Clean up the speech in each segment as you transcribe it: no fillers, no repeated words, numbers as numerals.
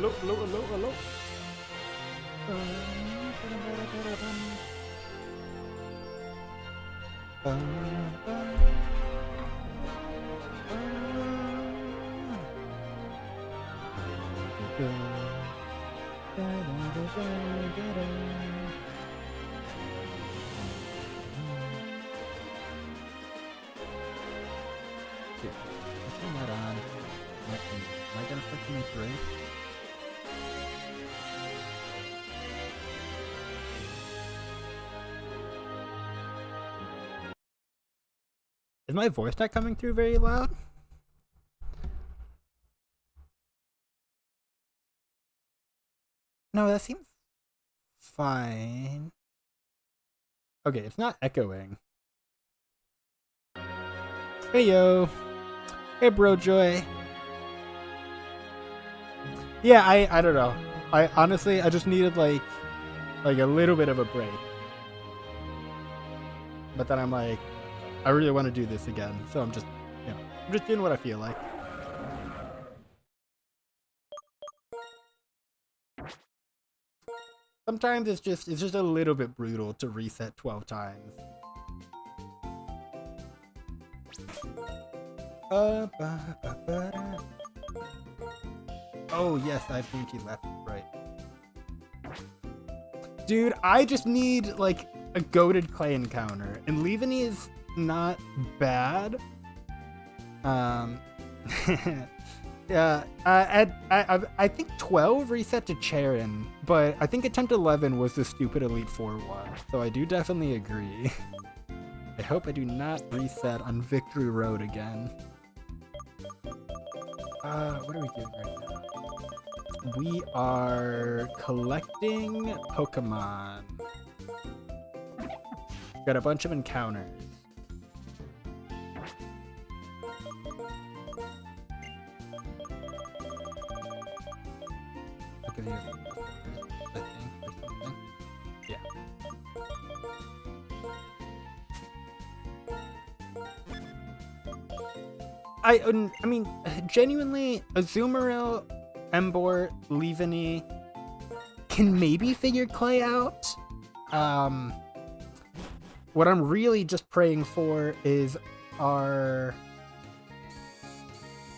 Hello, hello, hello, hello. Turn that on. Am I gonna freaking make rain? Is my voice not coming through very loud? No, that seems fine. Okay, it's not echoing. Hey yo. Hey bro Joy. Yeah, I don't know. I honestly I just needed like a little bit of a break. But then I'm like, I really want to do this again. So I'm just I'm just doing what I feel like. Sometimes it's just a little bit brutal to reset 12 times. Oh yes, I have guaranteed left, right. Dude, I just need like a goated clay encounter, and Levany is not bad. Yeah, I think 12 reset to Charon, but I think attempt 11 was the stupid Elite Four one, so I do definitely agree. I hope I do not reset on Victory Road again. What are we doing right now? We are collecting Pokemon. Got a bunch of encounters. I think, or something. Yeah. I mean, genuinely, Azumarill, Emboar, Levany can maybe figure Clay out. What I'm really just praying for is our...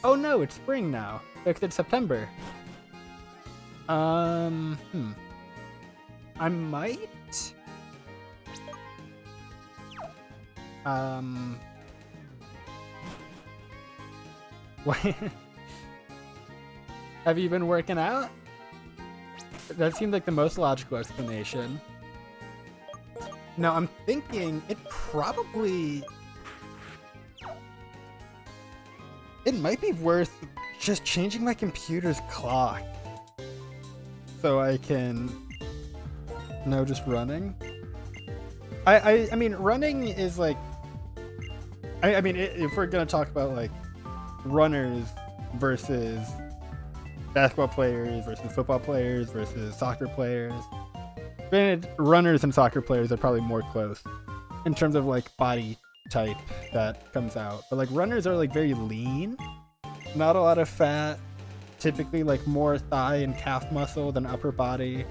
Oh no, it's spring now. It's September. I might... What? Have you been working out? That seemed like the most logical explanation. No, I'm thinking it probably... It might be worth just changing my computer's clock. So I can... No, just running. I mean, running is like... I mean, if we're gonna talk about like runners versus basketball players versus football players versus soccer players. Granted, runners and soccer players are probably more close in terms of like body type that comes out. But like runners are like very lean, not a lot of fat, typically like more thigh and calf muscle than upper body.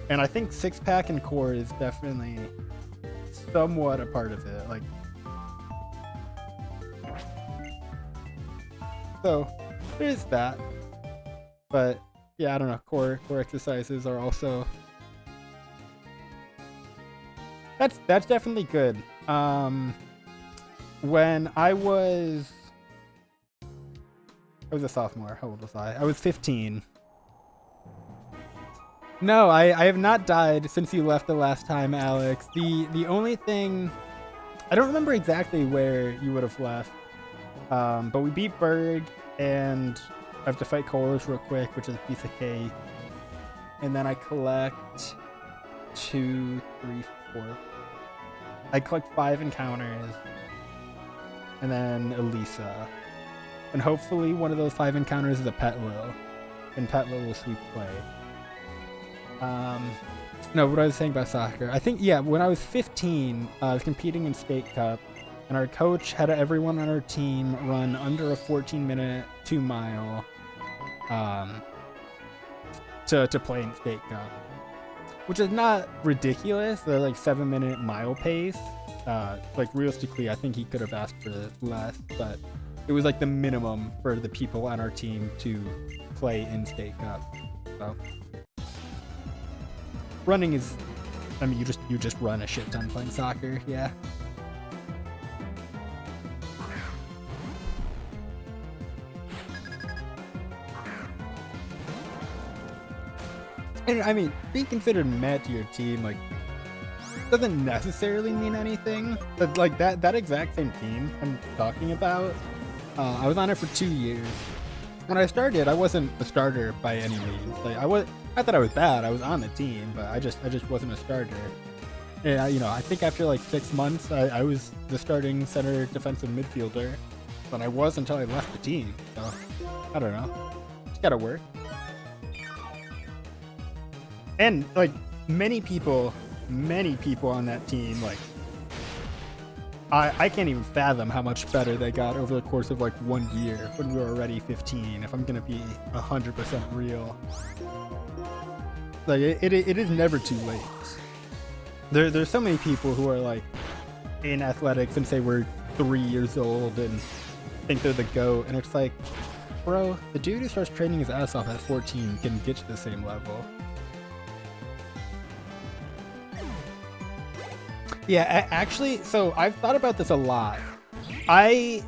And I think six pack and core is definitely somewhat a part of it. Like, so there's that. But yeah, I don't know. Core exercises are also that's definitely good. When I was a sophomore. How old was I? I was 15. No, I have not died since you left the last time, Alex. The only thing, I don't remember exactly where you would have left. But we beat Berg, and I have to fight Kolos real quick, which is a piece of cake. And then I collect 2, 3, 4. I collect 5 encounters. And then Elisa. And hopefully one of those 5 encounters is a Petlil. And Petlil will sweep play. No, what I was saying about soccer. I think, yeah, when I was 15, I was competing in State Cup. And our coach had everyone on our team run under a 14-minute 2-mile to play in State Cup, which is not ridiculous. They're like 7-minute mile pace. Like realistically, I think he could have asked for less, but it was like the minimum for the people on our team to play in State Cup. So running is, I mean, you just run a shit ton playing soccer, yeah. And I mean, being considered med to your team, like, doesn't necessarily mean anything. But like that exact same team I'm talking about, I was on it for 2 years. When I started, I wasn't a starter by any means. Like I was, not that I was bad. I was on the team, but I just wasn't a starter. And you know, I think after like 6 months, I was the starting center defensive midfielder, but I was until I left the team. So I don't know. It's gotta work. And like many people on that team, like I can't even fathom how much better they got over the course of like 1 year when we were already 15, if I'm gonna be 100% real. Like it is never too late. There's so many people who are like in athletics and say we're 3 years old and think they're the GOAT, and it's like, bro, the dude who starts training his ass off at 14 can get to the same level. Yeah, actually, so I've thought about this a lot. I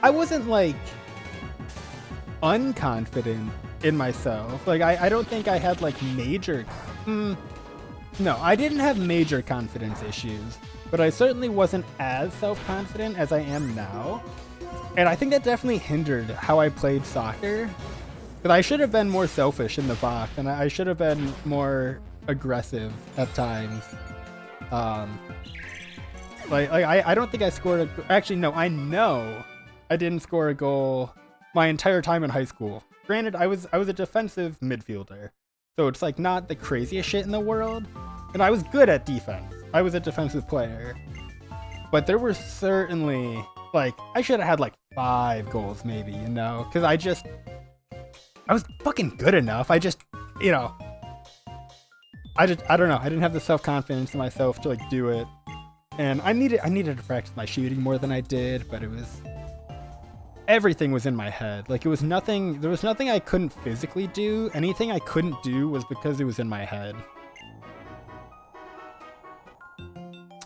wasn't like unconfident in myself. Like I don't think I had like major no, I didn't have major confidence issues, but I certainly wasn't as self-confident as I am now. And I think that definitely hindered how I played soccer. But I should have been more selfish in the box, and I should have been more aggressive at times. I don't think I scored actually no, I know I didn't score a goal my entire time in high school. Granted, I was a defensive midfielder, so it's like not the craziest shit in the world, and I was good at defense. I was a defensive player, but there were certainly like I should have had like 5 goals maybe, you know, because I was fucking good enough. I just, you know, I don't know. I didn't have the self-confidence in myself to like do it, and I needed to practice my shooting more than I did. But everything was in my head. Like there was nothing I couldn't physically do. Anything I couldn't do was because it was in my head.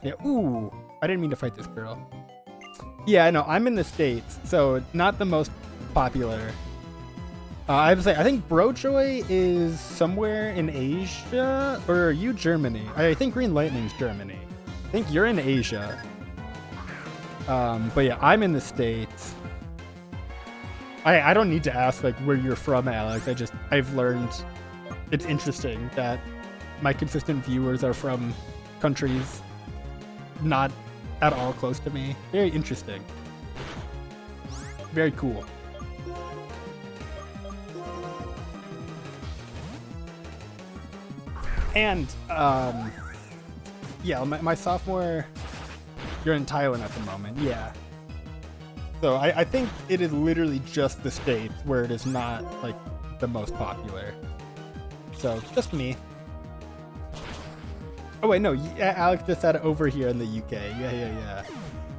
Yeah. Ooh, I didn't mean to fight this girl. Yeah, I know. I'm in the States, so not the most popular. I would say I think Brojoy is somewhere in Asia, or are you Germany? I think Green Lightning's Germany. I think you're in Asia. But yeah, I'm in the States. I don't need to ask like where you're from, Alex. I've learned it's interesting that my consistent viewers are from countries not at all close to me. Very interesting. Very cool. And, yeah, my sophomore, you're in Thailand at the moment, yeah. So I think it is literally just the States where it is not, like, the most popular. So, just me. Oh, wait, no, Alex just said over here in the UK, yeah.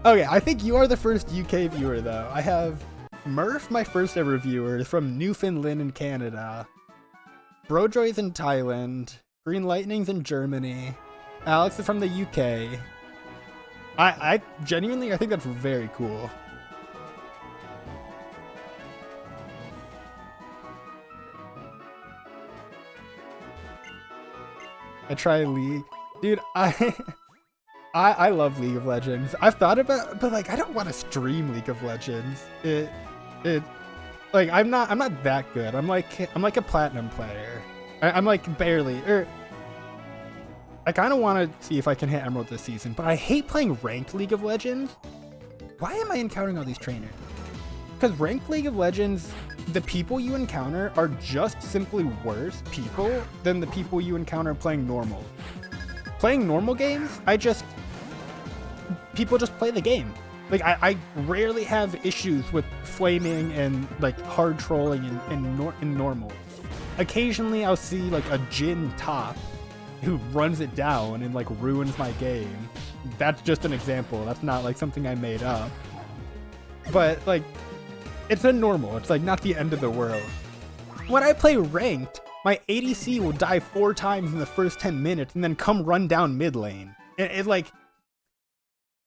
Okay, I think you are the first UK viewer, though. I have Murph, my first ever viewer, is from Newfoundland in Canada. Brojoy's in Thailand. Green Lightning's in Germany. Alex is from the UK. I genuinely, I think that's very cool. I try League. Dude, I love League of Legends. I've thought about, but like I don't want to stream League of Legends. Like I'm not that good. I'm like a platinum player. I'm like barely, I kind of want to see if I can hit Emerald this season, but I hate playing ranked League of Legends. Why am I encountering all these trainers? Because ranked League of Legends, the people you encounter are just simply worse people than the people you encounter playing normal. Playing normal games, people just play the game. Like, I rarely have issues with flaming and, like, hard trolling in normal. Occasionally, I'll see, like, a Jin top who runs it down and, like, ruins my game. That's just an example. That's not, like, something I made up. But, like, it's a normal. It's, like, not the end of the world. When I play ranked, my ADC will die 4 times in the first 10 minutes and then come run down mid lane. It like,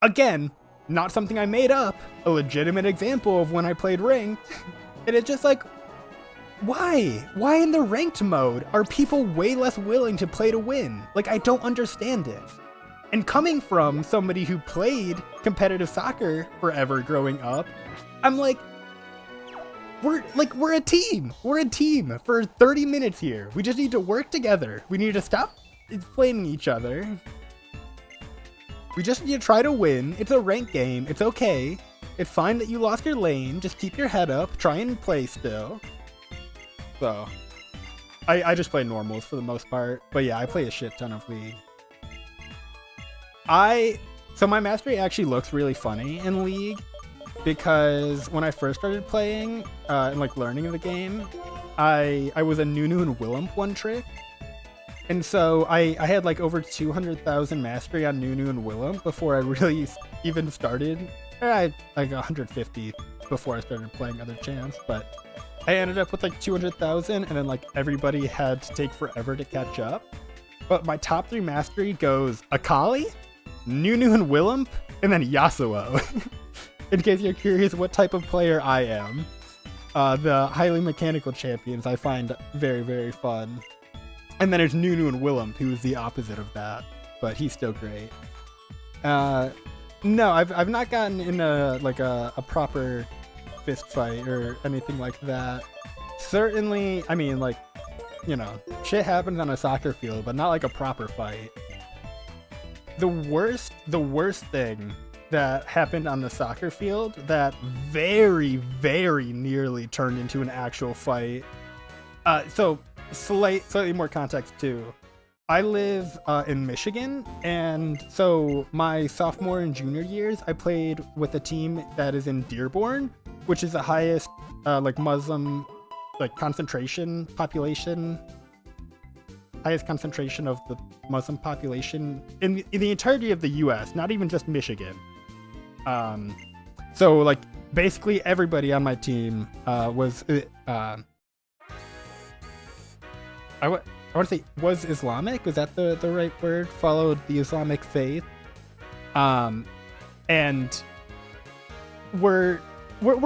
again, not something I made up, a legitimate example of when I played ranked. And it's just like, why? Why in the ranked mode are people way less willing to play to win? Like, I don't understand it. And coming from somebody who played competitive soccer forever growing up, I'm like, we're a team. We're a team for 30 minutes here. We just need to work together. We need to stop flaming each other. We just need to try to win. It's a ranked game. It's okay. It's fine that you lost your lane. Just keep your head up. Try and play still. So, I just play normals for the most part. But yeah, I play a shit ton of League. So my mastery actually looks really funny in League. Because when I first started playing and like learning the game, I was a Nunu and Willump one trick. And so I had like over 200,000 mastery on Nunu and Willump before I really even started. I had like 150 before I started playing other champs, but I ended up with like 200,000 and then like everybody had to take forever to catch up. But my top 3 mastery goes Akali, Nunu and Willump, and then Yasuo. In case you're curious what type of player I am. The highly mechanical champions I find very, very fun. And then there's Nunu and Willump, who is the opposite of that, but he's still great. No, I've not gotten in a proper fist fight or anything like that. Certainly, I mean, like, you know, shit happens on a soccer field, but not like a proper fight. The worst thing that happened on the soccer field that very, very nearly turned into an actual fight. So slightly more context too. I live in Michigan, and so my sophomore and junior years, I played with a team that is in Dearborn, which is the highest like Muslim like concentration population. Highest concentration of the Muslim population in the entirety of the U.S., not even just Michigan. So like basically everybody on my team was I want to say was Islamic. Was that the right word? Followed the Islamic faith. And we're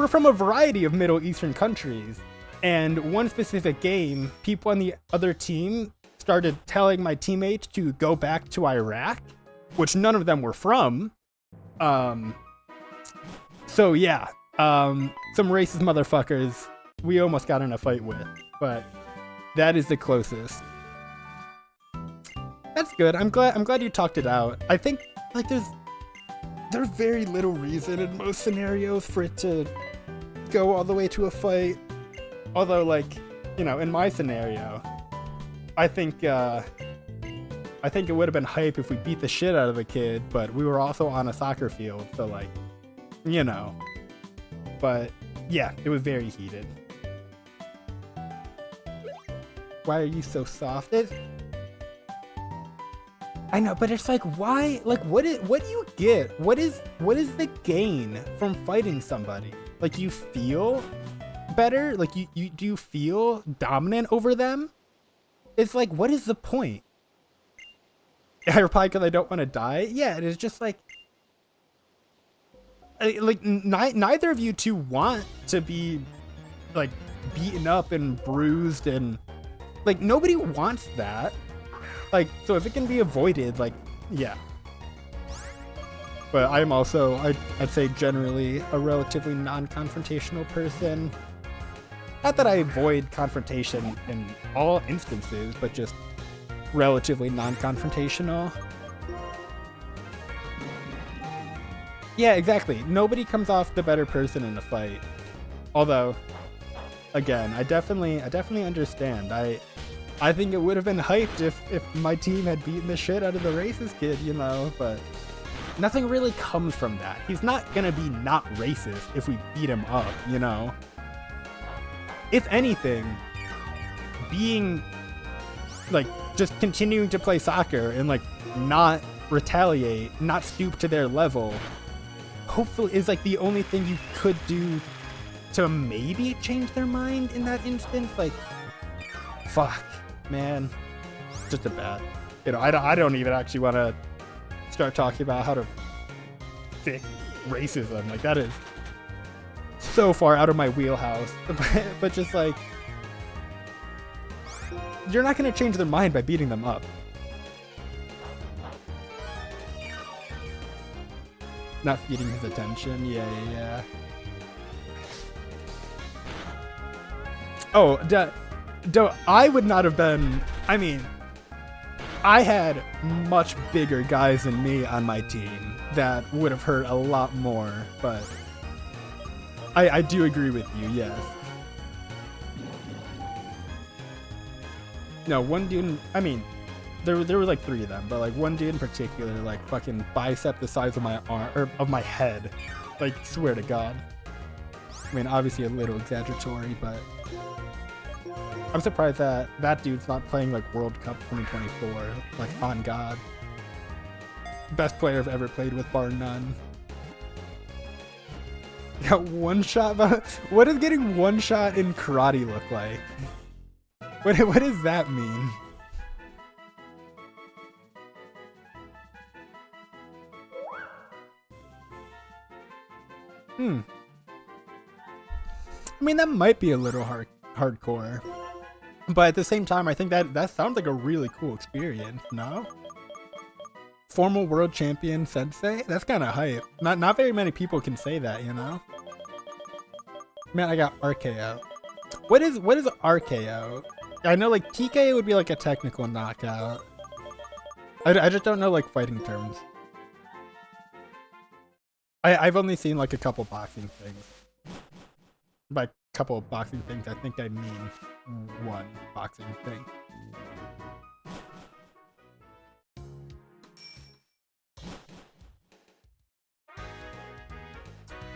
from a variety of Middle Eastern countries. And one specific game, people on the other team started telling my teammates to go back to Iraq, which none of them were from. So yeah, some racist motherfuckers we almost got in a fight with, but that is the closest. That's good. I'm glad you talked it out. I think like there's very little reason in most scenarios for it to go all the way to a fight. Although, like, you know, in my scenario, I think it would have been hype if we beat the shit out of the kid, but we were also on a soccer field, so like, you know. But yeah, it was very heated. Why are you so soft? I know, but it's like, why? Like, what do you get? What is the gain from fighting somebody? Like, you feel better? Like, do you feel dominant over them? It's like, what is the point? I reply because I don't want to die. Yeah, it is just like neither of you two want to be like beaten up and bruised, and like nobody wants that. Like, so if it can be avoided, like, yeah. But I'm also, I'd say generally a relatively non-confrontational person. Not that I avoid confrontation in all instances, but just relatively non-confrontational. Yeah, exactly. Nobody comes off the better person in a fight. Although, again, I definitely understand. I think it would have been hyped if my team had beaten the shit out of the racist kid, you know, but nothing really comes from that. He's not gonna be not racist if we beat him up, you know? If anything, being, like, just continuing to play soccer and, like, not retaliate, not stoop to their level, hopefully is, like, the only thing you could do to maybe change their mind in that instance. Like, fuck, man. Just a bad. You know, I don't even actually want to start talking about how to fix racism. Like, that is so far out of my wheelhouse. But just like, you're not going to change their mind by beating them up. Not feeding his attention. Yeah. Oh, I would not have been. I mean, I had much bigger guys than me on my team that would have hurt a lot more, but I do agree with you, yes. No, one dude, I mean, there were like 3 of them, but like one dude in particular, like fucking bicep the size of my arm, or of my head. Like, swear to God. I mean, obviously a little exaggeratory, but I'm surprised that that dude's not playing like World Cup 2024, like, on God. Best player I've ever played with, bar none. Got one shot, but what does getting one shot in karate look like? What does that mean? I mean, that might be a little hardcore. But at the same time, I think that sounds like a really cool experience, no? Former world champion sensei? That's kind of hype. Not very many people can say that, you know? Man, I got RKO. What is RKO? I know, like, TKO would be like a technical knockout. I just don't know, like, fighting terms. I've only seen like a couple boxing things. By couple of boxing things, I think I mean one boxing thing.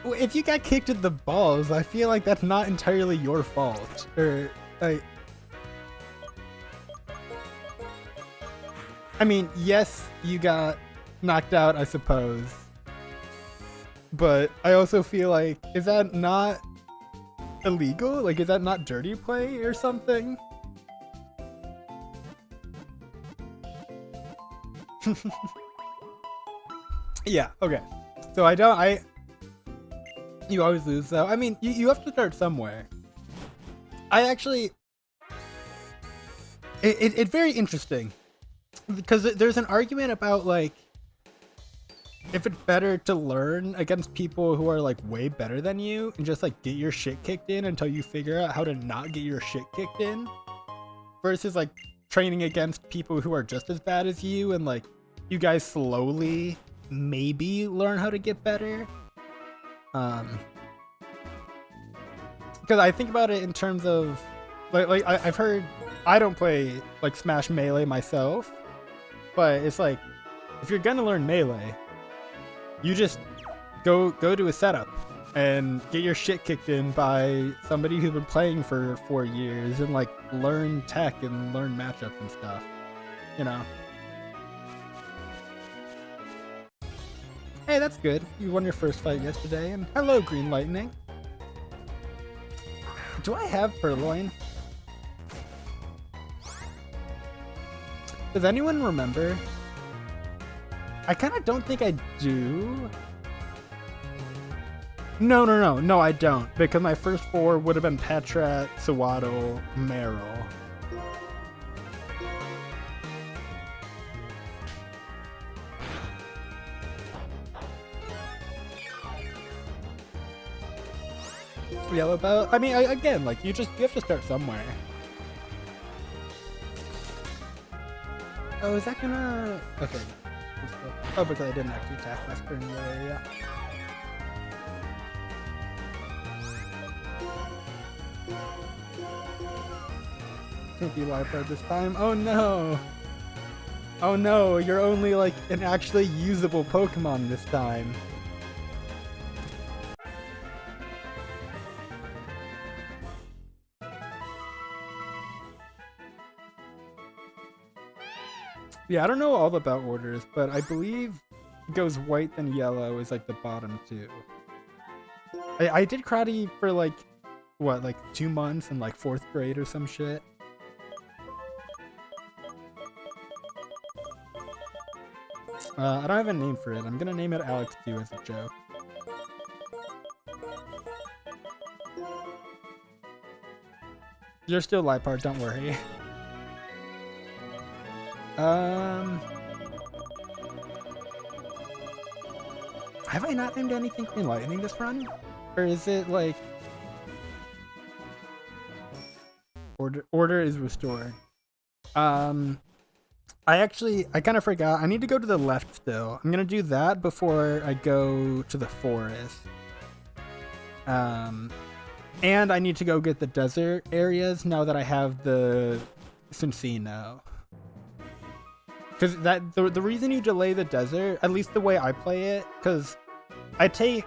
If you got kicked in the balls, I feel like that's not entirely your fault. Or, like, I mean, yes, you got knocked out, I suppose. But I also feel like, is that not illegal? Like, is that not dirty play or something? Yeah, okay. So you always lose though. I mean, you have to start somewhere. I actually, it's very interesting because there's an argument about like, if it's better to learn against people who are like way better than you and just like get your shit kicked in until you figure out how to not get your shit kicked in, versus like training against people who are just as bad as you and like you guys slowly maybe learn how to get better. Because I think about it in terms of like I've heard, I don't play like Smash Melee myself, but it's like if you're gonna learn Melee, you just go to a setup and get your shit kicked in by somebody who's been playing for 4 years and like learn tech and learn matchups and stuff, you know. Hey, that's good. You won your first fight yesterday, and hello, Green Lightning. Do I have Purloin? Does anyone remember? I kind of don't think I do. No, I don't. Because my first 4 would have been Petra, Sawaddle, Meryl. Yellow Belt? I mean, again, like, you have to start somewhere. Oh, is that gonna... Okay. Oh, because I didn't actually attack my screen. Yeah. Can't be live card this time. Oh no! Oh no, you're only like an actually usable Pokemon this time. Yeah, I don't know all about orders, but I believe it goes white then yellow is like the bottom two. I did karate for like, what, like 2 months in like 4th grade or some shit. I don't have a name for it. I'm gonna name it Alex 2 as a joke. You're still Lipard, don't worry. Have I not named anything Green Lightning this run? Or is it like... Order is restored. I kind of forgot. I need to go to the left still. I'm gonna do that before I go to the forest. And I need to go get the desert areas now that I have the Cincino. Because the reason you delay the desert, at least the way I play it, because I take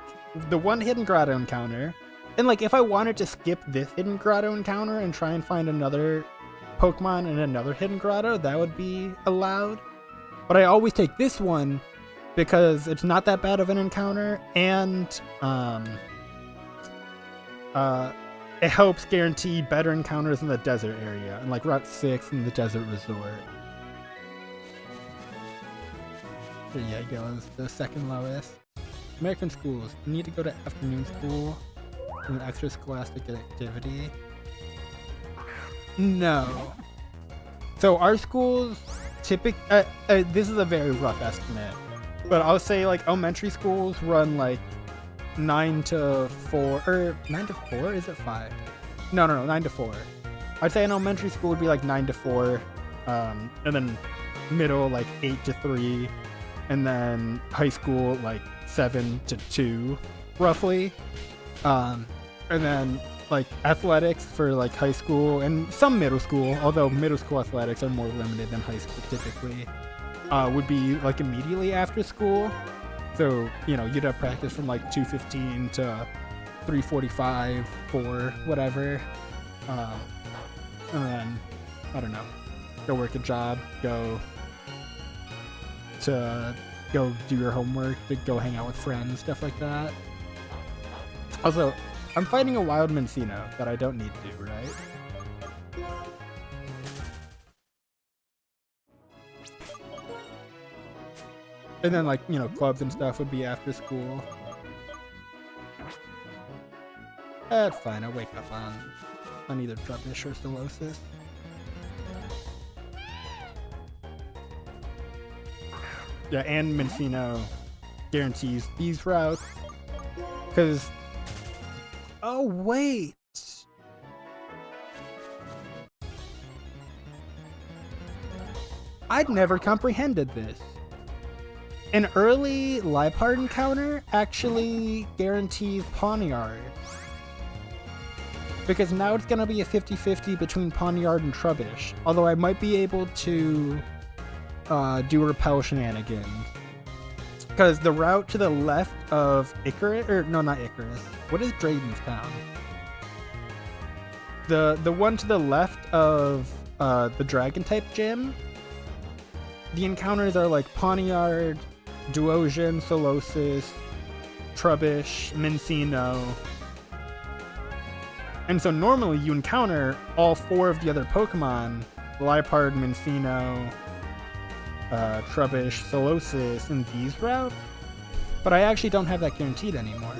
the one hidden grotto encounter, and like if I wanted to skip this hidden grotto encounter and try and find another Pokemon in another hidden grotto, that would be allowed. But I always take this one because it's not that bad of an encounter, and it helps guarantee better encounters in the desert area, and like Route 6 in the Desert Resort. There you go, the second lowest. American schools. You need to go to afternoon school for an extra scholastic activity. No. So our schools typically, this is a very rough estimate, but I'll say like elementary schools run like 9 to 4, or 9 to 4? Is it 5? No, 9 to 4. I'd say an elementary school would be like 9 to 4, and then middle like 8 to 3, and then high school like 7 to 2, roughly. And then like athletics for like high school and some middle school, although middle school athletics are more limited than high school typically, would be like immediately after school. So, you know, you'd have practice from like 2:15 to 3:45, 4, whatever. And then, I don't know, go work a job, go do your homework, to go hang out with friends, stuff like that. Also, I'm fighting a wild Mincino that I don't need to, right? And then, like, you know, clubs and stuff would be after school. That's fine, I'll wake up on either Trubbish or Solosis. Yeah, and Mincino guarantees these routes. Because... Oh, wait! I'd never comprehended this. An early Lipard encounter actually guarantees Pawniard. Because now it's going to be a 50-50 between Pawniard and Trubbish. Although I might be able to do repel shenanigans. Because the route to the left of Icarus, or no, not Icarus. What is Drayden's town? The one to the left of the Dragon type gym. The encounters are like Pawniard, Duosion, Solosis, Trubbish, Mincino. And so normally you encounter all 4 of the other Pokemon, Lipard, Mincino, Trubbish, Solosis, in these routes. But I actually don't have that guaranteed anymore.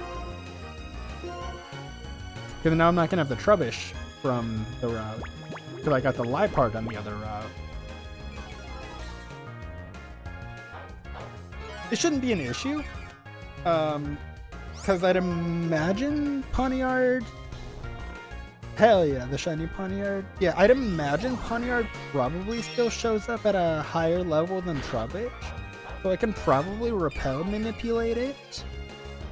Because now I'm not going to have the Trubbish from the route. Because I got the Lipard on the other route. It shouldn't be an issue. Because I'd imagine Pawniard... Hell yeah, the shiny Pawniard. Yeah, I'd imagine Pawniard probably still shows up at a higher level than Trubbish. So I can probably repel manipulate it.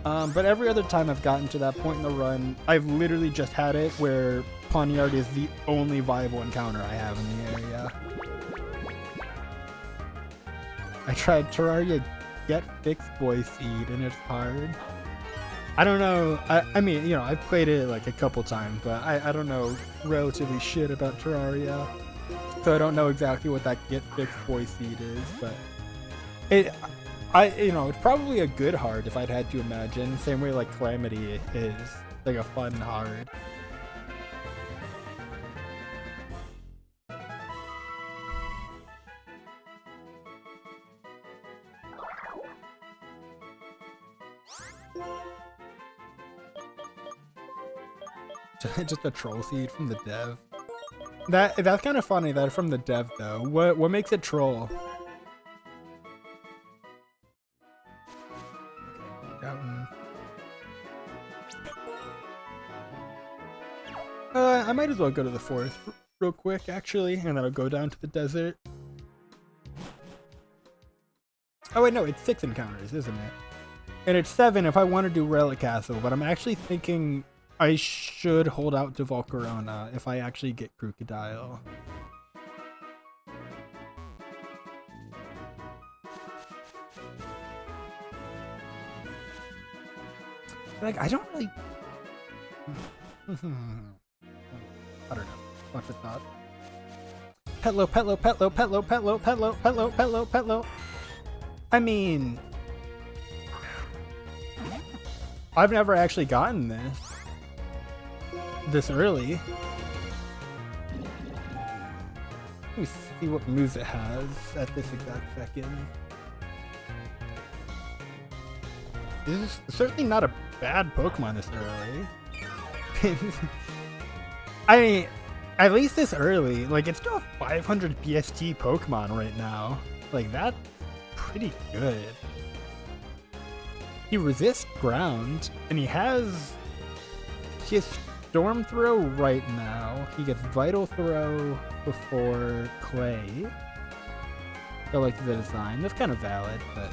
But every other time I've gotten to that point in the run, I've literally just had it where Pawniard is the only viable encounter I have in the area. I tried Terraria Get Fixed Voice Seed and it's hard. I don't know. I mean, you know, I've played it like a couple times, but I don't know relatively shit about Terraria. So I don't know exactly what that Get Fixed Voice Seed is, but you know, it's probably a good hard if I'd had to imagine. Same way like Calamity is like a fun hard. Just a troll seed from the dev. That's kind of funny that from the dev though. What makes it troll? I might as well go to the forest real quick actually, and then I'll go down to the desert. Oh wait, no, it's 6 encounters, isn't it? And it's 7 if I want to do Relic Castle, but I'm actually thinking I should hold out to Volcarona if I actually get Crocodile. Like, I don't really... I don't know. What's the thought? Petlo, Petlo, Petlo, Petlo, Petlo, Petlo, Petlo, Petlo, Petlo. I mean... I've never actually gotten this early. Let me see what moves it has at this exact second. This is certainly not a bad Pokemon this early. I mean, at least this early. Like, it's still a 500 BST Pokemon right now. Like, that's pretty good. He resists ground, and he has Storm Throw right now. He gets Vital Throw before Clay. I like the design. That's kind of valid, but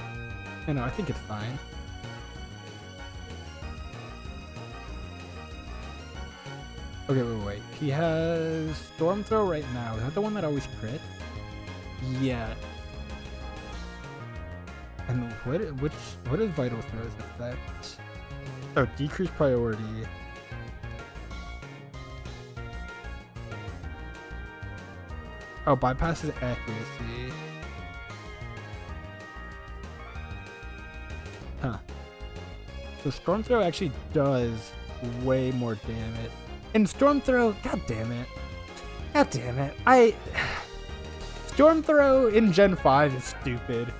you know, I think it's fine. Okay, wait. He has Storm Throw right now. Is that the one that always crit? Yeah. And what is Vital Throw's effect? Oh, decrease priority. Oh, bypasses accuracy. Huh. So Storm Throw actually does way more damage. And Storm Throw, god damn it. God damn it. Storm Throw in Gen 5 is stupid.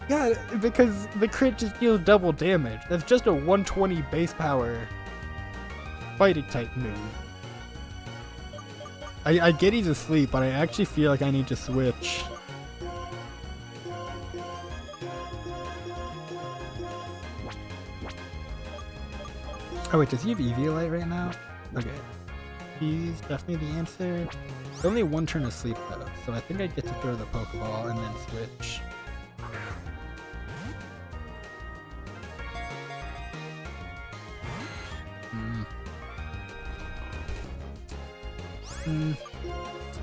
Yeah, because the crit just deals double damage. That's just a 120 base power fighting type move. I get he's asleep, but I actually feel like I need to switch. Oh wait, does he have Eviolite right now? Okay. He's definitely the answer. There's only one turn of sleep though, so I think I get to throw the Pokeball and then switch.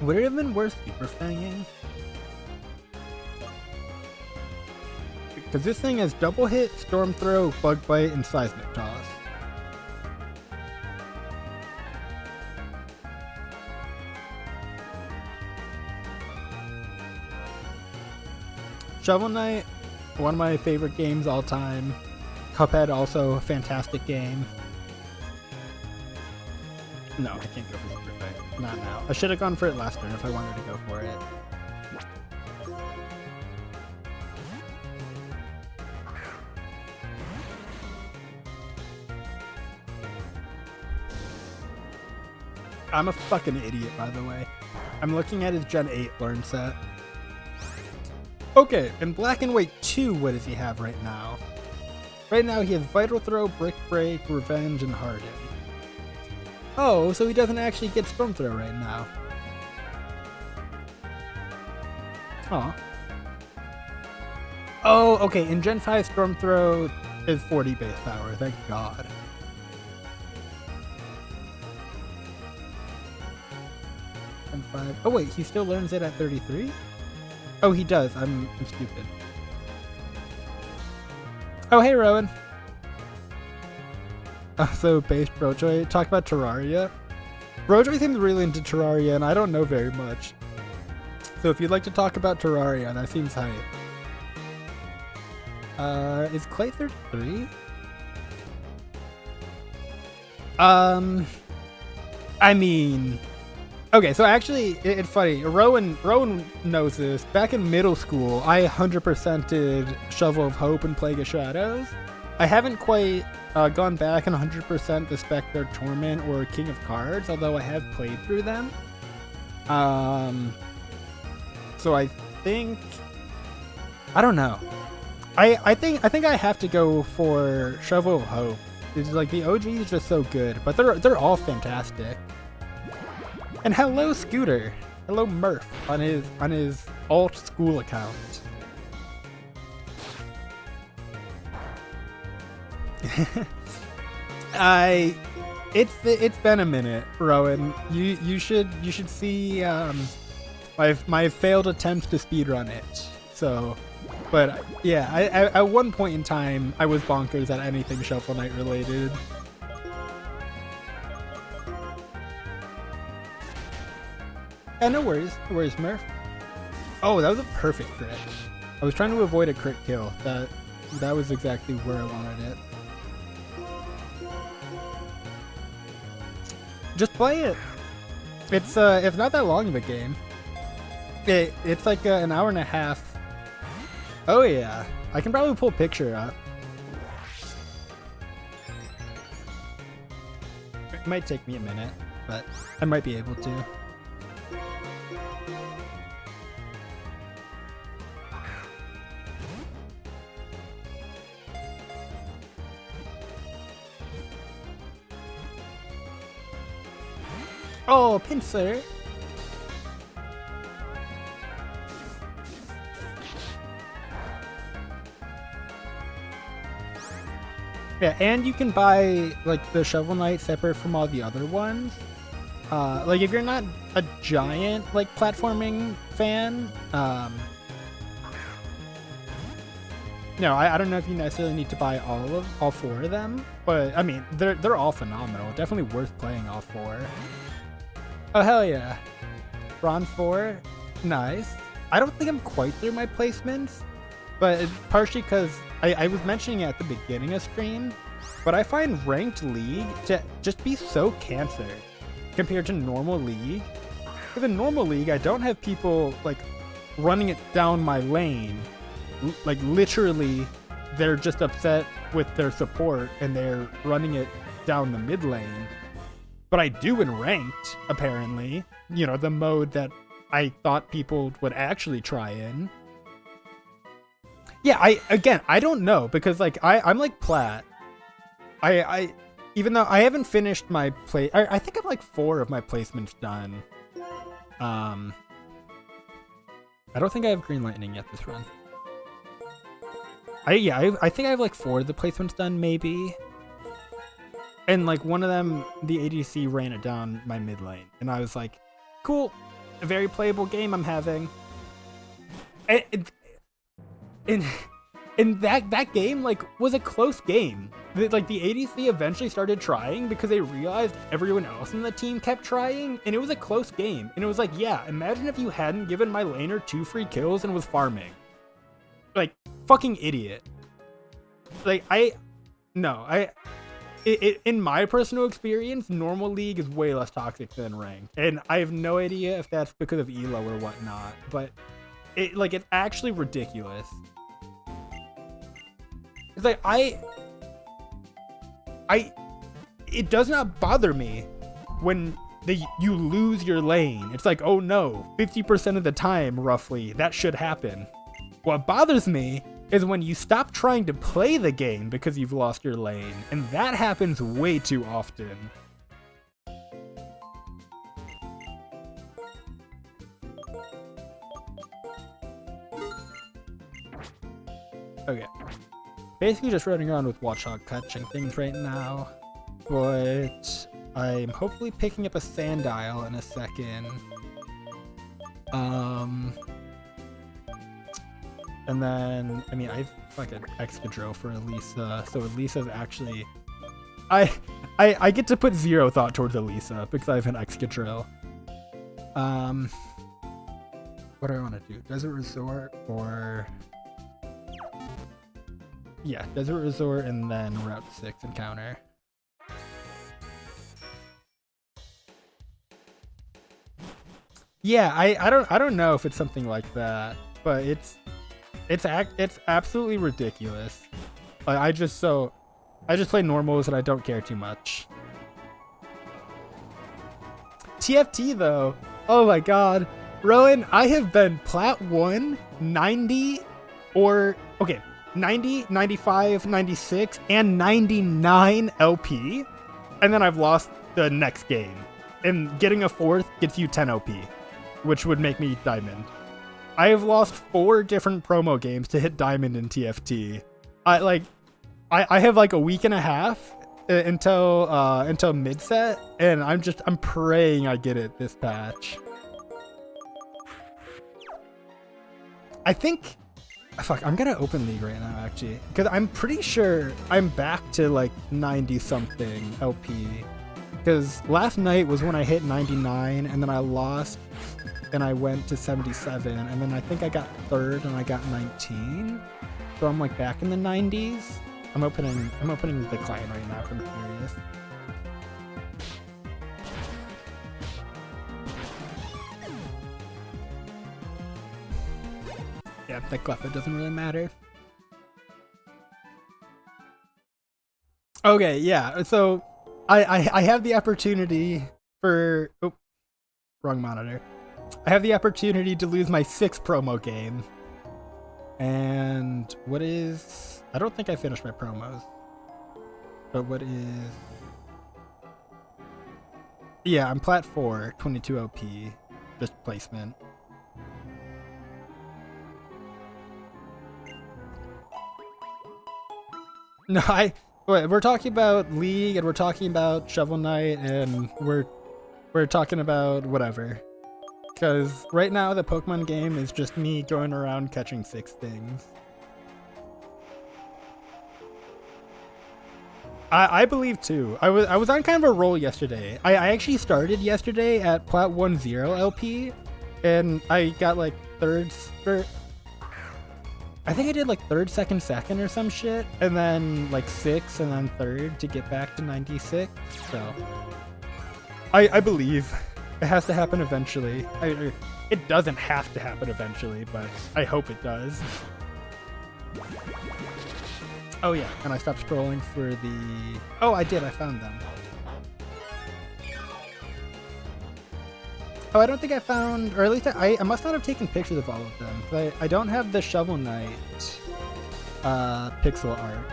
Would it have been worth Super Fanging? Because this thing has Double Hit, Storm Throw, Bug Bite, and Seismic Toss. Shovel Knight, one of my favorite games all time. Cuphead, also a fantastic game. No, I can't go for Super Fang. Not now. I should have gone for it last turn if I wanted to go for it. I'm a fucking idiot, by the way. I'm looking at his Gen 8 learn set. Okay, in Black and White 2, what does he have right now? Right now he has Vital Throw, Brick Break, Revenge, and Harden. Oh, so he doesn't actually get Storm Throw right now. Huh. Oh, okay, in Gen 5 Storm Throw is 40 base power, thank God. Gen 5. Oh wait, he still learns it at 33? Oh, he does. I'm stupid. Oh, hey, Rowan. So, base Brojoy. Talk about Terraria. Brojoy seems really into Terraria, and I don't know very much. So, if you'd like to talk about Terraria, that seems hype. Is Clay 33? I mean... Okay, so actually, it's funny. Rowan knows this. Back in middle school, I 100%ed Shovel of Hope and Plague of Shadows. I haven't quite gone back and 100% the Spectre Torment or King of Cards, although I have played through them. So I think... I don't know. I think I have to go for Shovel of Hope. It's like the OG is just so good, but they're all fantastic. And hello, Scooter. Hello, Murph on his alt school account. It's been a minute, Rowan. You should see my failed attempts to speedrun it. So, but yeah, at one point in time I was bonkers at anything Shovel Knight related. Yeah, no worries, Murph. Oh, that was a perfect crit. I was trying to avoid a crit kill. That was exactly where I wanted it. Just play it. It's not that long of a game. It's like an hour and a half. Oh yeah, I can probably pull a picture up. It might take me a minute, but I might be able to. Oh, pincer. Yeah, and you can buy like the Shovel Knight separate from all the other ones. Like if you're not a giant like platforming fan, no, I don't know if you necessarily need to buy all four of them, but I mean they're all phenomenal. Definitely worth playing all four. Oh hell yeah, Bronze 4, nice. I don't think I'm quite through my placements, but it's partially because I was mentioning it at the beginning of stream, but I find ranked league to just be so cancer compared to normal league. With a normal league, I don't have people like running it down my lane. Like literally, they're just upset with their support and they're running it down the mid lane. But I do in ranked, apparently. You know, the mode that I thought people would actually try in. Yeah, I don't know, because like I'm like plat. I even though I haven't finished my play, I think I'm like 4 of my placements done. I don't think I have Green Lightning yet this run. I think I have like 4 of the placements done, maybe. And like one of them, the ADC ran it down my mid lane, and I was like, cool, a very playable game I'm having. And that game like was a close game. Like the ADC eventually started trying because they realized everyone else in the team kept trying, and it was a close game. And it was like, yeah, imagine if you hadn't given my laner 2 free kills and was farming. Like, fucking idiot. Like, in my personal experience, normal league is way less toxic than ranked, and I have no idea if that's because of elo or whatnot, but it's actually ridiculous. It's like it does not bother me when you lose your lane. It's like, oh no, 50% of the time roughly that should happen. What bothers me is when you stop trying to play the game because you've lost your lane, and that happens way too often. Okay. Basically just running around with Watchhog catching things right now, but I'm hopefully picking up a Sandile in a second. And then, I mean, I've like an Excadrill for Elisa, so Elisa's actually... I get to put zero thought towards Elisa because I have an Excadrill. What do I want to do? Desert Resort or... Yeah, Desert Resort and then Route 6 encounter. Yeah, I don't know if it's something like that, but it's absolutely ridiculous. Like, I just play normals and I don't care too much. TFT though, oh my god. Rowan, I have been Plat 1, 90, or, okay, 90, 95, 96, and 99 LP, and then I've lost the next game. And getting a 4th gets you 10 OP, which would make me Diamond. I have lost 4 different promo games to hit Diamond in TFT. I have like a week and a half until mid-set, and I'm praying I get it this patch. I think, fuck, I'm gonna open League right now actually, because I'm pretty sure I'm back to like 90 something LP, because last night was when I hit 99 and then I lost and I went to 77, and then I think I got 3rd and I got 19, so I'm like back in the 90s. I'm opening the client right now if I'm curious. Yeah, that Cleffa doesn't really matter. Okay, yeah, so I have the opportunity for... Oh, wrong monitor. I have the opportunity to lose my 6th promo game. And what is... I don't think I finished my promos. But what is... Yeah, I'm Plat 4, 22 OP. Just placement. No, we're talking about League, and we're talking about Shovel Knight, and we're talking about whatever. Because right now the Pokemon game is just me going around catching 6 things. I believe too. I was on kind of a roll yesterday. I actually started yesterday at Plat 10 LP, and I got like 3rd. I think I did like 3rd, 2nd, 2nd or some shit, and then like 6th and then 3rd to get back to 96. So I believe it has to happen eventually. It doesn't have to happen eventually, but I hope it does. Oh yeah, and I stopped scrolling for the... Oh, I did, I found them. Oh, I don't think I found, or at least I must not have taken pictures of all of them. But I don't have the Shovel Knight pixel art.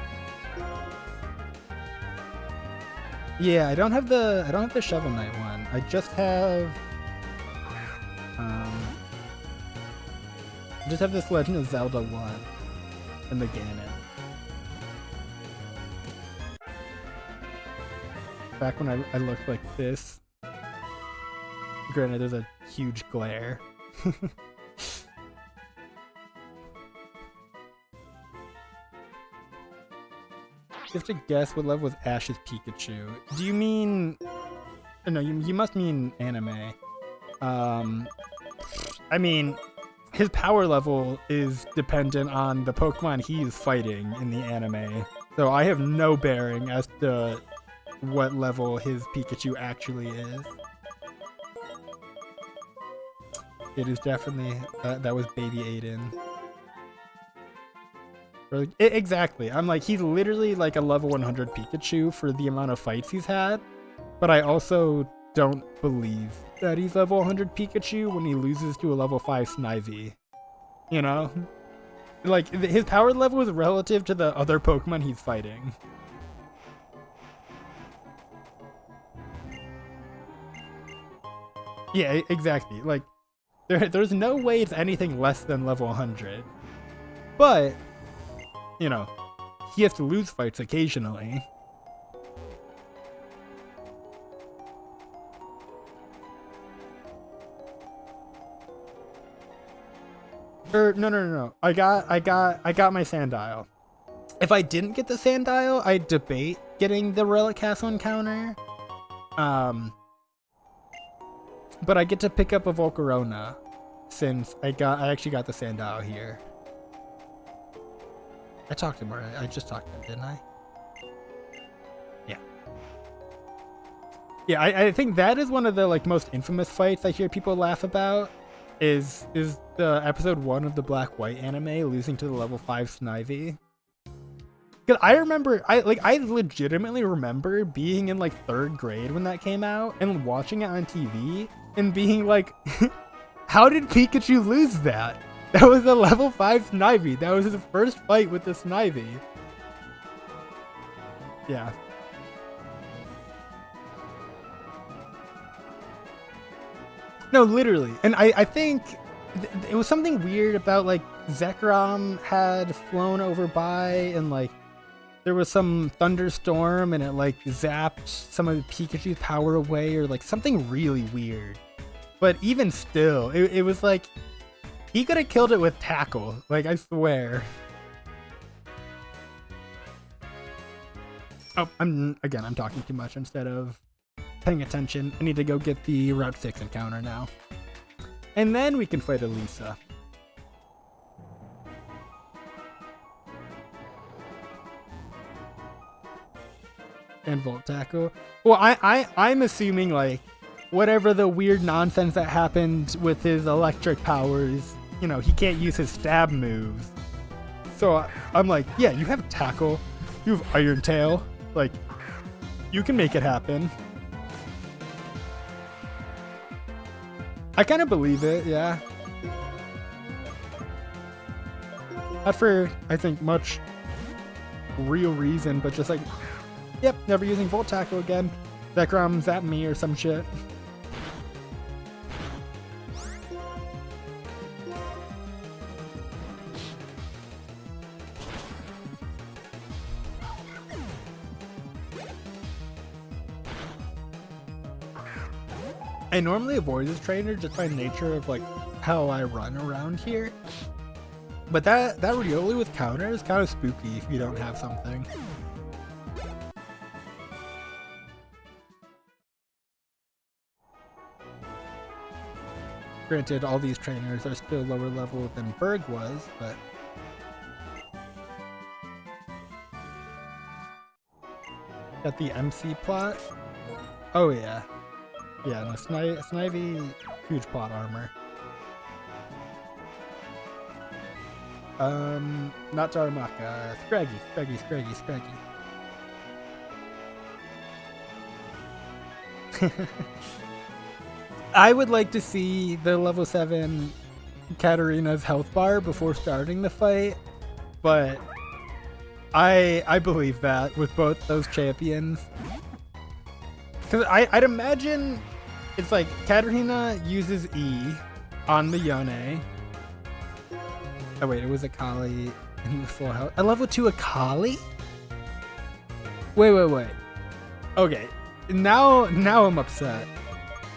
Yeah, I don't have the Shovel Knight one. I just have this Legend of Zelda one and the Ganon. Back when I looked like this. Granted, there's a huge glare. You have to guess what level was Ash's Pikachu. Do you mean... No, you must mean anime. I mean, his power level is dependent on the Pokemon he's fighting in the anime. So I have no bearing as to what level his Pikachu actually is. It is definitely... that was Baby Aiden. Exactly. I'm like, he's literally like a level 100 Pikachu for the amount of fights he's had. But I also don't believe that he's level 100 Pikachu when he loses to a level 5 Snivy. You know? Like, his power level is relative to the other Pokemon he's fighting. Yeah, exactly. Like, there's no way it's anything less than level 100. But, you know, he has to lose fights occasionally. No. I got my Sandile. If I didn't get the Sandile, I'd debate getting the Relic Castle encounter. But I get to pick up a Volcarona since I actually got the Sandile here. I talked to him already. I just talked to him, didn't I? Yeah. Yeah, I think that is one of the like most infamous fights I hear people laugh about. Is the episode 1 of the Black White anime losing to the level 5 Snivy. Cause I remember, I legitimately remember being in like 3rd grade when that came out and watching it on TV and being like, how did Pikachu lose that? That was a level 5 Snivy. That was his first fight with the Snivy. Yeah. No, literally. And I think it was something weird about like Zekrom had flown over by and like there was some thunderstorm and it like zapped some of Pikachu's power away or like something really weird. But even still, it was like he could have killed it with Tackle. Like, I swear. Oh, I'm talking too much instead of paying attention. I need to go get the Route 6 encounter now. And then we can fight Elisa. And Volt Tackle. Well, I'm assuming like whatever the weird nonsense that happened with his electric powers, you know, he can't use his stab moves. So I'm like, yeah, you have Tackle, you have Iron Tail, like you can make it happen. I kind of believe it, yeah. Not for, I think, much real reason, but just like, yep, never using Volt Tackle again. Zekrom's at me or some shit. I normally avoid this trainer just by nature of like how I run around here. But that Rioli with counter is kind of spooky if you don't have something. Granted, all these trainers are still lower level than Berg was, but... Got the MC plot? Oh yeah. Yeah, no, Snivy, huge plot armor. Not Darumaka. Scraggy. I would like to see the level 7 Katarina's health bar before starting the fight, but I believe that with both those champions. Because I'd imagine it's like Katarina uses E on the Yone. Oh wait, it was Akali and he was full health. A level 2 Akali? Wait. Okay, now I'm upset.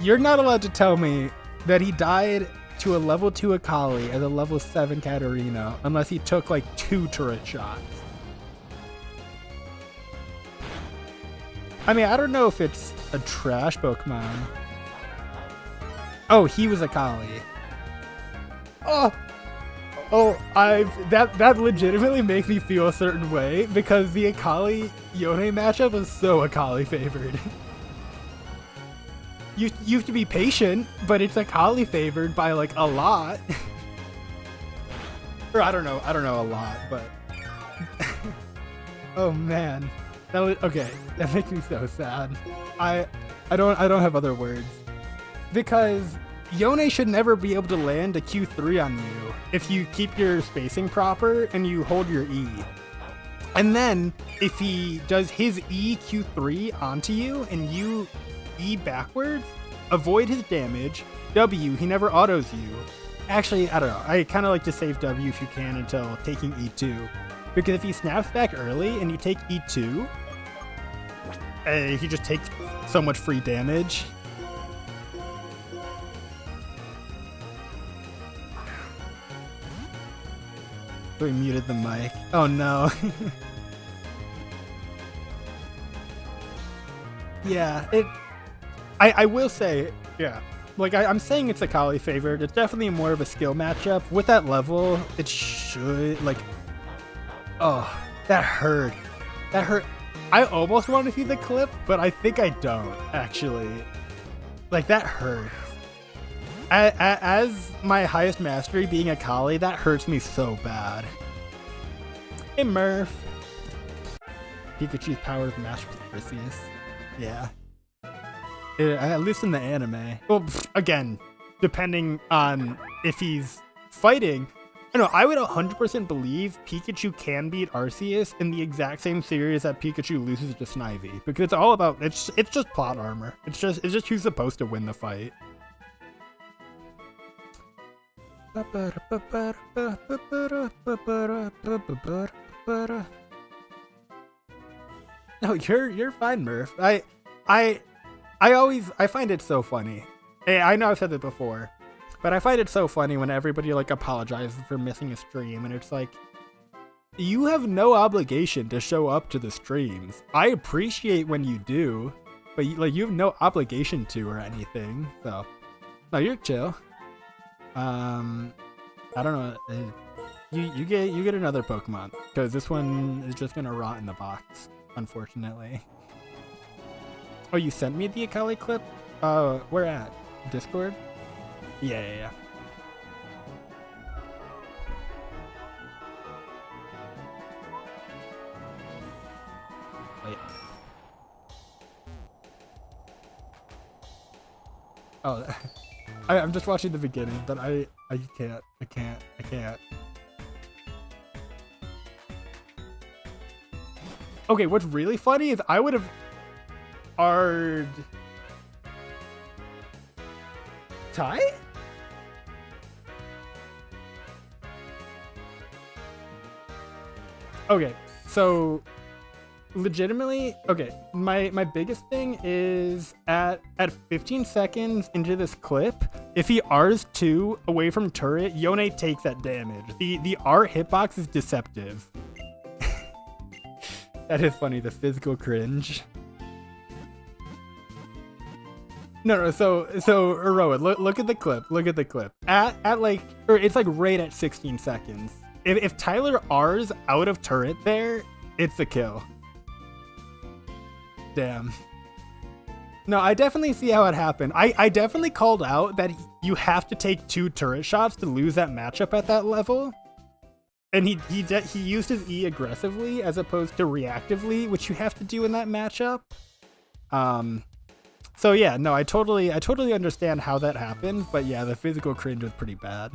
You're not allowed to tell me that he died to a level 2 Akali as a level 7 Katarina unless he took like 2 turret shots. I mean, I don't know if it's a trash Pokemon. Oh, he was Akali. Oh, that legitimately makes me feel a certain way because the Akali Yone matchup was so Akali favored. You have to be patient, but it's Akali favored by like a lot. Or I don't know a lot, but oh man, that was okay. That makes me so sad. I don't have other words because Yone should never be able to land a Q3 on you if you keep your spacing proper and you hold your E. And then if he does his E Q3 onto you and you E backwards, avoid his damage. W, he never autos you. Actually, I don't know. I kind of like to save W if you can until taking E2. Because if he snaps back early and you take E2, he just takes so much free damage. So we muted the mic. Oh no. Yeah, I will say, yeah. Like, I'm saying it's a Kali favorite. It's definitely more of a skill matchup. With that level, it should, like... Oh, that hurt. That hurt. I almost want to see the clip, but I think I don't, actually. Like, that hurts. As my highest mastery being a Kali, that hurts me so bad. Hey, Murph. Pikachu's power is matched with Arceus. Yeah. At least in the anime. Well, again, depending on if he's fighting. I don't know, I would 100% believe Pikachu can beat Arceus in the exact same series that Pikachu loses to Snivy. Because it's all about, it's just plot armor. It's just who's supposed to win the fight. No, you're fine, Murph. I find it so funny. I know I've said it before, but I find it so funny when everybody like apologizes for missing a stream, and it's like, you have no obligation to show up to the streams. I appreciate when you do, but you have no obligation to or anything. So, no, you're chill. I don't know. You get another Pokemon because this one is just gonna rot in the box, unfortunately. Oh, you sent me the Akali clip? Where at? Discord? Yeah. Wait. Oh, I'm just watching the beginning, but I can't. Okay, what's really funny is I would have Ty? Okay, so legitimately, okay, my biggest thing is at 15 seconds into this clip, if he R's 2 away from turret, Yone takes that damage. The R hitbox is deceptive. That is funny, the physical cringe. No, so Rowan, look at the clip. Look at the clip. At like, or it's like right at 16 seconds. If Tyler R's out of turret there, it's a kill. Damn. No, I definitely see how it happened. I definitely called out that you have to take 2 turret shots to lose that matchup at that level. And he used his E aggressively as opposed to reactively, which you have to do in that matchup. So yeah, no, I totally understand how that happened, but yeah, the physical cringe was pretty bad.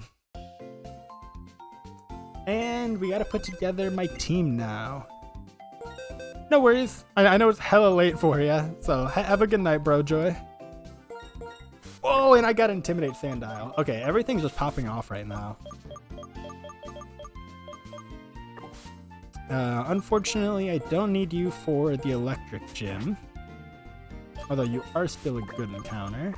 And we gotta put together my team now. No worries. I know it's hella late for you, so have a good night, bro, Joy. Whoa, and I got Intimidate Sandile. Okay, everything's just popping off right now. Unfortunately, I don't need you for the Electric Gym. Although you are still a good encounter.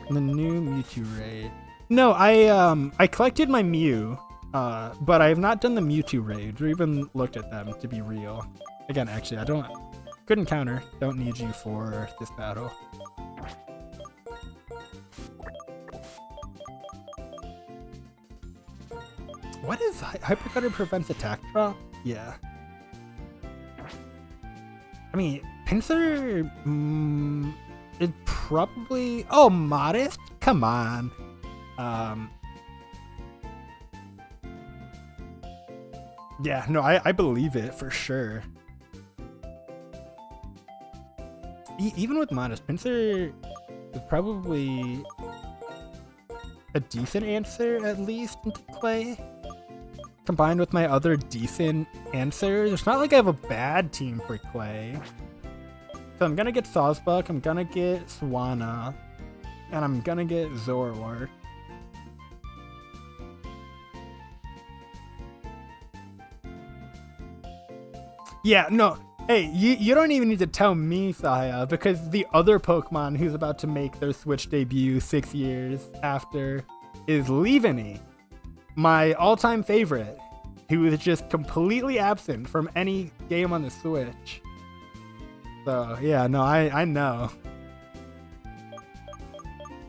And the new Mewtwo raid. No, I collected my Mew, but I have not done the Mewtwo raids or even looked at them, to be real. Again, actually, I don't... Good encounter. Don't need you for this battle. What is... Hyper Cutter prevents attack drop? Yeah. I mean, Pinsir is probably... Oh, Modest? Come on. Yeah, no, I believe it for sure. Even with Modest, Pinsir is probably a decent answer, at least, into play. Combined with my other decent answers, it's not like I have a bad team for Clay. So I'm gonna get Sawsbuck, I'm gonna get Swanna, and I'm gonna get Zoroark. Yeah, no, hey, you don't even need to tell me, Saya, because the other Pokemon who's about to make their Switch debut 6 years after is Leaveney. my all-time favorite, who is just completely absent from any game on the Switch. So yeah, no, I know.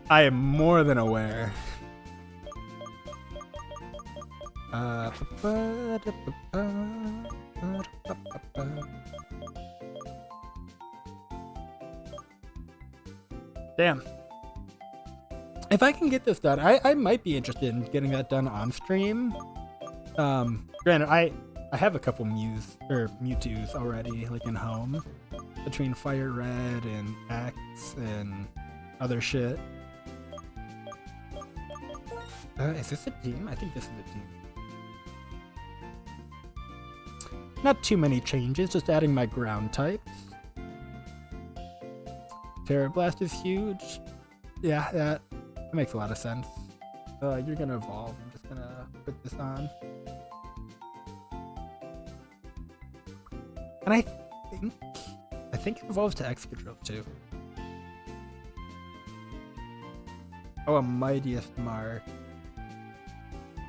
I am more than aware. Damn. If I can get this done, I might be interested in getting that done on stream. Granted, I have a couple Mewtwo's already, like in home, between Fire Red and X and other shit. Is this a team? I think this is a team. Not too many changes, just adding my ground types. Terra Blast is huge. Yeah, that makes a lot of sense. You're gonna evolve. I'm just gonna put this on. And I think it evolves to Excadrill too. Oh, a Mightiest Mark.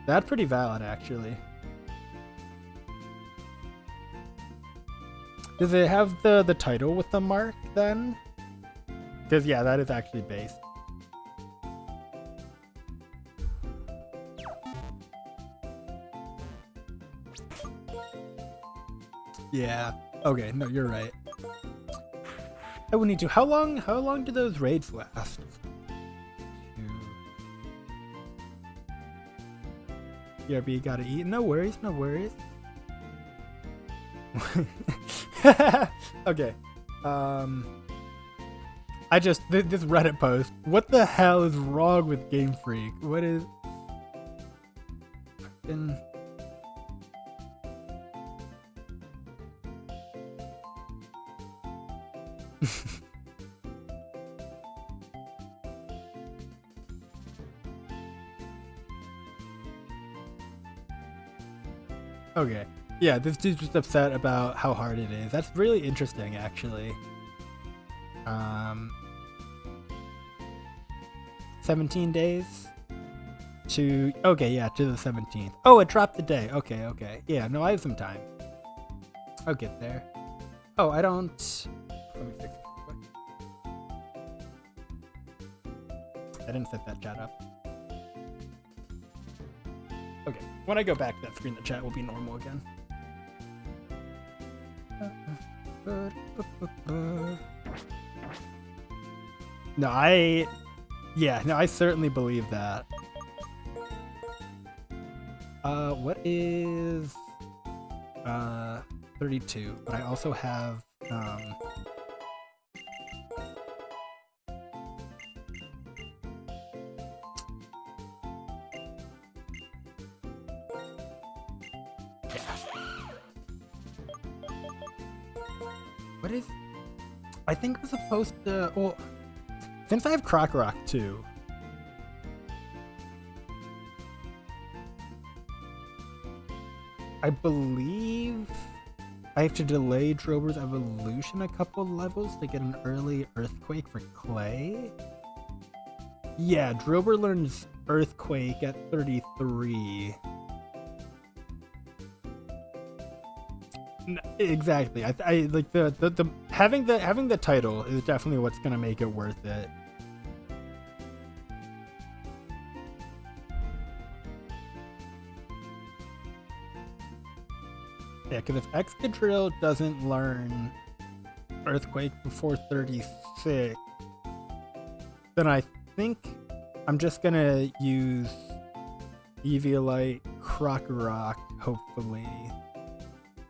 That's pretty valid, actually. Does it have the title with the mark then? Because yeah, that is actually based. Yeah. Okay. No, you're right. I would need to. How long do those raids last? BRB gotta eat. No worries. No worries. Okay. I just this Reddit post. What the hell is wrong with Game Freak? What is? Okay. Yeah, this dude's just upset about how hard it is. That's really interesting, actually. 17 days to... Okay, yeah, to the 17th. Oh, it dropped the day. Okay, okay. Yeah, no, I have some time. I'll get there. Oh, I don't... Let me fix it real quick. I didn't set that chat up. Okay, when I go back to that screen, the chat will be normal again. No, I certainly believe that. What is 32? But I also have what is... I think I'm supposed to... Well, since I have Croc Rock too... I believe I have to delay Drober's evolution a couple levels to get an early Earthquake for Clay. Yeah, Drober learns Earthquake at 33. Exactly. I like the having the title is definitely what's gonna make it worth it. Yeah, because if Excadrill doesn't learn Earthquake before 36, then I think I'm just gonna use Eviolite, Croc Rock, hopefully.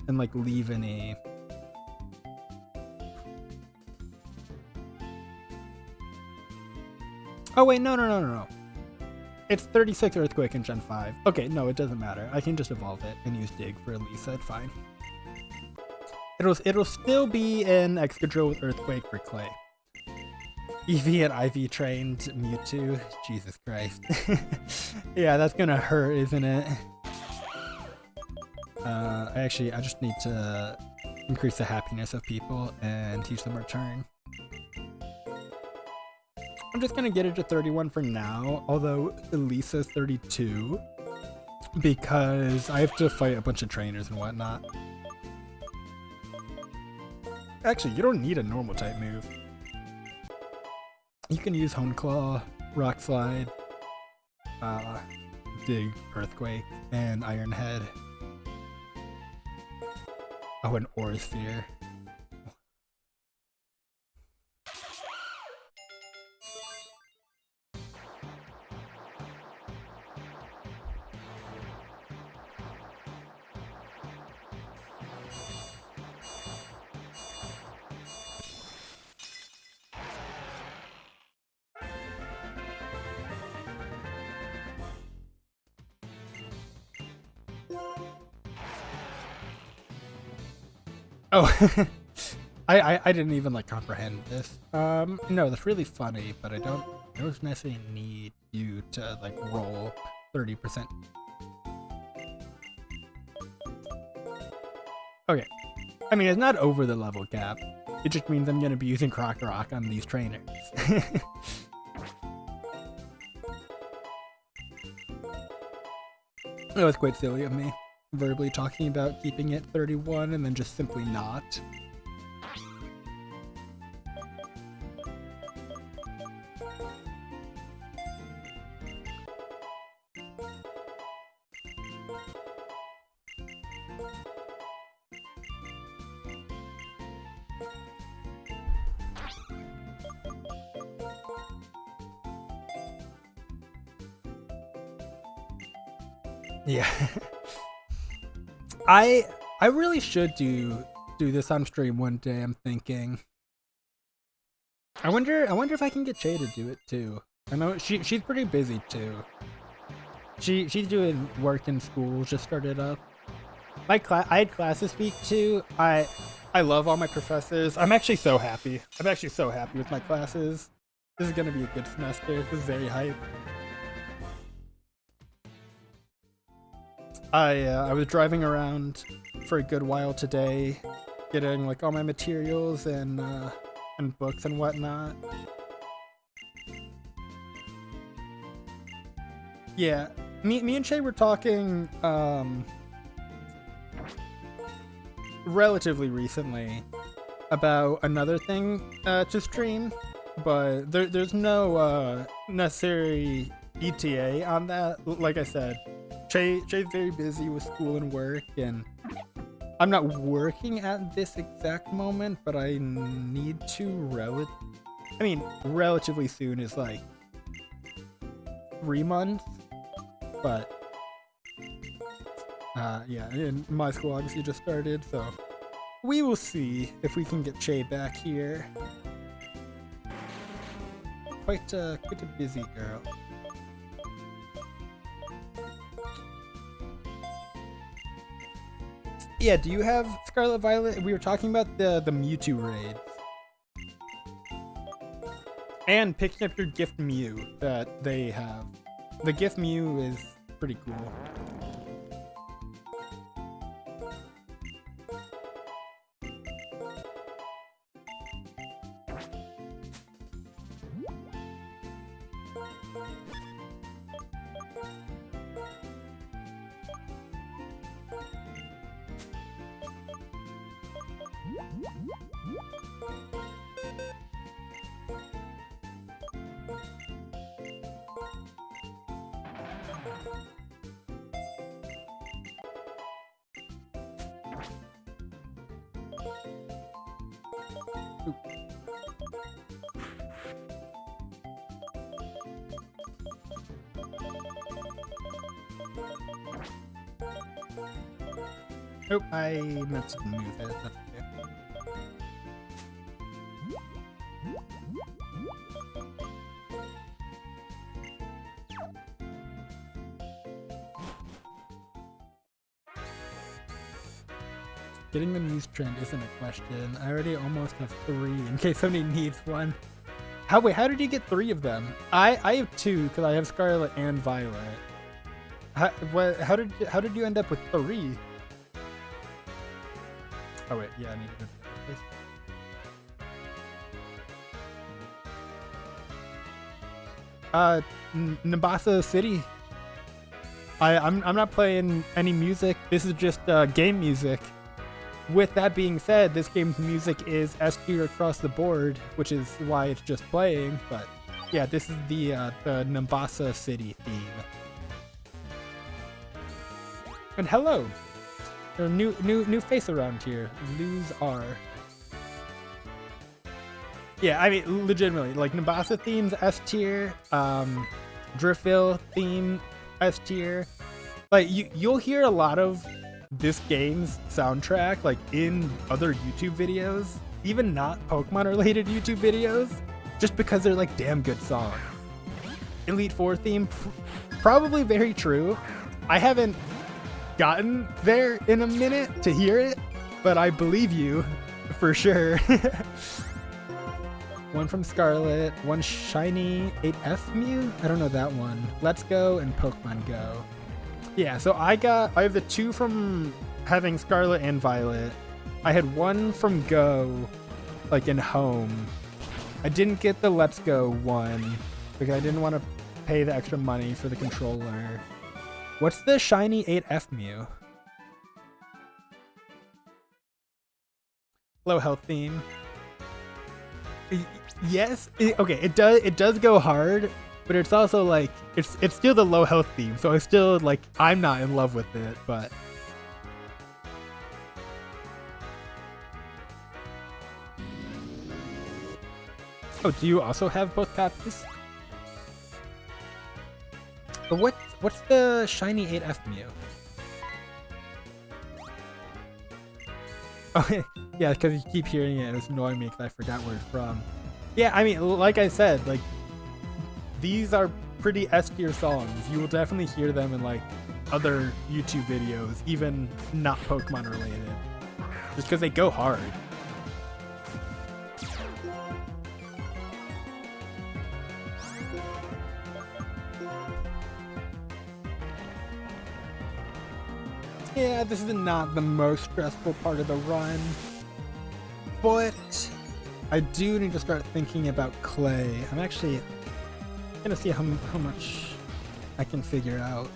And like leave an E. Oh wait, no. It's 36 Earthquake in Gen 5. Okay, no, it doesn't matter. I can just evolve it and use Dig for Elisa, it's fine. It'll still be an Excadrill with Earthquake for Clay. Eevee and Ivy trained Mewtwo. Jesus Christ. Yeah, that's gonna hurt, isn't it? I just need to increase the happiness of people and teach them return. I'm just gonna get it to 31 for now, although Elisa's 32. because I have to fight a bunch of trainers and whatnot. Actually, you don't need a normal type move. You can use Hone Claw, Rock Slide, Dig, Earthquake, and Iron Head. Oh, an Aura Sphere. Oh, I didn't even like comprehend this. No, that's really funny, but I don't necessarily need you to like roll 30%. Okay, I mean it's not over the level cap. It just means I'm gonna be using Croc Rock on these trainers. That was quite silly of me. Verbally talking about keeping it 31 and then just simply not. Yeah. I really should do this on stream one day, I'm thinking. I wonder if I can get Che to do it too. I know she's pretty busy too. She's doing work in school, just started up. I had class this week too. I love all my professors. I'm actually so happy. I'm actually so happy with my classes. This is gonna be a good semester. This is very hype. I was driving around for a good while today, getting like all my materials and books and whatnot. Yeah, me and Shay were talking relatively recently about another thing to stream, but there's no necessary ETA on that. Like I said, Shay's very busy with school and work, and I'm not working at this exact moment, but I need to relatively soon is like 3 months, but yeah, and my school obviously just started, so we will see if we can get Shay back here. Quite a busy girl. Yeah, do you have Scarlet Violet? We were talking about the Mewtwo raids. And picking up your gift Mew that they have. The gift Mew is pretty cool. Nope, I meant to move it. That's okay. Getting the Muse trend isn't a question. I already almost have 3 in case somebody needs one. How did you get 3 of them? I have 2 because I have Scarlet and Violet. How did you end up with 3? Oh wait, yeah, I need to go to the other place. Nabasa City. I'm not playing any music. This is just game music. With that being said, this game's music is S tier across the board, which is why it's just playing. But yeah, this is the Nambasa City theme. And hello, there's a new face around here. Lose R. Yeah, I mean, legitimately, like Nambasa themes S tier, Driftville theme S tier. Like you'll hear a lot of this game's soundtrack like in other YouTube videos, even not Pokemon related YouTube videos, just because they're like damn good songs. Elite Four theme, probably very true. I haven't gotten there in a minute to hear it, but I believe you for sure. One from Scarlet, one shiny 8F Mew. I don't know that one. Let's Go and Pokemon Go. Yeah, so I have the two from having Scarlet and Violet. I had one from Go, like in Home. I didn't get the Let's Go one because I didn't want to pay the extra money for the controller. What's the shiny 8F Mew? Low health theme. Yes, okay, it does go hard. But it's also like, it's still the low health theme, so it's still like, I'm not in love with it, but... Oh, do you also have both copies? But what's the shiny 8F Mew? Oh, yeah, because you keep hearing it, it's annoying me because I forgot where it's from. Yeah, I mean, like I said, like, these are pretty S tier songs. You will definitely hear them in like other YouTube videos, even not Pokemon related, just because they go hard. Yeah, this is not the most stressful part of the run, but I do need to start thinking about Clay. I'm actually gonna see how much I can figure out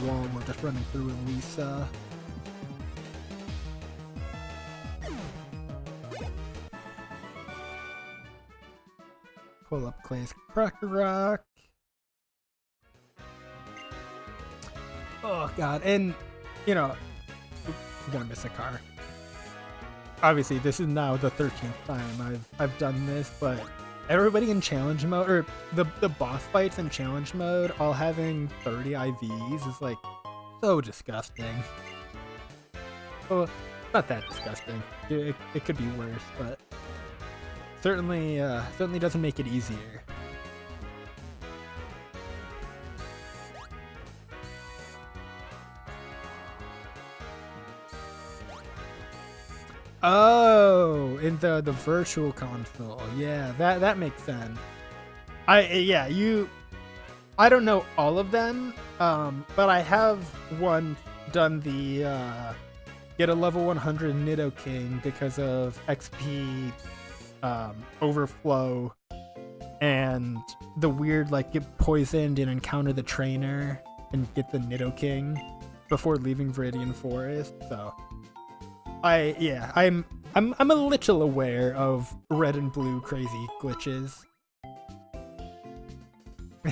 while we're just running through Lisa. Pull up Clay's Cracker Rock. Oh god, and you know, I'm gonna miss a car. Obviously, this is now the 13th time I've done this, but everybody in challenge mode, or the boss fights in challenge mode, all having 30 IVs is like so disgusting. Well, not that disgusting. It could be worse, but certainly doesn't make it easier. Oh, in the virtual console. Yeah, that makes sense. I don't know all of them, but I have done the get a level 100 Nidoking because of XP overflow and the weird like get poisoned and encounter the trainer and get the Nidoking before leaving Viridian Forest. So I'm a little aware of red and blue crazy glitches.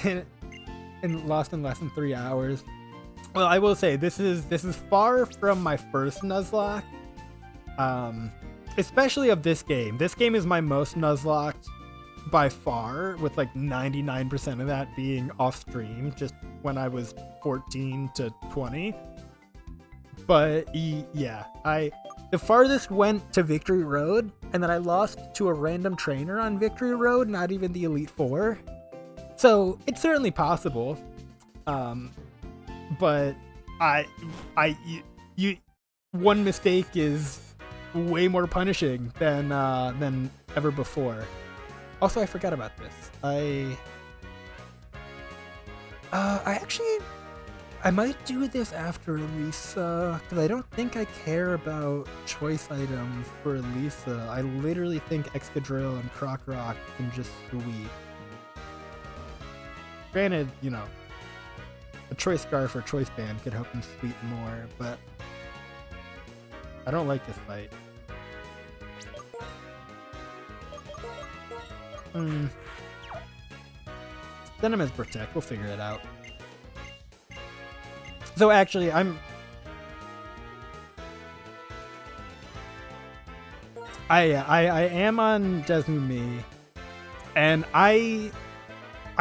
And lost in less than 3 hours. Well, I will say this is far from my first Nuzlocke. Especially of this game. This game is my most Nuzlocked by far, with like 99% of that being off stream, just when I was 14 to 20. But yeah, the farthest went to Victory Road, and then I lost to a random trainer on Victory Road, not even the Elite Four. So it's certainly possible. But one mistake is way more punishing than ever before. Also, I forgot about this. I might do this after Elisa, because I don't think I care about choice items for Elisa. I literally think Excadrill and Crocroc can just sweep. Granted, you know, a choice scarf or choice band could help him sleep more, but I don't like this fight. Venom is protect. We'll figure it out. So actually, I am on Desmumi, and I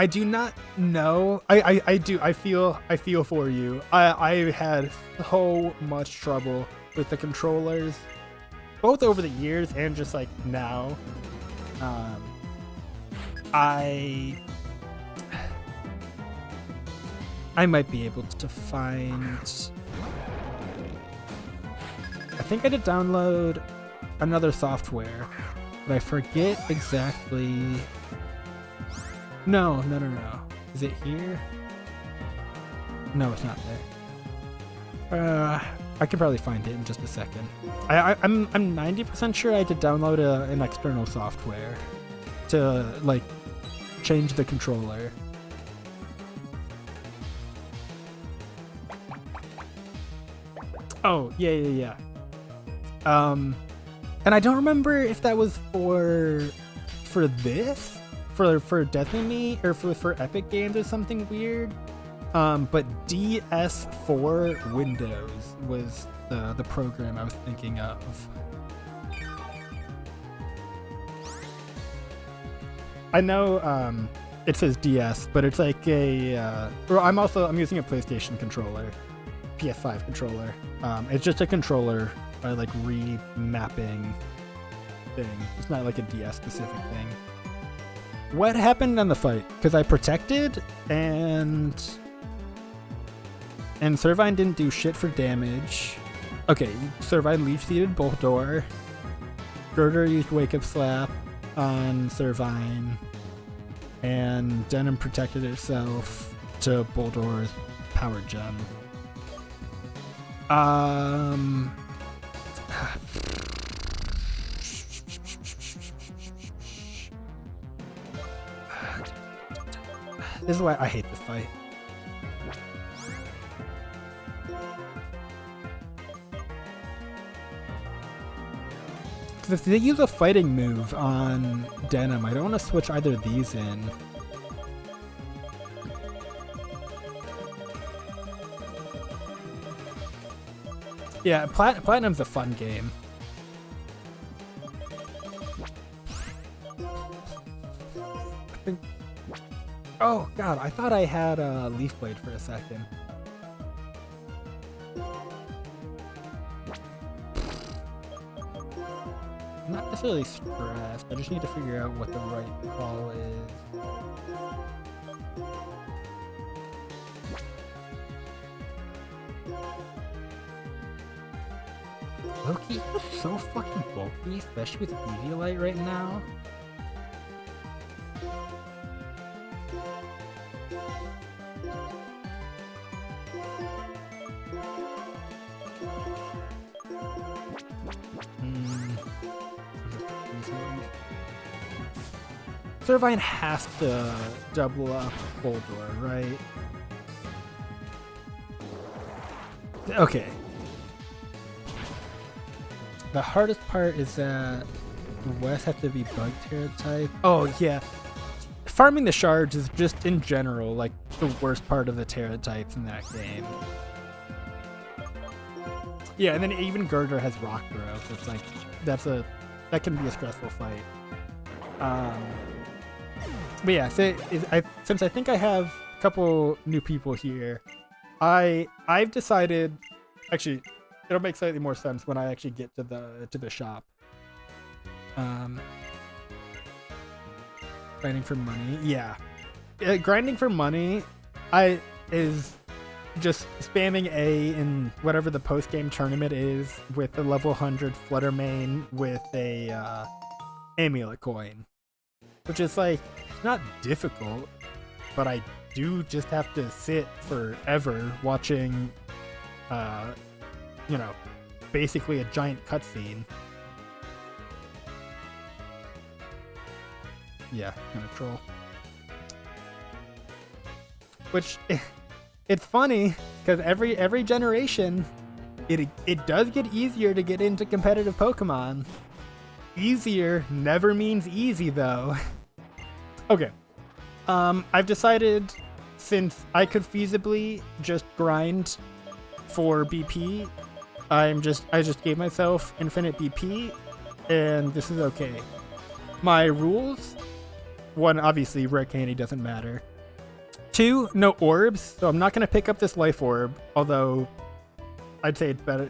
do not know. I feel for you. I had so much trouble with the controllers, both over the years and just like now. I might be able to find. I think I did download another software, but I forget exactly. No. Is it here? No, it's not there. I could probably find it in just a second. I'm 90% sure I did download an external software to like change the controller. Oh, yeah. And I don't remember if that was for this, for Deathly Me, or for Epic Games or something weird. But DS4 Windows was the program I was thinking of. I know it says DS, but it's like a. I'm using a PlayStation controller, PS5 controller. It's just a controller, like remapping thing. It's not like a DS specific thing. What happened in the fight? Because I protected and Servine didn't do shit for damage. Okay, Servine leech-seeded Boldor. Girder used Wake Up Slap on Servine, and Denim protected itself to Boldor's Power Gem. This is why I hate this fight. If they use a fighting move on Denim, I don't want to switch either of these in. Yeah, Platinum's a fun game. I think. Oh god, I thought I had a Leaf Blade for a second. I'm not necessarily stressed, I just need to figure out what the right call is. Loki is so fucking bulky, especially with Eviolite right now. Servine has to double up Boldor, right? Okay. The hardest part is that West have to be bug tear type. Oh yeah. Farming the shards is just in general like the worst part of the Terra types in that game. Yeah, and then even Girder has rock growth. It's like that can be a stressful fight. But yeah, since I think I have a couple new people here, I've decided, actually, it'll make slightly more sense when I actually get to the shop. Grinding for money, yeah. Grinding for money, is just spamming A in whatever the post game tournament is with a level 100 Flutter main with a amulet coin, which is like not difficult, but I do just have to sit forever watching, basically a giant cutscene. Yeah, kind of troll. Which it's funny because every generation, it does get easier to get into competitive Pokemon. Easier never means easy though. Okay. I've decided, since I could feasibly just grind for BP, I just gave myself infinite BP, and this is okay. My rules: 1, obviously rare candy doesn't matter. 2, no orbs, so I'm not gonna pick up this life orb, although I'd say it's better.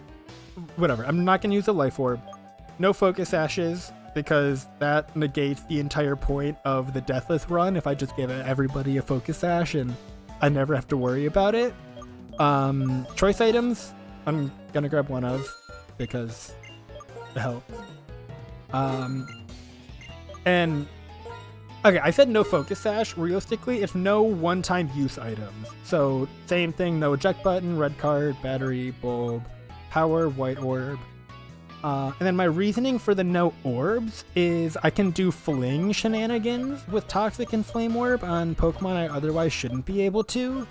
Whatever, I'm not gonna use the life orb. No focus ashes, because that negates the entire point of the Deathless run if I just give everybody a focus sash and I never have to worry about it. Choice items, I'm gonna grab one of, because it helps. And okay, I said no focus sash. Realistically, it's no one-time use items. So same thing, no eject button, red card, battery, bulb, power, white orb. And then my reasoning for the no orbs is I can do fling shenanigans with Toxic and Flame Orb on Pokemon I otherwise shouldn't be able to.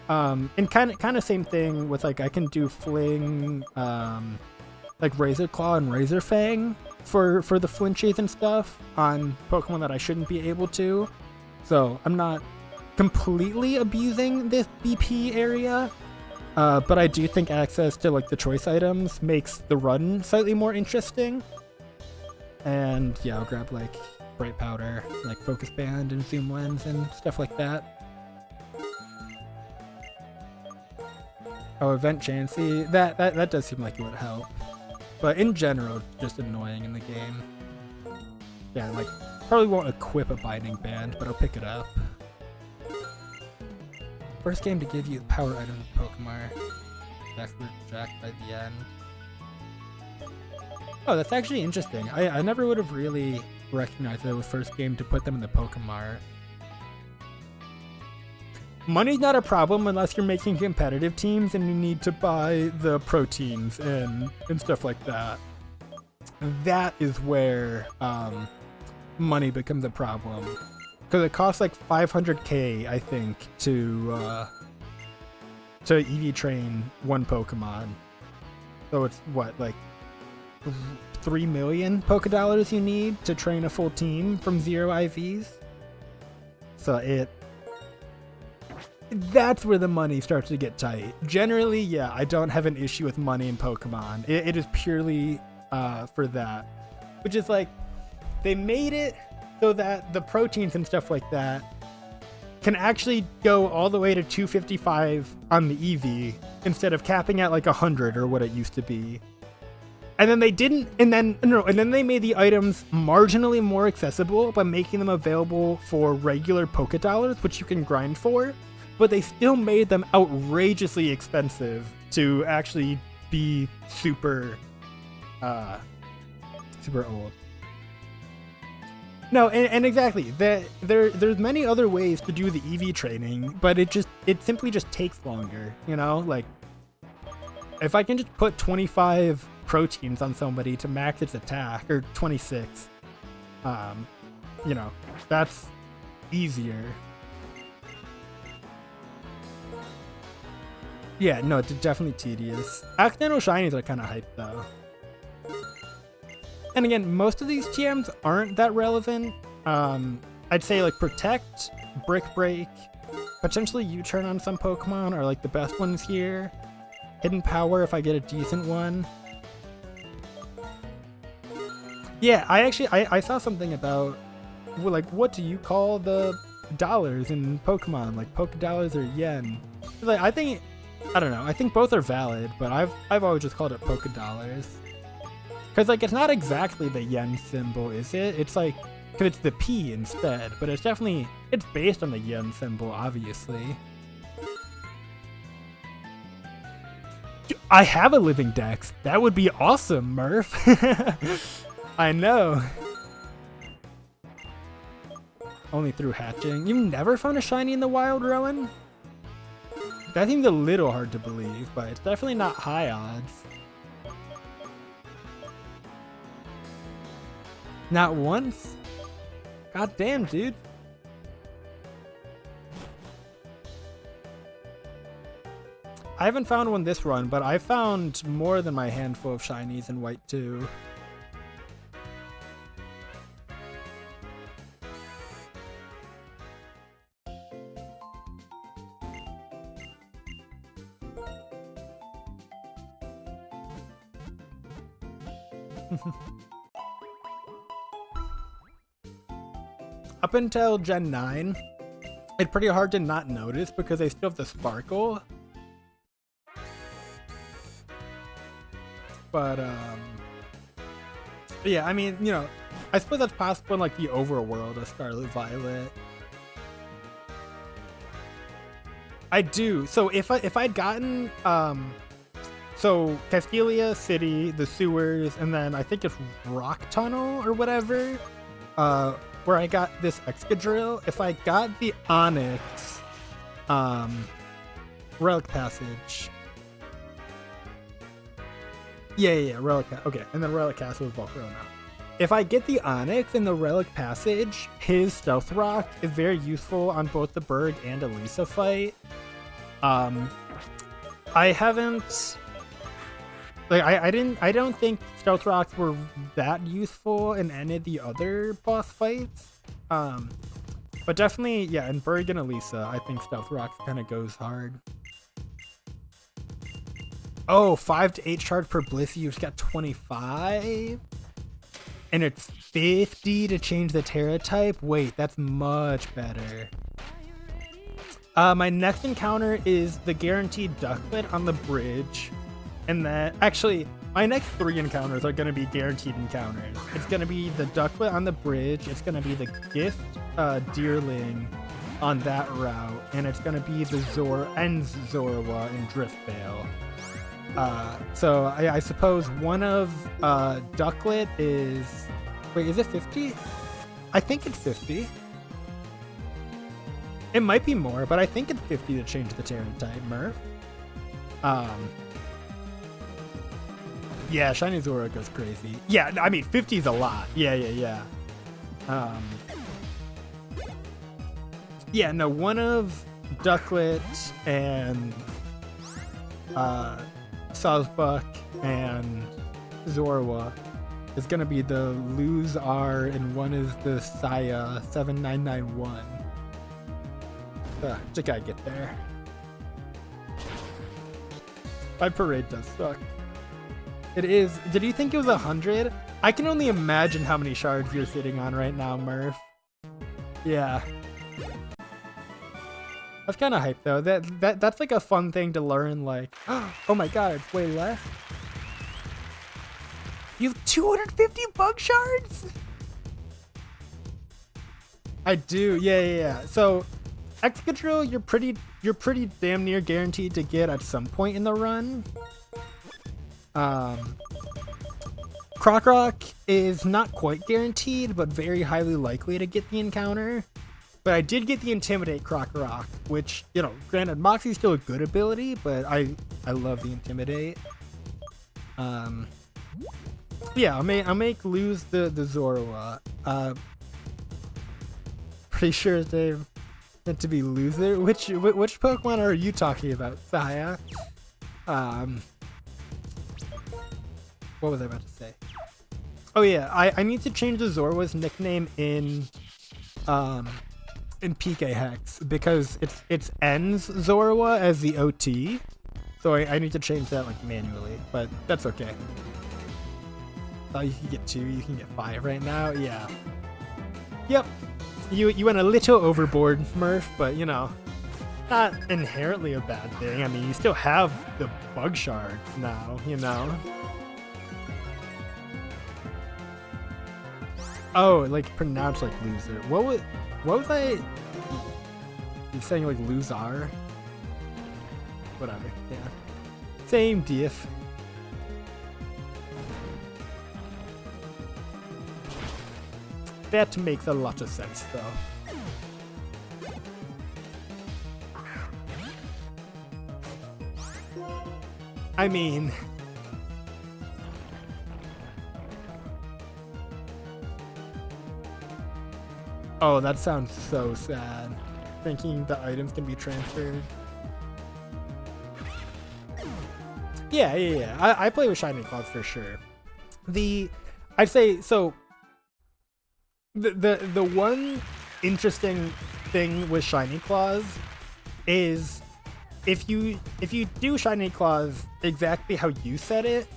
And kind of same thing with, like, I can do fling, like Razor Claw and Razor Fang for the flinches and stuff on Pokemon that I shouldn't be able to. So I'm not completely abusing this BP area. But I do think access to, like, the choice items makes the run slightly more interesting. And yeah, I'll grab, like, Bright Powder, like Focus Band and Zoom Lens and stuff like that. Oh, Event Chansey, that does seem like it would help. But in general, just annoying in the game. Yeah, like, probably won't equip a Binding Band, but I'll pick it up. First game to give you the power item of Pokemon. Backward Jack by the end. Oh, that's actually interesting. I never would have really recognized that it was first game to put them in the Pokemon. Money's not a problem unless you're making competitive teams and you need to buy the proteins and stuff like that. That is where money becomes a problem. Because it costs like 500k, I think, to EV train one Pokemon. So it's what, like 3 million Pokédollars you need to train a full team from 0 IVs? So that's where the money starts to get tight. Generally, yeah, I don't have an issue with money in Pokemon. It is purely for that. Which is like, they made it so that the proteins and stuff like that can actually go all the way to 255 on the EV instead of capping at like 100 or what it used to be. And then they didn't, and then they made the items marginally more accessible by making them available for regular Pokédollars, which you can grind for, but they still made them outrageously expensive to actually be super old. No, and exactly, there's many other ways to do the EV training, but it simply just takes longer, you know? Like, if I can just put 25 proteins on somebody to max its attack, or 26, you know, that's easier. Yeah, no, it's definitely tedious. Accidental shinies are kind of hyped, though. And again, most of these TMs aren't that relevant. I'd say like Protect, Brick Break, potentially U-Turn on some Pokemon are like the best ones here. Hidden Power if I get a decent one. Yeah, I saw something about, like, what do you call the dollars in Pokemon? Like Pokedollars or yen? Like, I don't know. I think both are valid, but I've always just called it Pokedollars. Because, like, it's not exactly the yen symbol, is it? It's like, because it's the P instead, but it's based on the yen symbol, obviously. I have a living dex. That would be awesome, Murph. I know. Only through hatching. You've never found a shiny in the wild, Rowan? That seems a little hard to believe, but it's definitely not high odds. Not once? God damn, dude. I haven't found one this run, but I found more than my handful of shinies in white too. Up until Gen 9, it's pretty hard to not notice because they still have the sparkle. But, yeah, I mean, you know, I suppose that's possible in, like, the overworld of Scarlet Violet. I do. So if I'd gotten, so Castelia City, the sewers, and then I think it's Rock Tunnel or whatever, where I got this Excadrill. If I got the Onyx, Relic Passage. Yeah, Relic. Okay, and then Relic Castle is Volcarona. If I get the Onyx in the Relic Passage, his Stealth Rock is very useful on both the Berg and Elisa fight. I haven't. Like I don't think Stealth Rocks were that useful in any of the other boss fights. But definitely, yeah, in Berg and Elisa, I think Stealth Rocks kind of goes hard. Oh, 5 to 8 shards per Blissey, you just got 25? And it's 50 to change the Terra type? Wait, that's much better. My next encounter is the guaranteed Ducklet on the bridge. And then, actually, my next 3 encounters are going to be guaranteed encounters. It's going to be the Ducklet on the bridge, it's going to be the Gift Deerling on that route, and it's going to be the Zorua in Driftvale. So I suppose one of Ducklet is... Wait, is it 50? I think it's 50. It might be more, but I think it's 50 to change the Terran type, Murph. Yeah, Shiny Zorua goes crazy. Yeah, I mean, 50 is a lot. Yeah. Yeah, no, one of Ducklet and Sawsbuck and Zorua is going to be the Lose R, and one is the Saya 7991. Just gotta get there. My parade does suck. It is. Did you think it was 100? I can only imagine how many shards you're sitting on right now, Murph. Yeah. That's kind of hype though. That's like a fun thing to learn. Like, oh my god, it's way less. You have 250 bug shards? I do. Yeah. So, Excadrill, you're pretty damn near guaranteed to get at some point in the run. Croc is not quite guaranteed, but very highly likely to get the encounter. But I did get the Intimidate Croc, which, you know, granted, Moxie's still a good ability, but I love the Intimidate. Yeah, I'll make lose the Zorua. Pretty sure they're meant to be loser. Which Pokemon are you talking about, Saya? What was I about to say? Oh yeah, I need to change the Zorua's nickname in PK Hex because it's N's Zorua as the OT, so I need to change that like manually, but that's okay. You can get 2, you can get 5 right now. Yeah. Yep. You went a little overboard, Murph, but you know, not inherently a bad thing. I mean, you still have the bug shard now, you know. Oh, like pronounced like loser. What was I? You saying like loser? Whatever. Yeah. Same diff. That makes a lot of sense, though. I mean, oh, that sounds so sad. Thinking the items can be transferred. Yeah. I play with shiny claws for sure. I'd say so. The one interesting thing with shiny claws is if you do shiny claws exactly how you said it,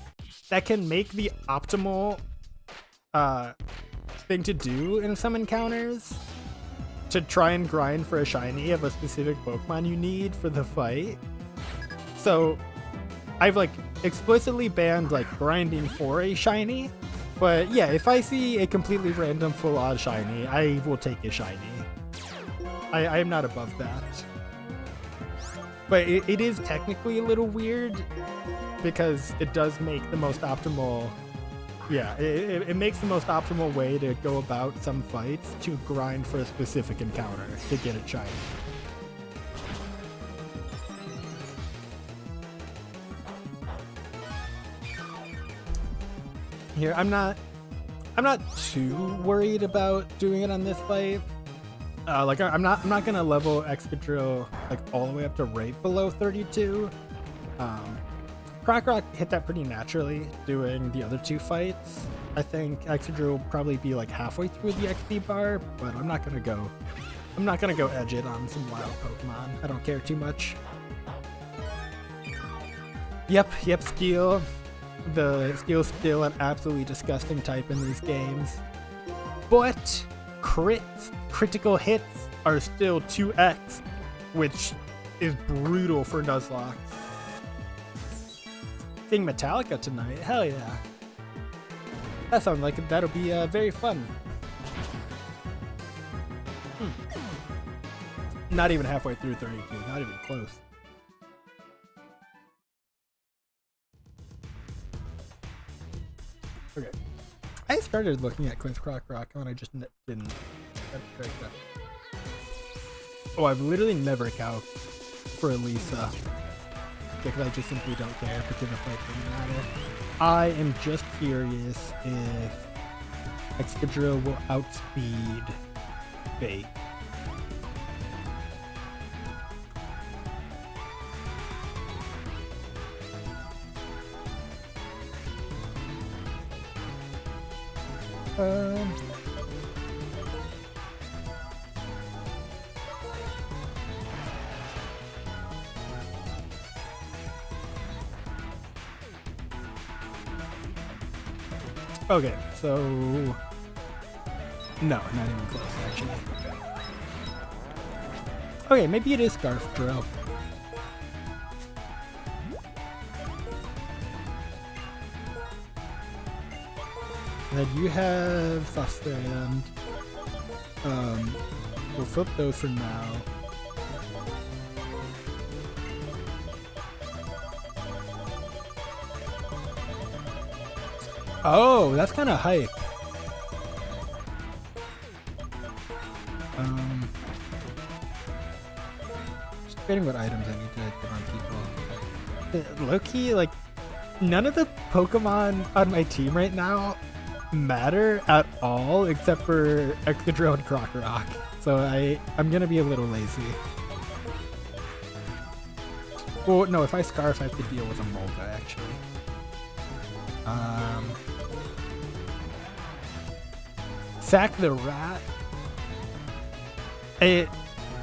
that can make the optimal thing to do in some encounters to try and grind for a shiny of a specific Pokemon you need for the fight. So I've like explicitly banned like grinding for a shiny, but yeah, if I see a completely random full on shiny, I will take a shiny. I am not above that. But it is technically a little weird because it does make the most optimal. Yeah, it makes the most optimal way to go about some fights to grind for a specific encounter to get it shiny. Here, I'm not too worried about doing it on this fight. Like I'm not gonna level Excadrill like all the way up to right below 32. Croc hit that pretty naturally doing the other two fights. I think Excadrill will probably be like halfway through the XP bar, but I'm not gonna go edge it on some wild Pokemon. I don't care too much. Yep, Steel. The Steel's still an absolutely disgusting type in these games. But critical hits are still 2x, which is brutal for Nuzlocke. Seeing Metallica tonight, hell yeah. That sounds like that'll be very fun. Not even halfway through 32, not even close. Okay. I started looking at Quinn's Croc and I just didn't. Oh, I've literally never calced for Elisa. Because I just simply don't care because the fight doesn't matter. I am just curious if Excadrill will outspeed Fate. Okay, so no, not even close actually. Okay, maybe it is Scarf Drill. And then you have Frostbrand. We'll flip those for now. Oh, that's kind of hype. Just debating what items I need to put on people. Low-key, like, none of the Pokemon on my team right now matter at all except for Excadrill and Croc. So I'm gonna be a little lazy. Well, no, if I Scarf, I have to deal with a Molga, actually. Sack the Rat.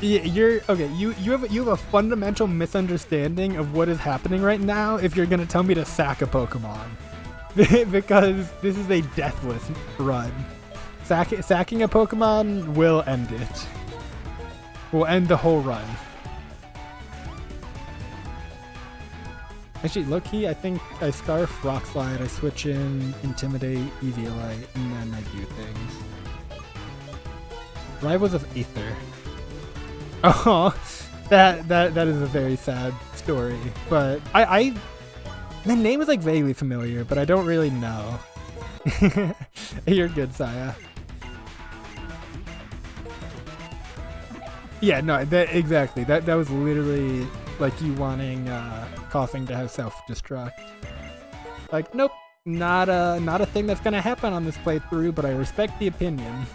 You're okay. You have a fundamental misunderstanding of what is happening right now if you're gonna tell me to sack a Pokemon, because this is a deathless run. Sacking a Pokemon will end it. Will end the whole run. Actually, low-key, I think I Scarf, Rock Slide, I switch in Intimidate, Eviolite, and then I do things. Rivals of Aether. Oh, that is a very sad story. But the name is like vaguely familiar, but I don't really know. You're good, Saya. Yeah, no, exactly. That was literally like you wanting Coughing to have self-destruct. Like, nope, not a thing that's gonna happen on this playthrough, but I respect the opinion.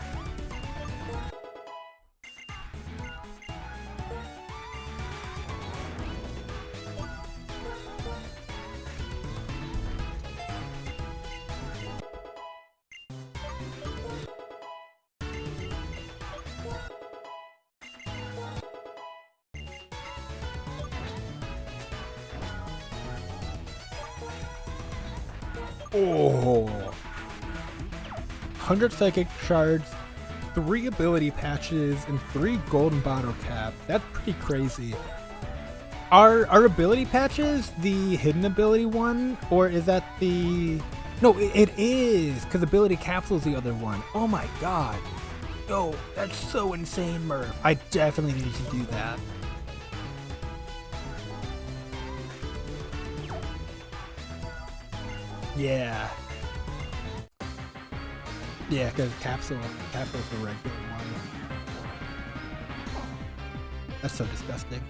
Oh. 100 psychic shards, 3 ability patches, and 3 golden bottle caps. That's pretty crazy. Are ability patches the hidden ability one, or is that the... No, it is, because ability capsule's the other one. Oh my god. Yo, that's so insane, Murph. I definitely need to do that. Yeah. Yeah, because capsule's the regular one. That's so disgusting.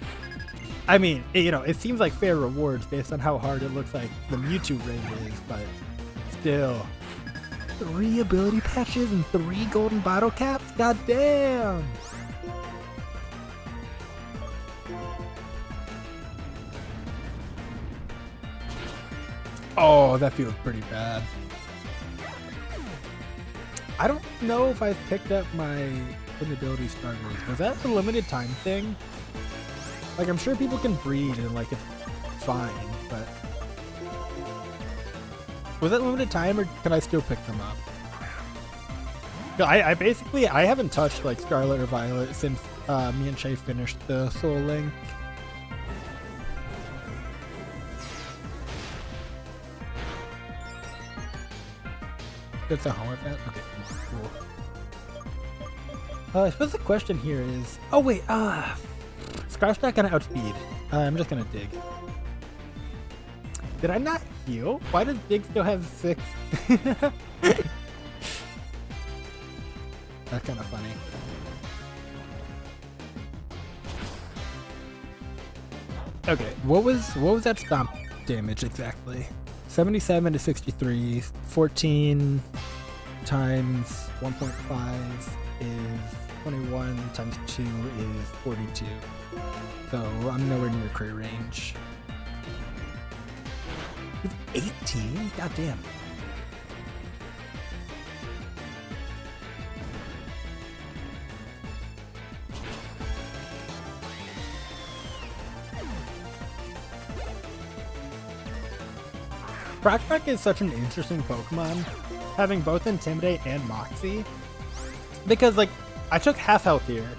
I mean, it seems like fair rewards based on how hard it looks like the Mewtwo raid is, but still. 3 ability patches and 3 golden bottle caps? God damn! Oh, that feels pretty bad. I don't know if I've picked up my ability starters. Was that a limited time thing? Like, I'm sure people can breed and, like, it's fine, but... Was that limited time, or can I still pick them up? I basically haven't touched, like, Scarlet or Violet since me and Shay finished the Soul Link. That's a home event? Okay, cool. I suppose the question here is... Oh, wait, Scarf's not gonna outspeed. I'm just gonna dig. Did I not heal? Why does Dig still have 6? That's kind of funny. Okay, what was that stomp damage exactly? 77 to 63, 14 times 1.5 is 21 times 2 is 42. So I'm nowhere near crit range. It's 18? God damn. Crockback is such an interesting Pokemon, having both Intimidate and Moxie. Because, like, I took half health here.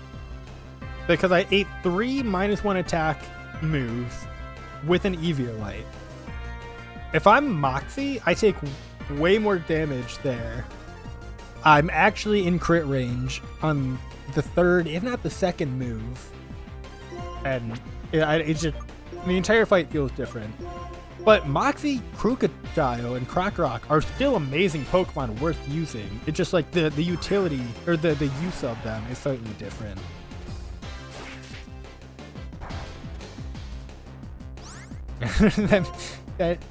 Because I ate 3 -1 attack moves with an Eviolite. If I'm Moxie, I take way more damage there. I'm actually in crit range on the 3rd, if not the 2nd move. And it's just, the entire fight feels different. But Moxie, Krookodile, and Krokorok are still amazing Pokemon worth using. It's just like the utility, or the use of them is slightly different.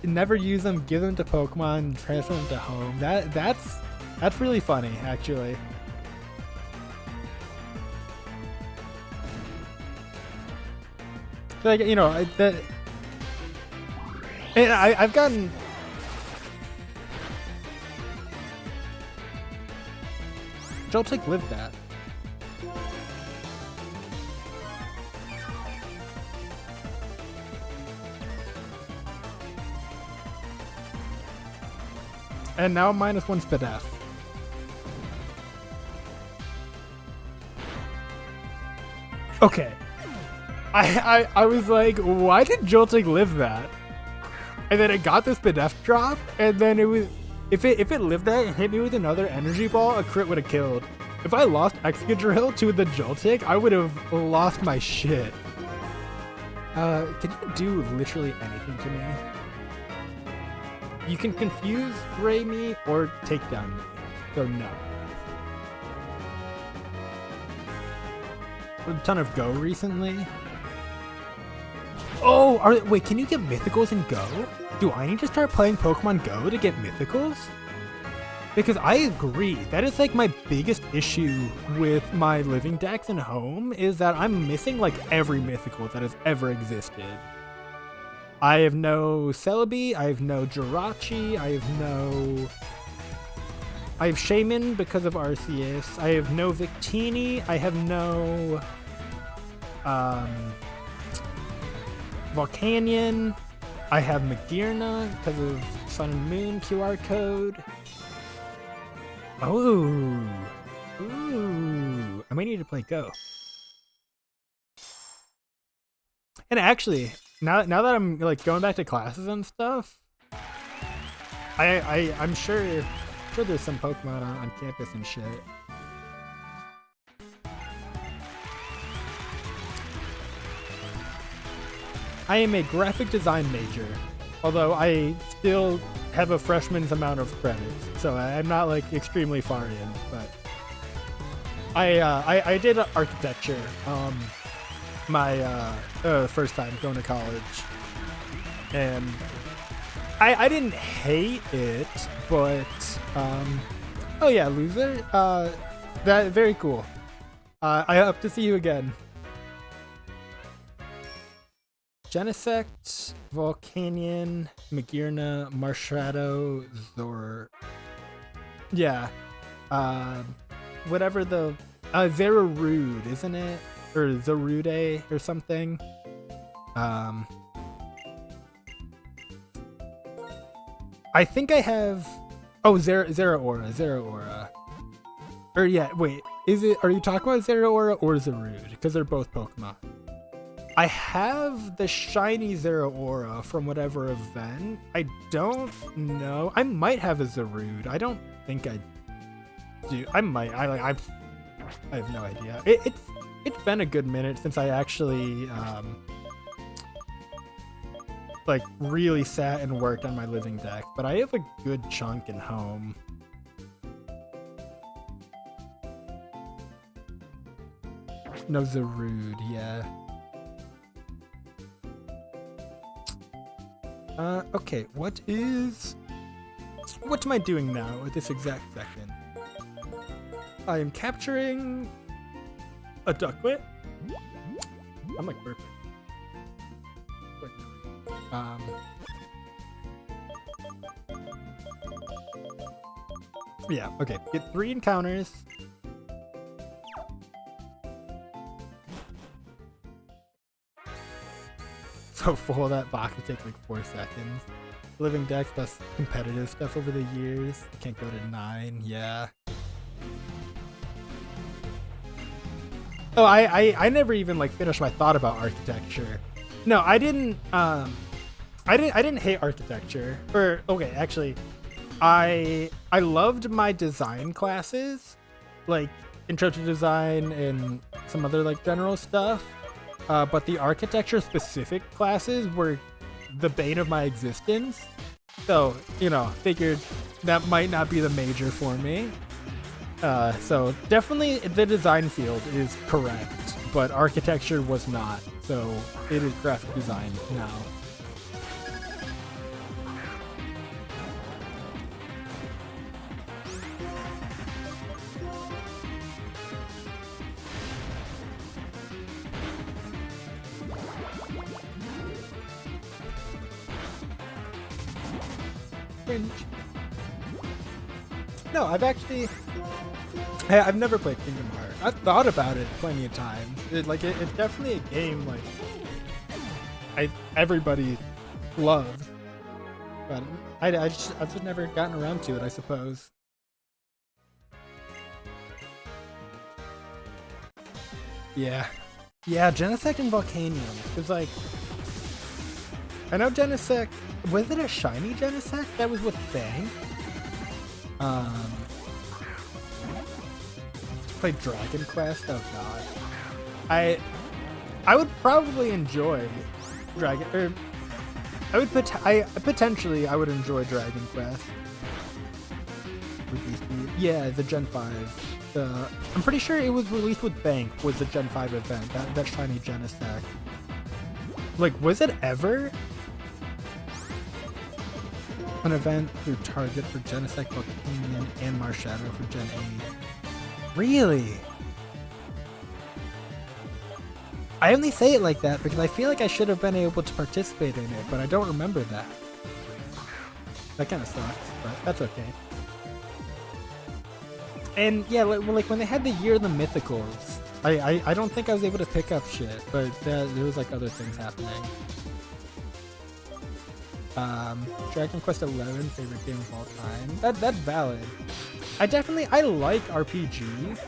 Never use them, give them to Pokemon, transfer them to home. That's really funny, actually. Like, I've gotten... Joltik lived that. And now -1 Spadef. Okay. I was like, why did Joltik live that? And then it got this Spadef drop, and then it was... If it lived that and hit me with another energy ball, a crit would have killed. If I lost Excadrill to the Joltik, I would have lost my shit. Can you do literally anything to me? You can confuse Ray me or take down me. So no. A ton of Go recently. Oh, wait, can you get Mythicals in Go? Do I need to start playing Pokemon Go to get Mythicals? Because I agree, that is like my biggest issue with my living decks and home, is that I'm missing like every Mythical that has ever existed. I have no Celebi, I have no Jirachi, I have Shaman because of Arceus, I have no Victini, I have no Volcanion, I have Magearna because of Sun and Moon QR code. Oh, ooh! I might need to play Go. And actually, now that I'm like going back to classes and stuff, I'm sure there's some Pokemon on campus and shit. I am a graphic design major, although I still have a freshman's amount of credits, so I'm not like extremely far in. But I did architecture my first time going to college, and I didn't hate it, but oh yeah, loser. That very cool. I hope to see you again. Genesect, Volcanion, Magearna, Marshadow, Zor. Yeah. Whatever the Zerarude, isn't it? Or Zarude or something. I think I have Zeraora. Or yeah, wait, are you talking about Zeraora or Zarude? Because they're both Pokemon. I have the shiny Zeraora from whatever event. I don't know. I might have a Zarude. I don't think I do. I might. I have no idea. It's been a good minute since I actually like really sat and worked on my living deck, but I have a good chunk in home. No Zarude, yeah. Okay, what am I doing now at this exact second? I am capturing a Duckwit. I'm like burping. Yeah, okay. Get 3 encounters. So full of that box would take like 4 seconds. Living decks plus competitive stuff over the years. Can't go to 9, yeah. Oh, I never even like finished my thought about architecture. No, I didn't hate architecture. Or okay, actually, I loved my design classes, like intro to design and some other like general stuff. But the architecture specific classes were the bane of my existence. So, you know, figured that might not be the major for me. So definitely the design field is correct, but architecture was not. So it is graphic design now. No, I've never played Kingdom Hearts. I've thought about it plenty of times. It's definitely a game like everybody loves, but I've just never gotten around to it, I suppose. Yeah, Genesect and Volcanion. It's like I know Genesect. Was it a shiny Genesect that was with Fang? Play Dragon Quest. Oh god, I would probably enjoy Dragon. Or potentially I would enjoy Dragon Quest. Yeah, the Gen 5. I'm pretty sure it was released with Bank. Was the Gen 5 event that shiny Genesect? Like, was it ever an event through Target for Genesect, Volcanion, and Marshadow for Gen 8? Really? I only say it like that because I feel like I should have been able to participate in it, but I don't remember that. That kind of sucks, but that's okay. And yeah, like when they had the Year of the Mythicals, I don't think I was able to pick up shit, but there was like other things happening. Dragon Quest 11, favorite game of all time. That's valid. I like RPGs,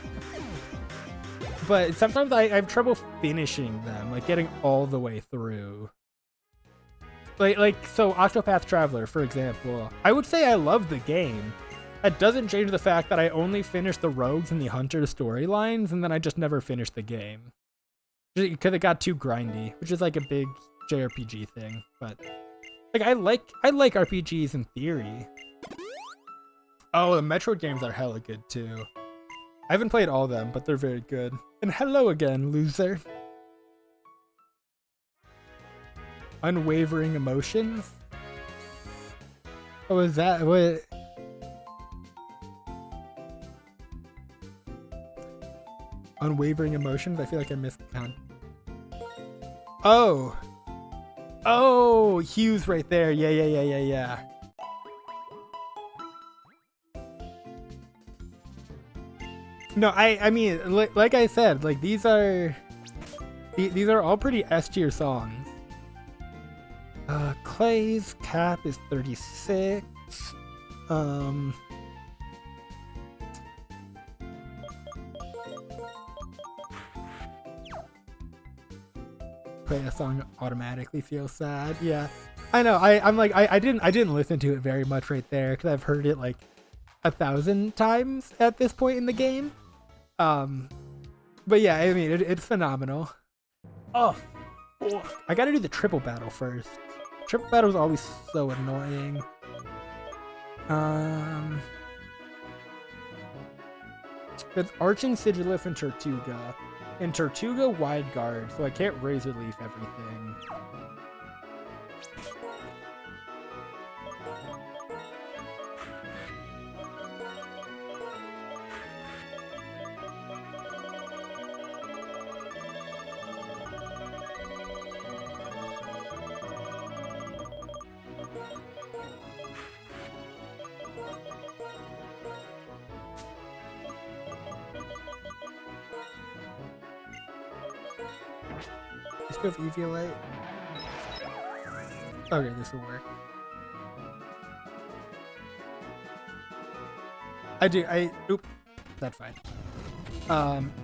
but sometimes I have trouble finishing them, like getting all the way through. So Octopath Traveler, for example, I would say I love the game. That doesn't change the fact that I only finished the Rogues and the Hunters storylines, and then I just never finished the game. Because it got too grindy, which is like a big JRPG thing, but like I like RPGs in theory. Oh, the Metroid games are hella good too. I haven't played all of them, but they're very good. And hello again, loser. Unwavering emotions? Oh, is that what? Unwavering emotions? I feel like I missed count. Oh! Oh! Hughes right there. Yeah. No, I mean, like I said, like these are all pretty S tier songs. Clay's cap is 36. Play a song automatically feels sad. Yeah, I know. I didn't listen to it very much right there because I've heard it like 1,000 times at this point in the game. But yeah, I mean it's phenomenal. Oh, I gotta do the triple battle first. Triple battle is always so annoying. It's Arching Sigillus and Tortuga. And Tortuga wide guard, so I can't Razor Leaf everything. Of Eviolite. Okay, this will work. Oop, that's fine.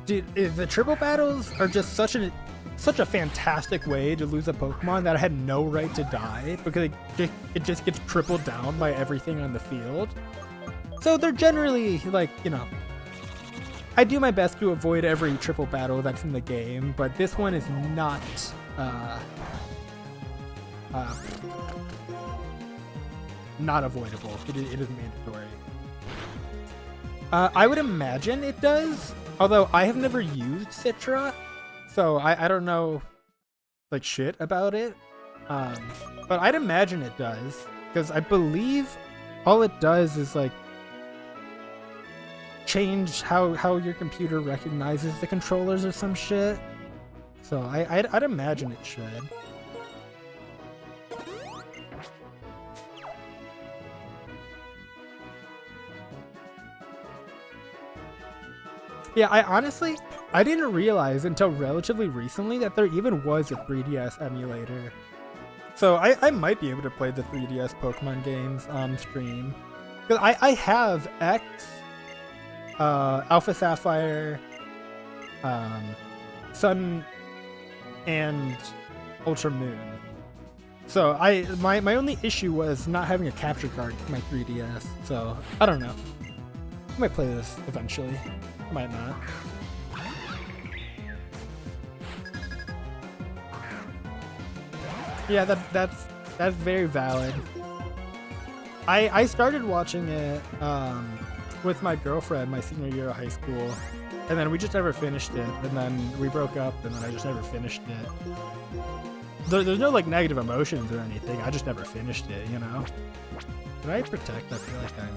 Dude, the triple battles are just such a fantastic way to lose a Pokemon that I had no right to die because it just gets tripled down by everything on the field. So they're generally like, you know, I do my best to avoid every triple battle that's in the game, but this one is not not avoidable. It is mandatory. I would imagine it does, although I have never used Citra, so I don't know like shit about it. But I'd imagine it does, because I believe all it does is like change how your computer recognizes the controllers or some shit. So I'd imagine it should. Yeah, I didn't realize until relatively recently that there even was a 3DS emulator. So I might be able to play the 3DS Pokemon games on stream. Because I have X, Alpha Sapphire, Sun, and Ultra Moon. So my only issue was not having a capture card for my 3DS. So I don't know. I might play this eventually. Might not. Yeah, that's very valid. I started watching it with my girlfriend my senior year of high school, and then we just never finished it, and then we broke up, and then I just never finished it. There's no like negative emotions or anything, I just never finished it, you know? Did I protect? I feel like I'm...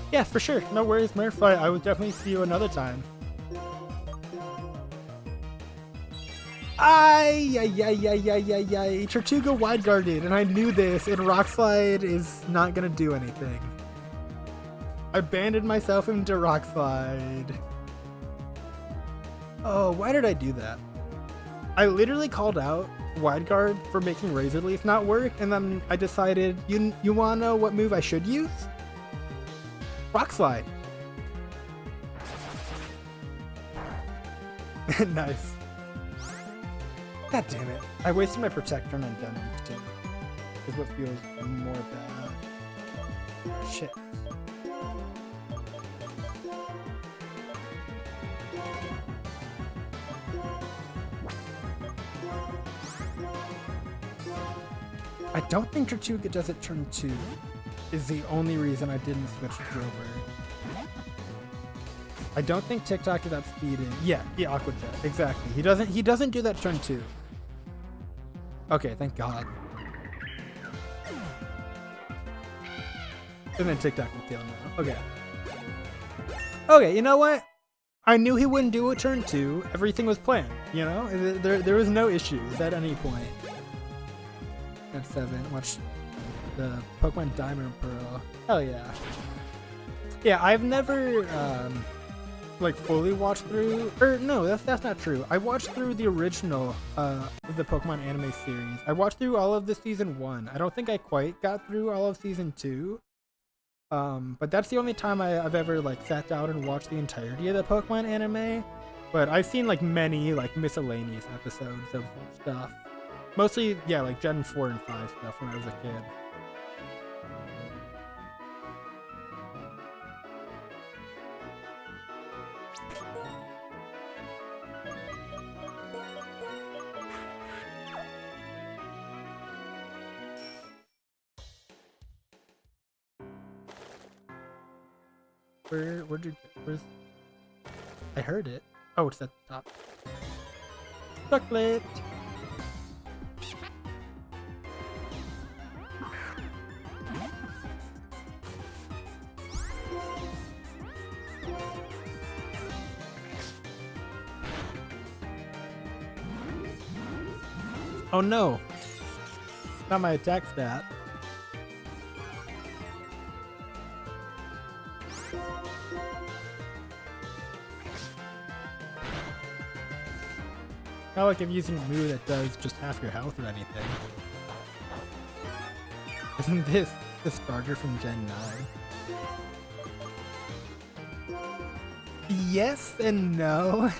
Yeah, for sure. No worries, Murph. I will definitely see you another time. Tortuga wide guarded, and I knew this, and Rock Slide is not gonna do anything. I banded myself into Rock Slide. Oh, why did I do that? I literally called out Wide Guard for making Razor Leaf not work, and then I decided, you wanna know what move I should use? Rock Slide. Nice. God damn it. I wasted my Protector on Denver too. Is what feels more bad. Shit. I don't think Tortuga does it turn 2 is the only reason I didn't switch to Drillbird. I don't think TikTok is outspeeded. Yeah, Aqua Jet, exactly. He doesn't do that turn 2. Okay, thank God. And then TikTok will kill him now. Okay. Okay, you know what? I knew he wouldn't do a turn 2. Everything was planned, you know? There was no issues at any point. At 7, watch the Pokemon Diamond and Pearl. Hell yeah. Yeah, I've never like fully watched through, or no, that's not true. I watched through the original the Pokemon anime series. I watched through all of the season 1. I don't think I quite got through all of season 2. But that's the only time I've ever like sat down and watched the entirety of the Pokemon anime. But I've seen like many like miscellaneous episodes of stuff. Mostly, yeah, like Gen 4 and 5 stuff when I was a kid. Where'd you get? Where's... I heard it. Oh, it's at the top. Chocolate! Oh no! Not my attack stat. Not like I'm using a move that does just half your health or anything. Isn't this the starter from Gen 9? Yes and no.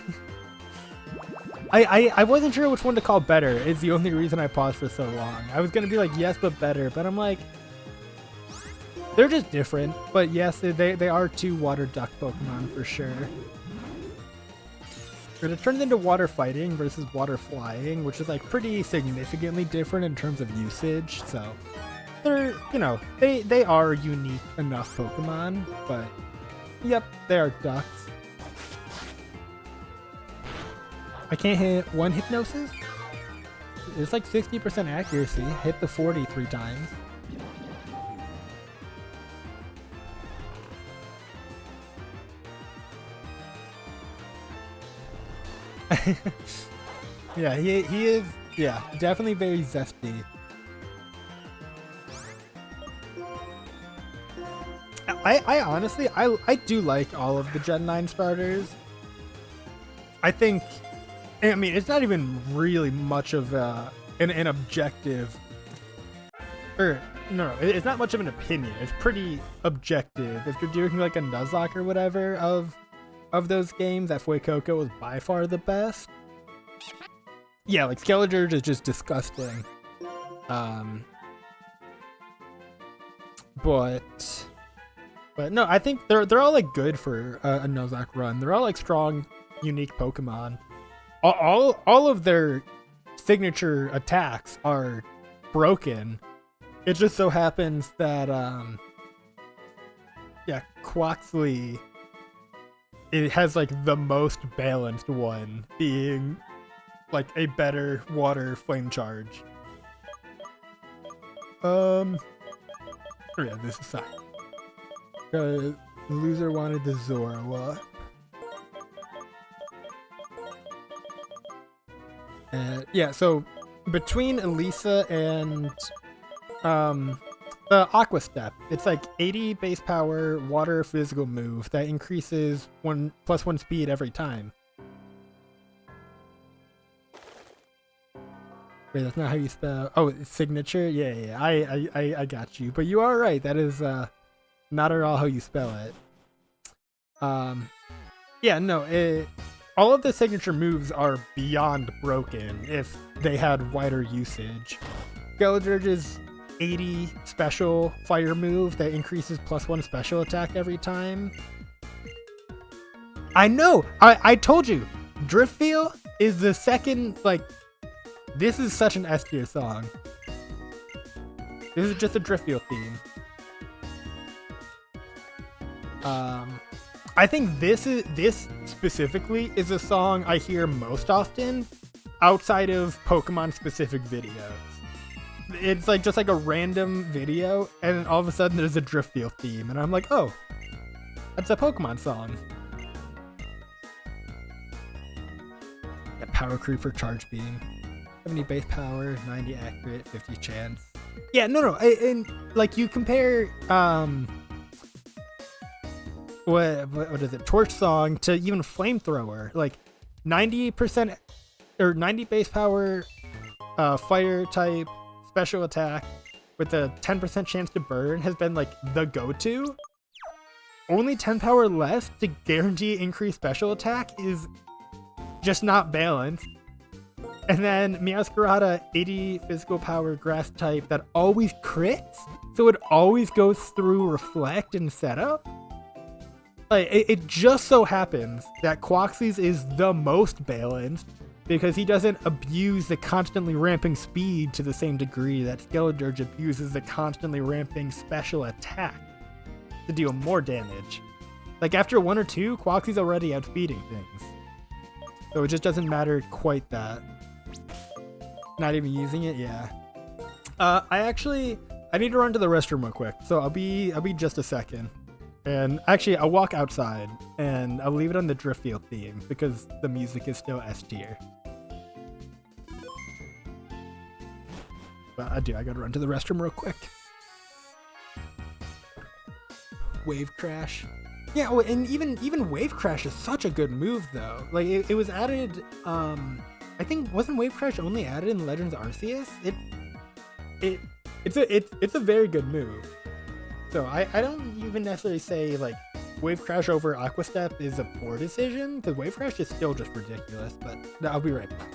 I wasn't sure which one to call better. Is the only reason I paused for so long. I was gonna be like yes but better, but I'm like they're just different. But yes, they are 2 water duck Pokemon for sure. But it turns into water fighting versus water flying, which is like pretty significantly different in terms of usage. So they're, you know, they are unique enough Pokemon, but yep, they are ducks. I can't hit 1 Hypnosis. It's like 60% accuracy. Hit the 40 3 times. Yeah, he is, yeah, definitely very zesty. I honestly, I do like all of the Gen 9 starters. I think, I mean, it's not even really much of an objective, or no, it's not much of an opinion. It's pretty objective. If you're doing like a Nuzlocke or whatever of those games, that Fuecoco was by far the best. Yeah, like Skeledirge is just disgusting. But no, I think they're all like good for a Nuzlocke run. They're all like strong, unique Pokemon. All of their signature attacks are broken. It just so happens that yeah, Quaxley, it has like the most balanced one, being like a better water flame charge. Oh yeah, this is fine. The loser wanted the Zoroark. Yeah, so between Elisa and the Aqua Step, it's like 80 base power water physical move that increases +1 speed every time. Wait, that's not how you spell. Oh, it's signature. Yeah, yeah. I got you. But you are right. That is not at all how you spell it. Yeah, no. All of the signature moves are beyond broken if they had wider usage. Skeledirge's 80 special fire move that increases +1 special attack every time. I know. I told you. Driftfield is the second, like, this is such an S tier song. This is just a Driftfield theme. I think this specifically is a song I hear most often outside of Pokemon specific videos. It's like just like a random video, and all of a sudden there's a Driftfield theme, and I'm like, oh, that's a Pokemon song. Yeah, power creep for Charge Beam. 70 base power, 90 accurate, 50 chance. Yeah, no, and like you compare what is it, Torch Song to even Flamethrower, like 90% or 90 base power, fire type special attack with a 10% chance to burn has been like the go-to. Only 10 power less to guarantee increased special attack is just not balanced. And then Meowscarada 80 physical power grass type that always crits, so it always goes through reflect and setup. Like, it just so happens that Quaxly's is the most balanced because he doesn't abuse the constantly ramping speed to the same degree that Skeledirge abuses the constantly ramping special attack to deal more damage. Like, after 1 or 2, Quaxly's already outspeeding things. So it just doesn't matter quite that. Not even using it, yeah. I need to run to the restroom real quick, so I'll be just a second. And actually, I'll walk outside, and I'll leave it on the Driftfield theme, because the music is still S tier. But I gotta run to the restroom real quick. Wave Crash. Yeah, oh, and even Wave Crash is such a good move, though. Like, it was added, I think, wasn't Wave Crash only added in Legends Arceus? It's a very good move. So I don't even necessarily say like Wave Crash over Aqua Step is a poor decision, because Wave Crash is still just ridiculous, but I'll be right back.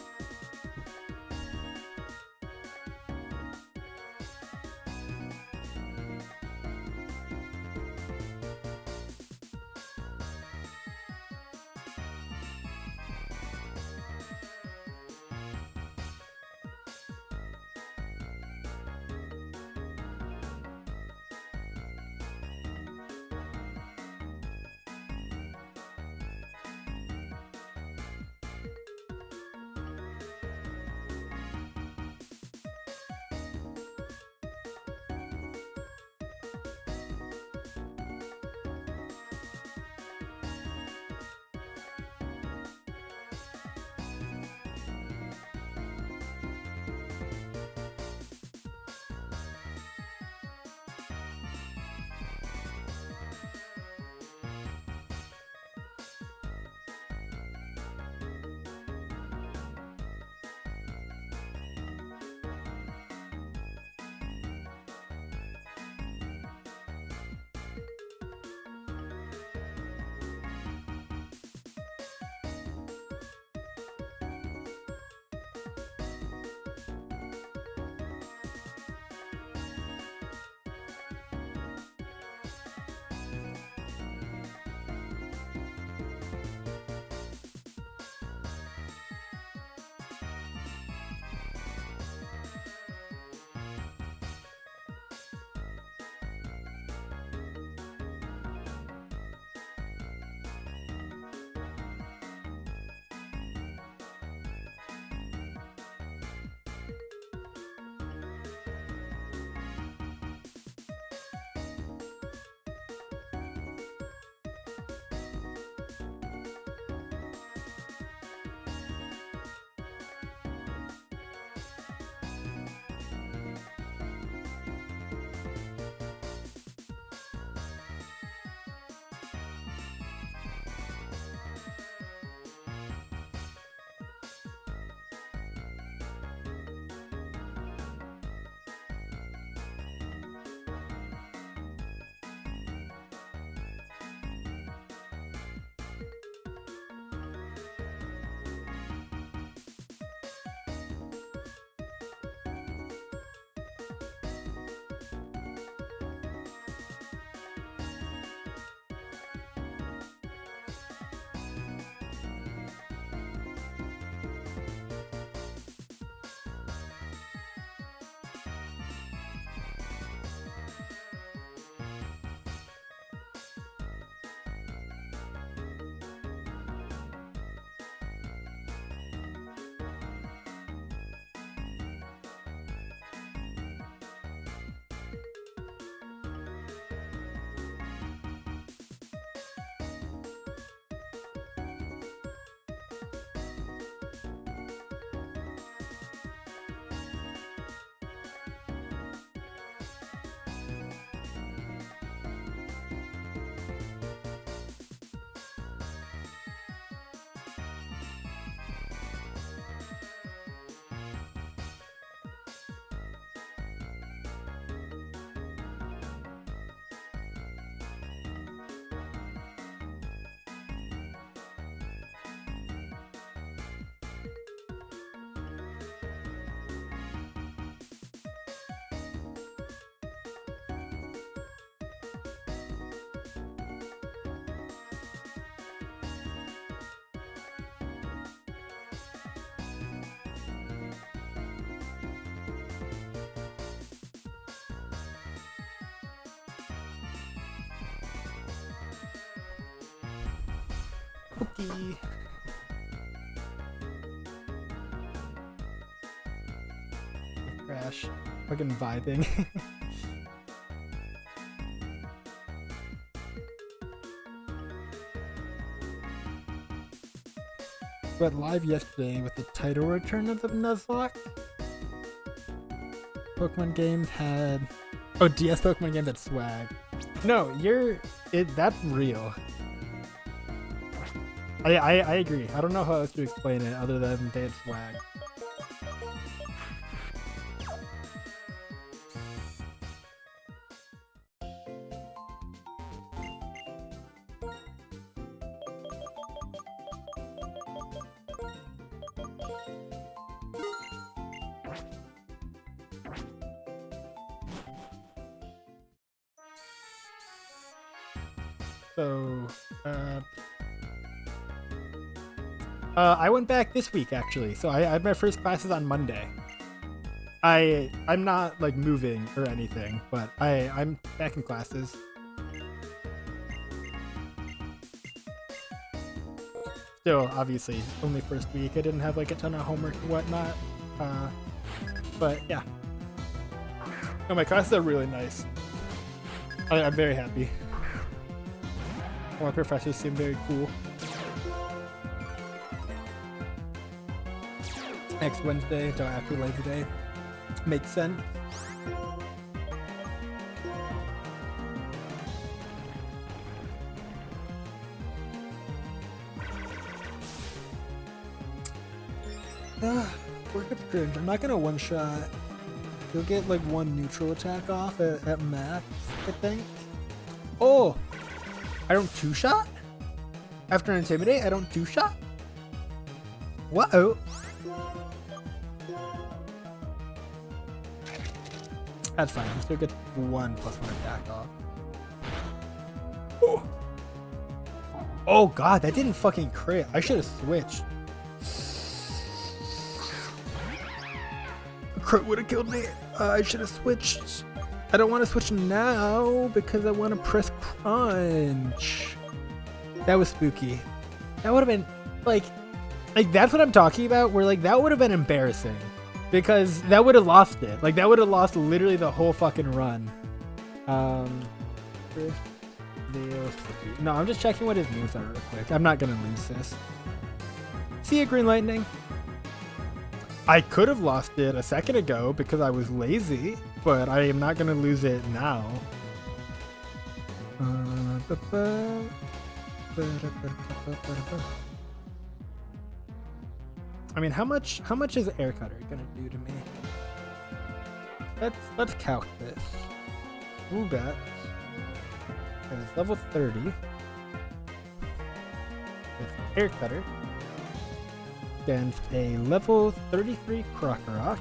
Okay. Crash. Fucking vibing. Went live yesterday with the title return of the Nuzlocke. Pokemon games had... Oh, DS Pokemon games had swag. No, that's real. I agree. I don't know how else to explain it other than they had swag. So, I went back this week actually. So I had my first classes on Monday. I'm not like moving or anything, but I'm back in classes. Still, obviously, only first week. I didn't have like a ton of homework and whatnot. But yeah. No, my classes are really nice. I'm very happy. My professors seem very cool. Next Wednesday until after Labor Day. Makes sense. Work up cringe. I'm not gonna one shot. You'll get like one neutral attack off at max, I think. Oh! I don't two-shot? After Intimidate, I don't two-shot? Whoa! That's fine, I still get 1 + 1 attack off. Oh. Oh god, that didn't fucking crit. I should have switched. A crit would have killed me. I should have switched. I don't want to switch now because I want to press crunch. That was spooky. That would have been like that's what I'm talking about. Where like that would have been embarrassing because that would have lost it. Like that would have lost literally the whole fucking run. No, I'm just checking what his moves are real quick. I'm not gonna lose this. See ya, Green Lightning. I could have lost it a second ago because I was lazy, but I am not going to lose it now. I mean, how much is Air Cutter going to do to me? Let's calc this. Ooh, that is level 30. With Air Cutter. Against a level 33 Krokorok.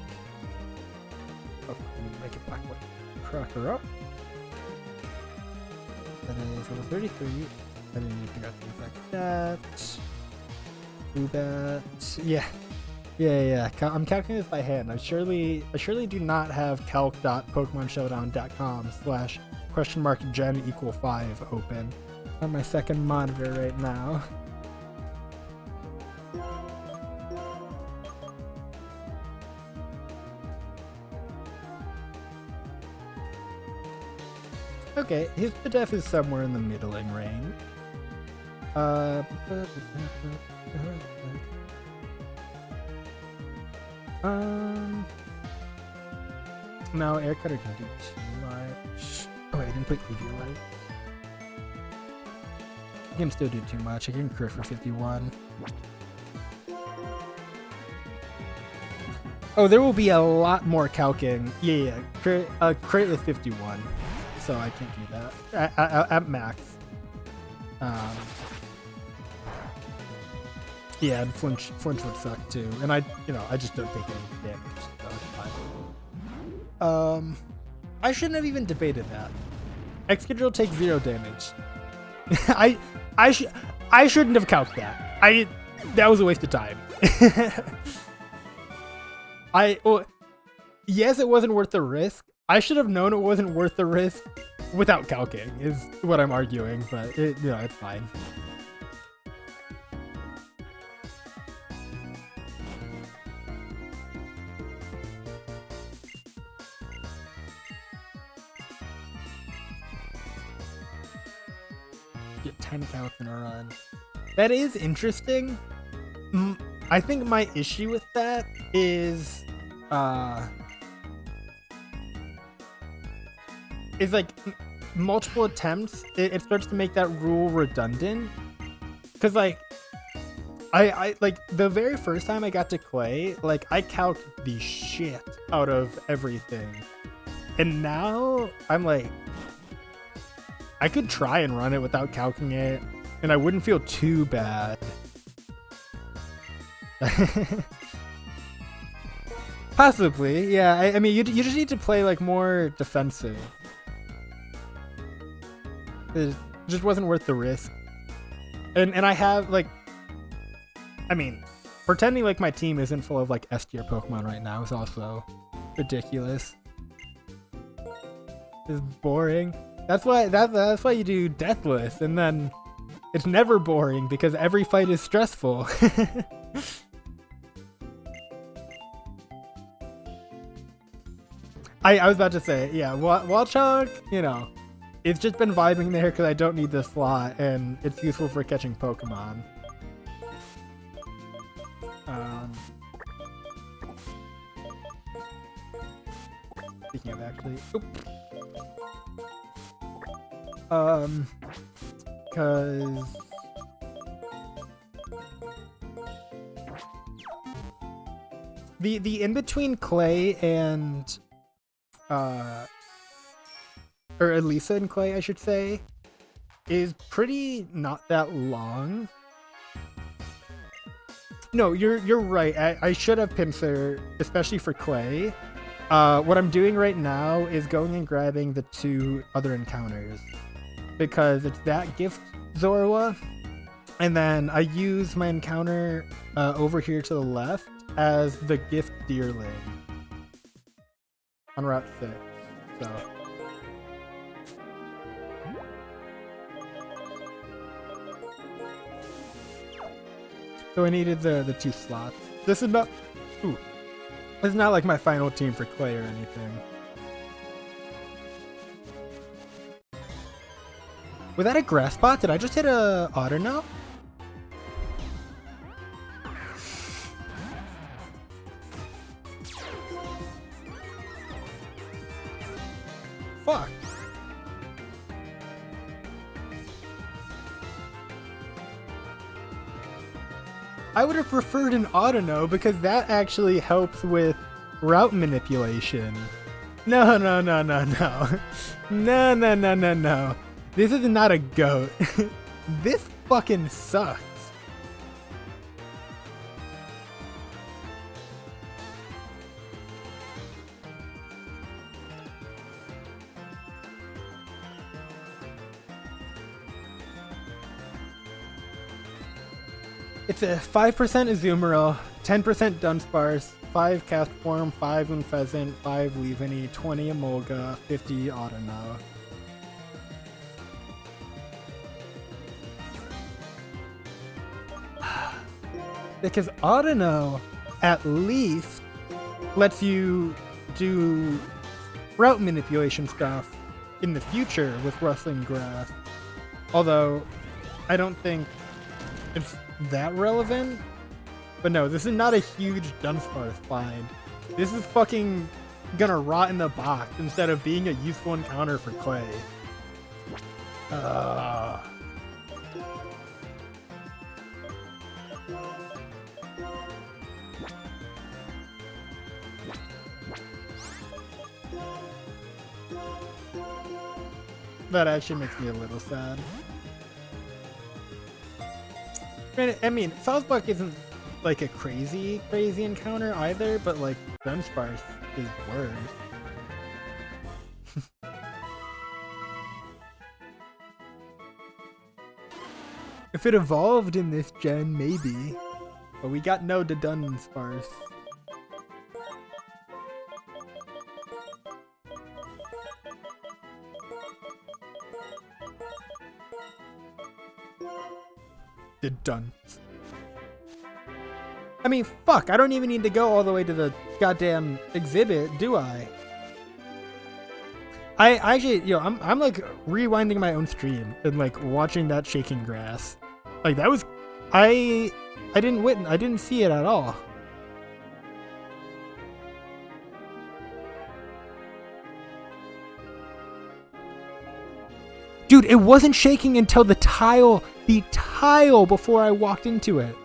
Oh, make it black white. Krokorok. That is level 33. I didn't need to figure out the exact stats. Yeah. I'm calculating this by hand. I surely do not have calc.pokemonshowdown.com/?gen=5 open on my second monitor right now. Okay, his def is somewhere in the middling range. No, Air Cutter can do too much. Oh wait, I didn't put Eevee right. I can still do too much. I can crit for 51. Oh, there will be a lot more calcing. Yeah. Crit is 51. So I can't do that at max. Yeah, and flinch would suck too, and I just don't take any damage. So it's fine. I shouldn't have even debated that. Excadrill takes 0 damage. I shouldn't have calced that. That was a waste of time. Yes, it wasn't worth the risk. I should have known it wasn't worth the risk without calcing, is what I'm arguing, but it's fine. get 10 counts in a run. That is interesting. I think my issue with that is like multiple attempts. It starts to make that rule redundant. Cause like I like the very first time I got to clay, like I calced the shit out of everything. And now I'm like, I could try and run it without calcing it, and I wouldn't feel too bad. Possibly, yeah. I mean, you just need to play like more defensive. It just wasn't worth the risk. And I have like, I mean, pretending like my team isn't full of like S tier Pokemon right now is also ridiculous. It's boring. That's why you do Deathless, and then it's never boring because every fight is stressful. I was about to say, yeah, Walchog, you know, it's just been vibing there because I don't need this slot, and it's useful for catching Pokemon. Speaking of actually, because the in between Clay and or Elisa and Clay, I should say, is pretty not that long. No, you're right. I should have Pinsir, especially for Clay. What I'm doing right now is going and grabbing the 2 other encounters, because it's that gift Zorua, and then I use my encounter over here to the left as the gift Deerling on Route 6. So I needed the 2 slots. This is not. Ooh. It's not like my final team for Clay or anything. Was that a grass spot? Did I just hit a Autono? Fuck. I would have preferred an Autono because that actually helps with route manipulation. No. No. This is not a goat. This fucking sucks. It's a 5% Azumarill, 10% Dunsparce, 5 Castform, 5 Unpheasant, 5 Weaveny, 20 Emolga, 50 Autono. Because Autono at least lets you do route manipulation stuff in the future with Rustling Grass. Although, I don't think it's that relevant. But no, this is not a huge Dunsparce find. This is fucking gonna rot in the box instead of being a useful encounter for Clay. That actually makes me a little sad. I mean, Salzbuck isn't like a crazy encounter either, but like Dunsparce is worse. If it evolved in this gen, maybe. But we got no to Dunsparce. Done. I mean, fuck, I don't even need to go all the way to the goddamn exhibit, do I? I actually, I'm like rewinding my own stream and like watching that shaking grass. Like that was, I didn't see it at all. Dude, it wasn't shaking until the tile before I walked into it.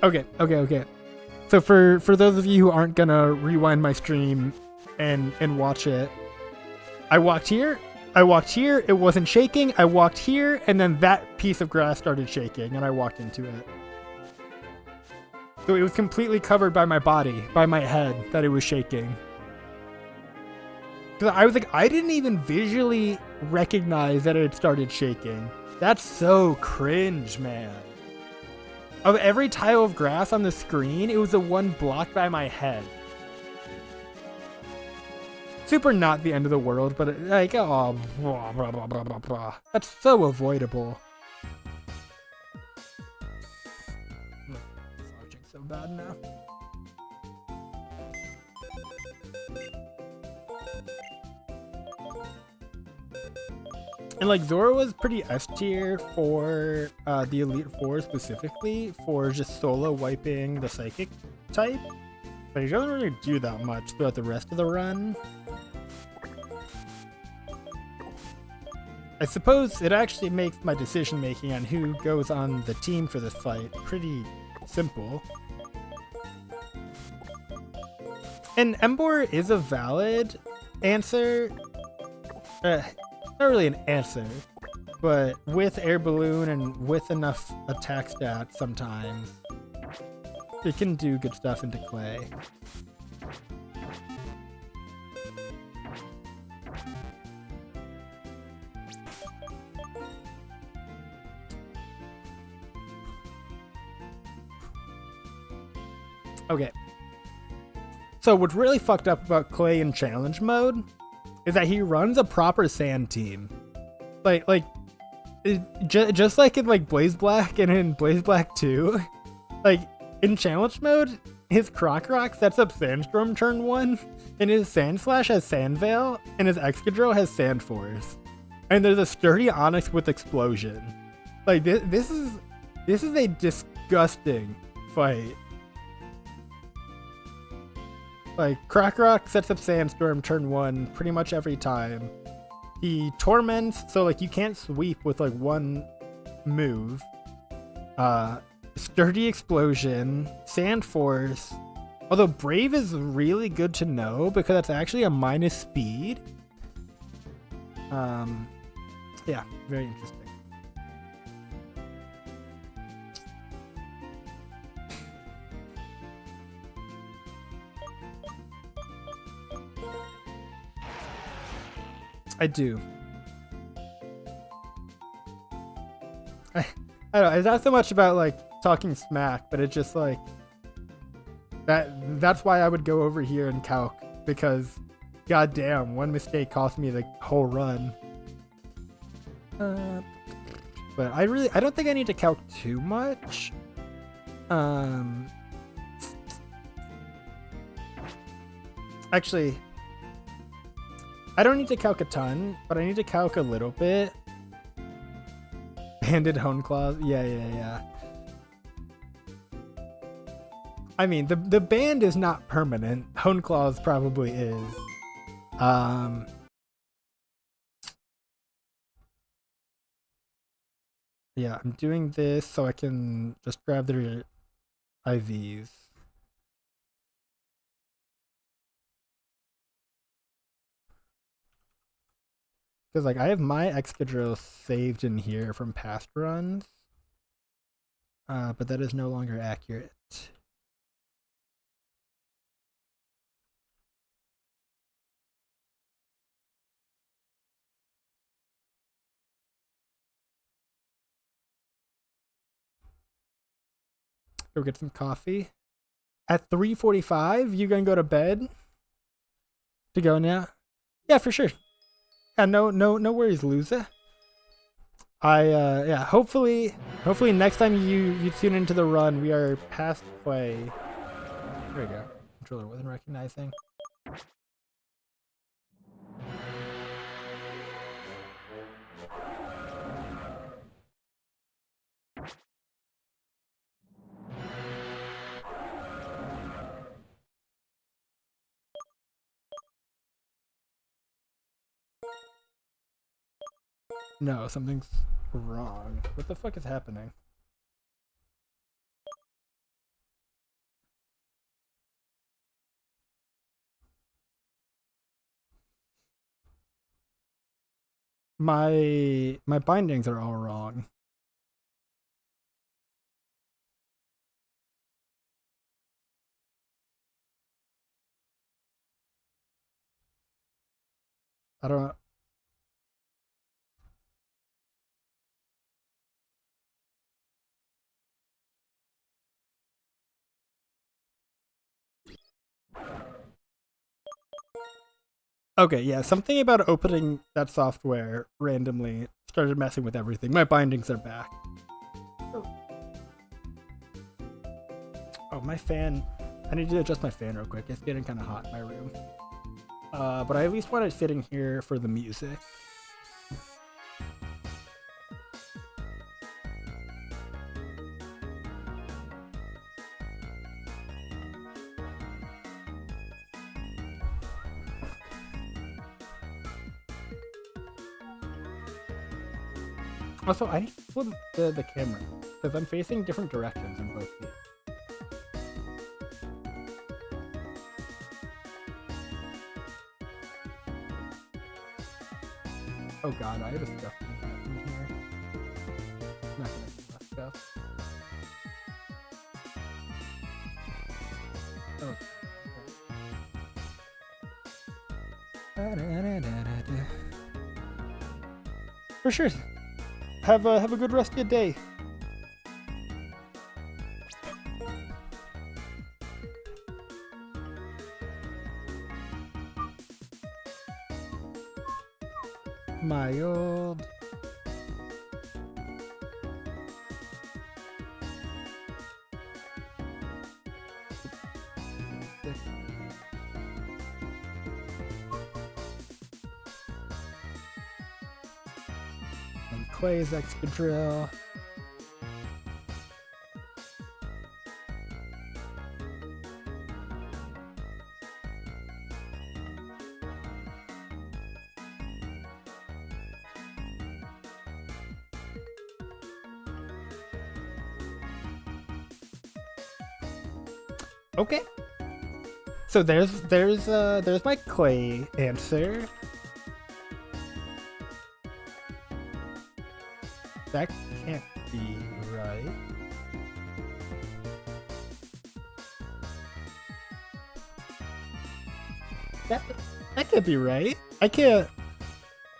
Okay. So for those of you who aren't gonna rewind my stream and watch it, I walked here, it wasn't shaking, I walked here, and then that piece of grass started shaking, and I walked into it. So it was completely covered by my body, by my head, that it was shaking. Because I was like, I didn't even visually recognize that it had started shaking. That's so cringe, man. Of every tile of grass on the screen, it was the one blocked by my head. Super not the end of the world, but like, oh, blah, blah, blah, blah, blah, blah. That's so avoidable. Slouching so bad now. And like Zora was pretty S tier for the Elite Four specifically for just solo wiping the Psychic type, but he doesn't really do that much throughout the rest of the run. I suppose it actually makes my decision making on who goes on the team for this fight pretty simple. And Embor is a valid answer. Not really an answer, but with Air Balloon and with enough attack stats sometimes, it can do good stuff into Clay. Okay. So what's really fucked up about Clay in challenge mode is that he runs a proper sand team. Just like in like Blaze Black and in Blaze Black 2, like in challenge mode, his Croc Rock sets up Sandstorm turn 1, and his Sand Slash has Sand Veil, and his Excadrill has Sand Force. And there's a sturdy Onyx with Explosion. Like this is a disgusting fight. Like, Croc Rock sets up Sandstorm turn 1 pretty much every time. He torments, so like you can't sweep with like one move. Sturdy Explosion, Sand Force. Although Brave is really good to know because it's actually a minus speed. Yeah, very interesting. I do. I don't know, it's not so much about like talking smack, but it's just like that's why I would go over here and calc, because goddamn, one mistake cost me the whole run. But I don't think I need to calc too much. Actually, I don't need to calc a ton, but I need to calc a little bit. Banded Hone Claws. Yeah. I mean, the band is not permanent. Hone Claws probably is. Yeah, I'm doing this so I can just grab their IVs. Because like I have my Excadrill saved in here from past runs, but that is no longer accurate. Go get some coffee. At 3:45, you gonna go to bed? To go now? Yeah, for sure. Yeah, no worries, loser. Yeah, hopefully next time you tune into the run, we are past play. There we go. Controller wasn't recognizing. No, something's wrong. What the fuck is happening? My bindings are all wrong. I don't. Okay, yeah, something about opening that software randomly started messing with everything. My bindings are back. Oh, my fan. I need to adjust my fan real quick. It's getting kind of hot in my room. But I at least want it sitting here for the music. Also, I need to flip the camera because I'm facing different directions in both views. Oh god, I have a stuff in here. I'm not gonna do less stuff. Oh. For sure. Have a good rest of your day. My old. And Clay's Excadrill. Okay. So there's my Clay answer. That can't be right. That can't be right. I can't.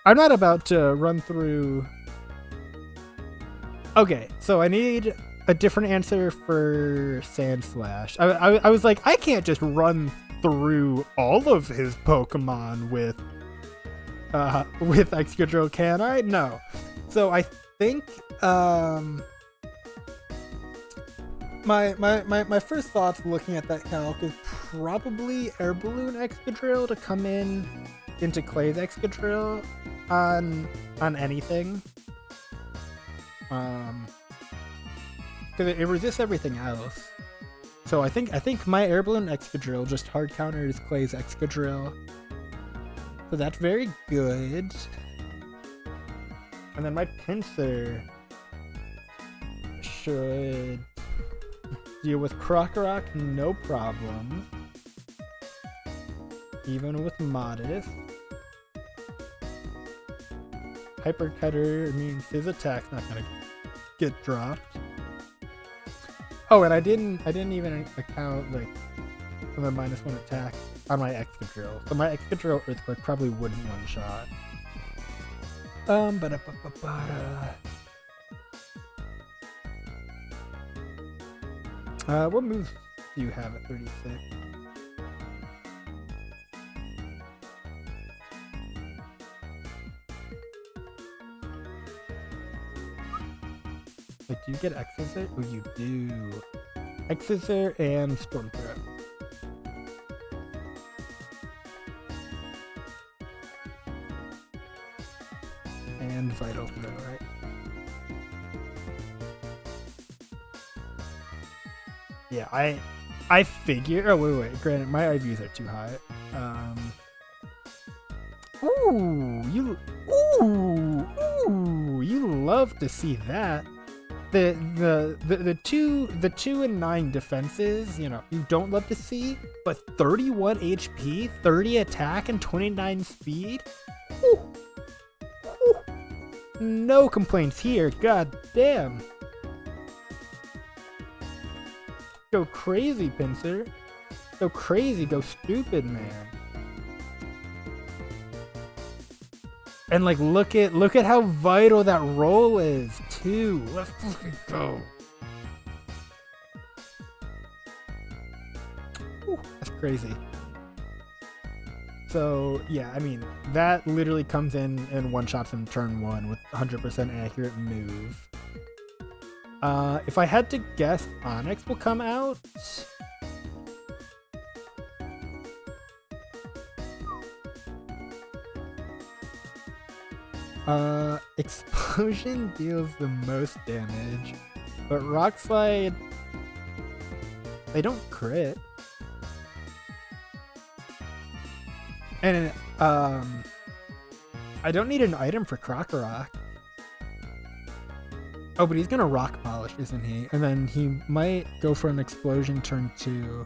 I'm not about to run through. Okay, so I need a different answer for Sandslash. I was like, I can't just run through all of his Pokemon with Excadrill, can I? No. So I think my first thoughts looking at that calc is probably Air Balloon Excadrill to come into Clay's Excadrill on anything. Because it resists everything else. So I think my Air Balloon Excadrill just hard counters Clay's Excadrill. So that's very good. And then my Pinsir should deal with Krokorok no problem. Even with Modest. Hyper Cutter means his attack's not gonna get dropped. Oh, and I didn't even account like the -1 attack on my Excadrill. So my Excadrill Earthquake probably wouldn't one shot. What moves do you have at 36? Wait, do you get X-Scissor? Oh, you do. X-Scissor and Storm Threat. Yeah, I figure. Oh wait. Granted, my IVs are too high. You love to see that. The 2 and 9 defenses, you don't love to see, but 31 HP, 30 attack, and 29 speed. Ooh. No complaints here. God damn. Go crazy, Pincer. Go crazy. Go stupid, man. And like, look at how vital that roll is too. Let's fucking go. Ooh, that's crazy. So yeah, I mean, that literally comes in and one-shots in turn 1 with 100% accurate move. If I had to guess, Onyx will come out. Explosion deals the most damage, but Rock Slide, they don't crit. And I don't need an item for Krokorok. Oh, but he's gonna Rock Polish, isn't he? And then he might go for an Explosion turn 2.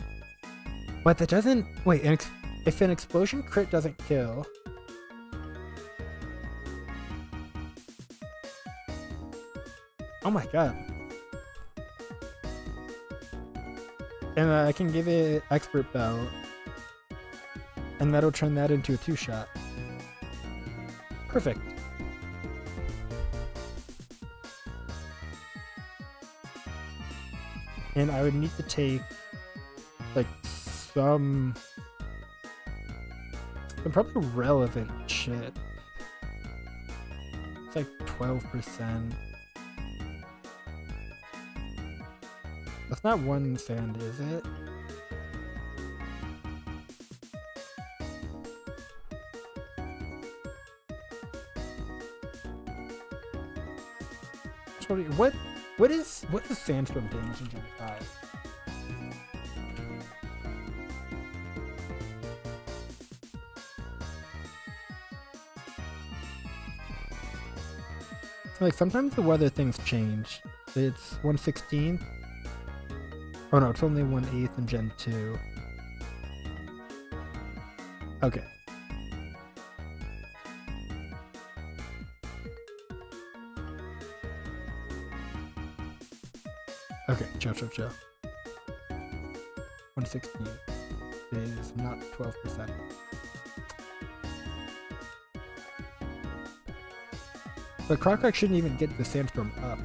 But that doesn't... Wait, if an Explosion crit doesn't kill... Oh my god. And I can give it Expert Belt. And that'll turn that into a 2-shot. Perfect. And I would need to take like some probably relevant shit. It's like 12%. That's not one sand, is it? What is Sandstorm damage in Gen 5? Like sometimes the weather things change. It's 1/16. Oh no, it's only 1/8 in Gen 2. Okay. Okay, chill. 1/16 is not 12%. But Krokorok shouldn't even get the Sandstorm up.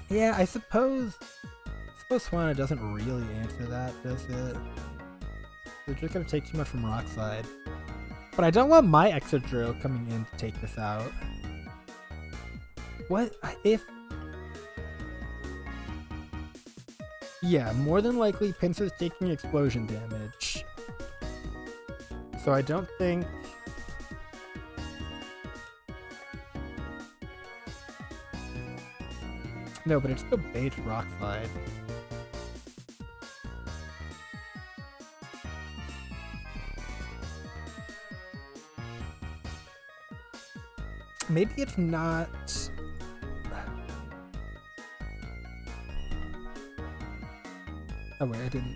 Yeah, I suppose Swanna doesn't really answer that, does it? They're just gonna take too much from Rock Slide. But I don't want my Exodrill coming in to take this out. What if... Yeah, more than likely Pincer's taking explosion damage. So I don't think... No, but it still baits Rock Slide. Maybe it's not... Oh wait, I didn't...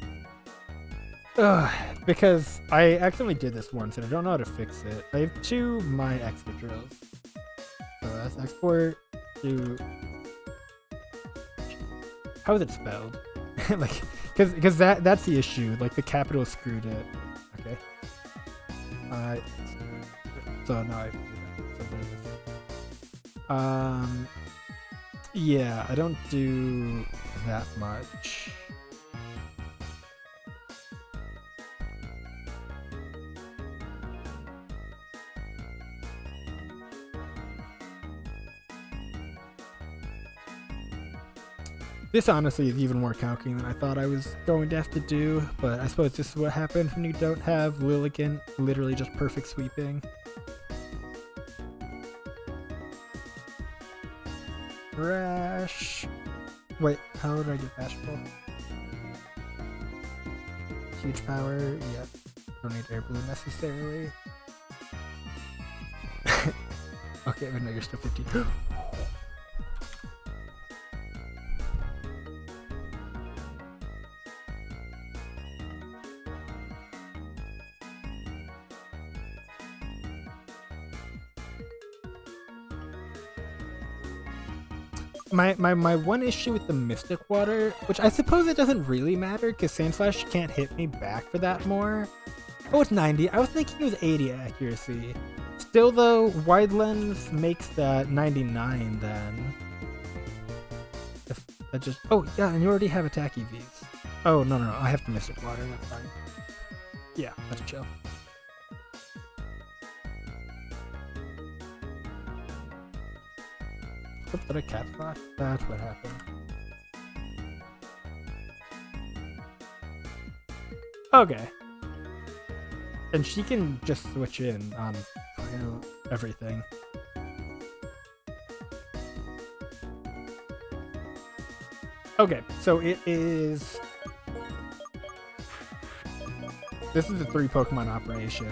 because I accidentally did this once and I don't know how to fix it. I have 2 my Excadrills. So that's export to... How is it spelled? Like, because that's the issue. Like the capital screwed it. Okay. So now I have to do that. So there's this. Yeah, I don't do that much. This honestly is even more calculating than I thought I was going to have to do, but I suppose this is what happens when you don't have Lilligant literally just perfect sweeping. Crash. Wait, how did I get bashful? Huge power, yep. Don't need air blue necessarily. Okay, but no, you're still 15. My one issue with the Mystic Water, which I suppose it doesn't really matter because Sandslash can't hit me back for that more. Oh, it's 90. I was thinking it was 80 accuracy. Still though, Wide Lens makes that 99 then. If I just... Oh, yeah, and you already have attack EVs. Oh, no, I have the Mystic Water, that's fine. Yeah, that's chill. Oops, did I cap lock? That's what happened. Okay. And she can just switch in on everything. Okay, so it is... This is a 3 Pokemon operation.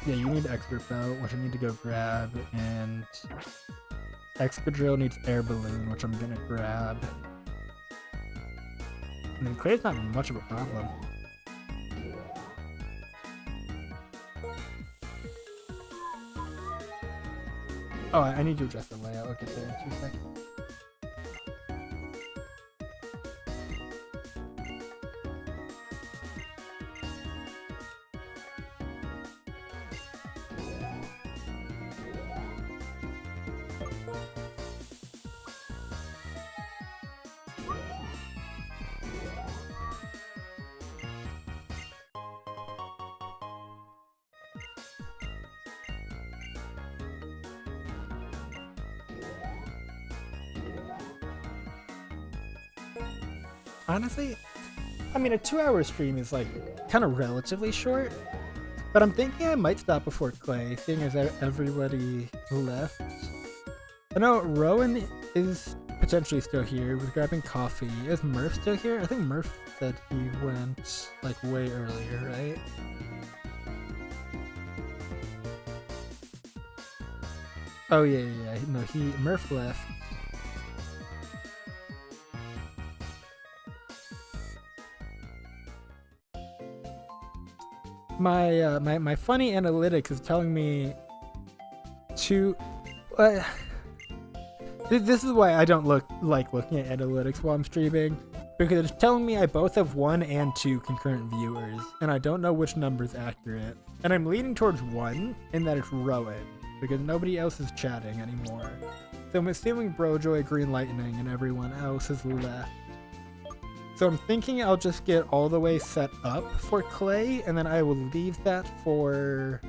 Yeah, you need Expert Belt, which I need to go grab, and Excadrill needs Air Balloon, which I'm gonna grab. I mean, Clay's not much of a problem. Oh, I need to adjust the layout. I'll get there in 2 seconds. Honestly, I mean, a 2-hour stream is like kind of relatively short, but I'm thinking I might stop before Clay, seeing as everybody left. I know Rowan is potentially still here. We're grabbing coffee. Is Murph still here? I think Murph said he went like way earlier, right? Oh yeah. No, Murph left. My funny analytics is telling me to this is why I don't like looking at analytics while I'm streaming, because it's telling me I both have 1 and 2 concurrent viewers, and I don't know which number is accurate. And I'm leaning towards 1 in that it's Rowan, because nobody else is chatting anymore. So I'm assuming Brojoy, Green Lightning, and everyone else is left. So I'm thinking I'll just get all the way set up for Clay, and then I will leave that for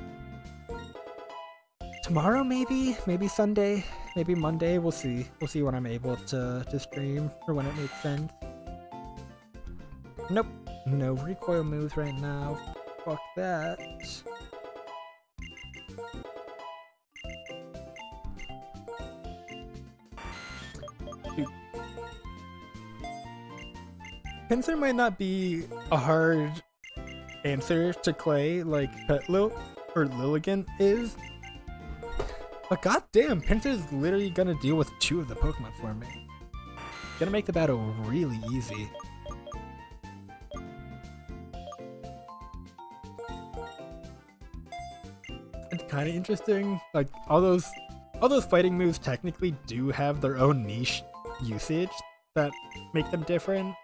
tomorrow, maybe Sunday, maybe Monday. We'll see when I'm able to stream, or when it makes sense. Nope, no recoil moves right now. Fuck that. Dude. Pinsir might not be a hard answer to Clay like Petlil or Lilligant is, but goddamn, Pinsir's literally gonna deal with 2 of the Pokemon for me. Gonna make the battle really easy. It's kind of interesting. Like all those fighting moves technically do have their own niche usage that make them different,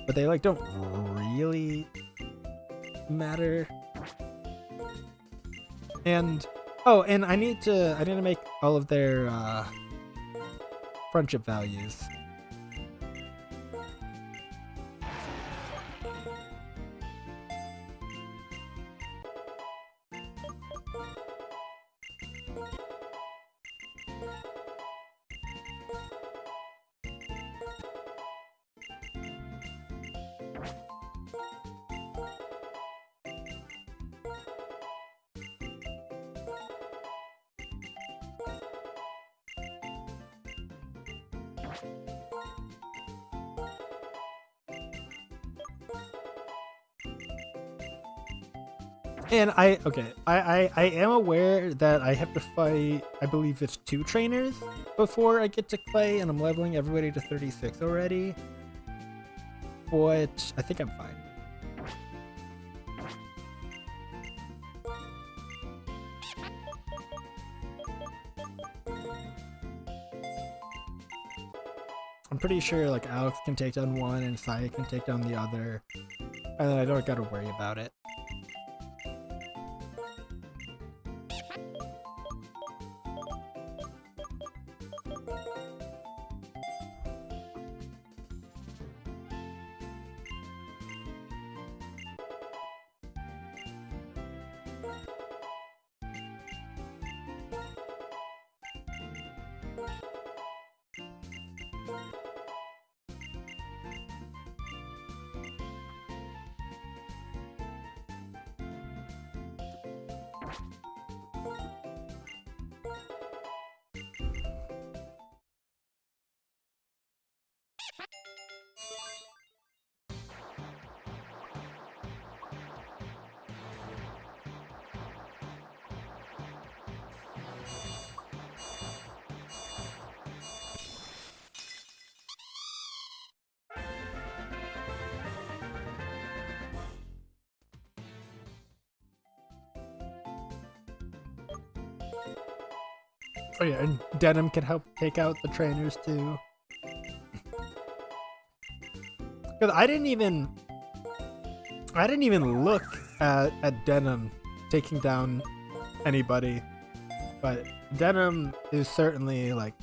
but they like don't really matter. And and I need to make all of their friendship values. And I am aware that I have to fight, I believe it's 2 trainers before I get to Clay, and I'm leveling everybody to 36 already. But I think I'm fine. I'm pretty sure like Alex can take down one and Saya can take down the other, and then I don't gotta worry about it. Oh yeah, and Denim can help take out the trainers too. Because I didn't even look at Denim taking down anybody, but Denim is certainly like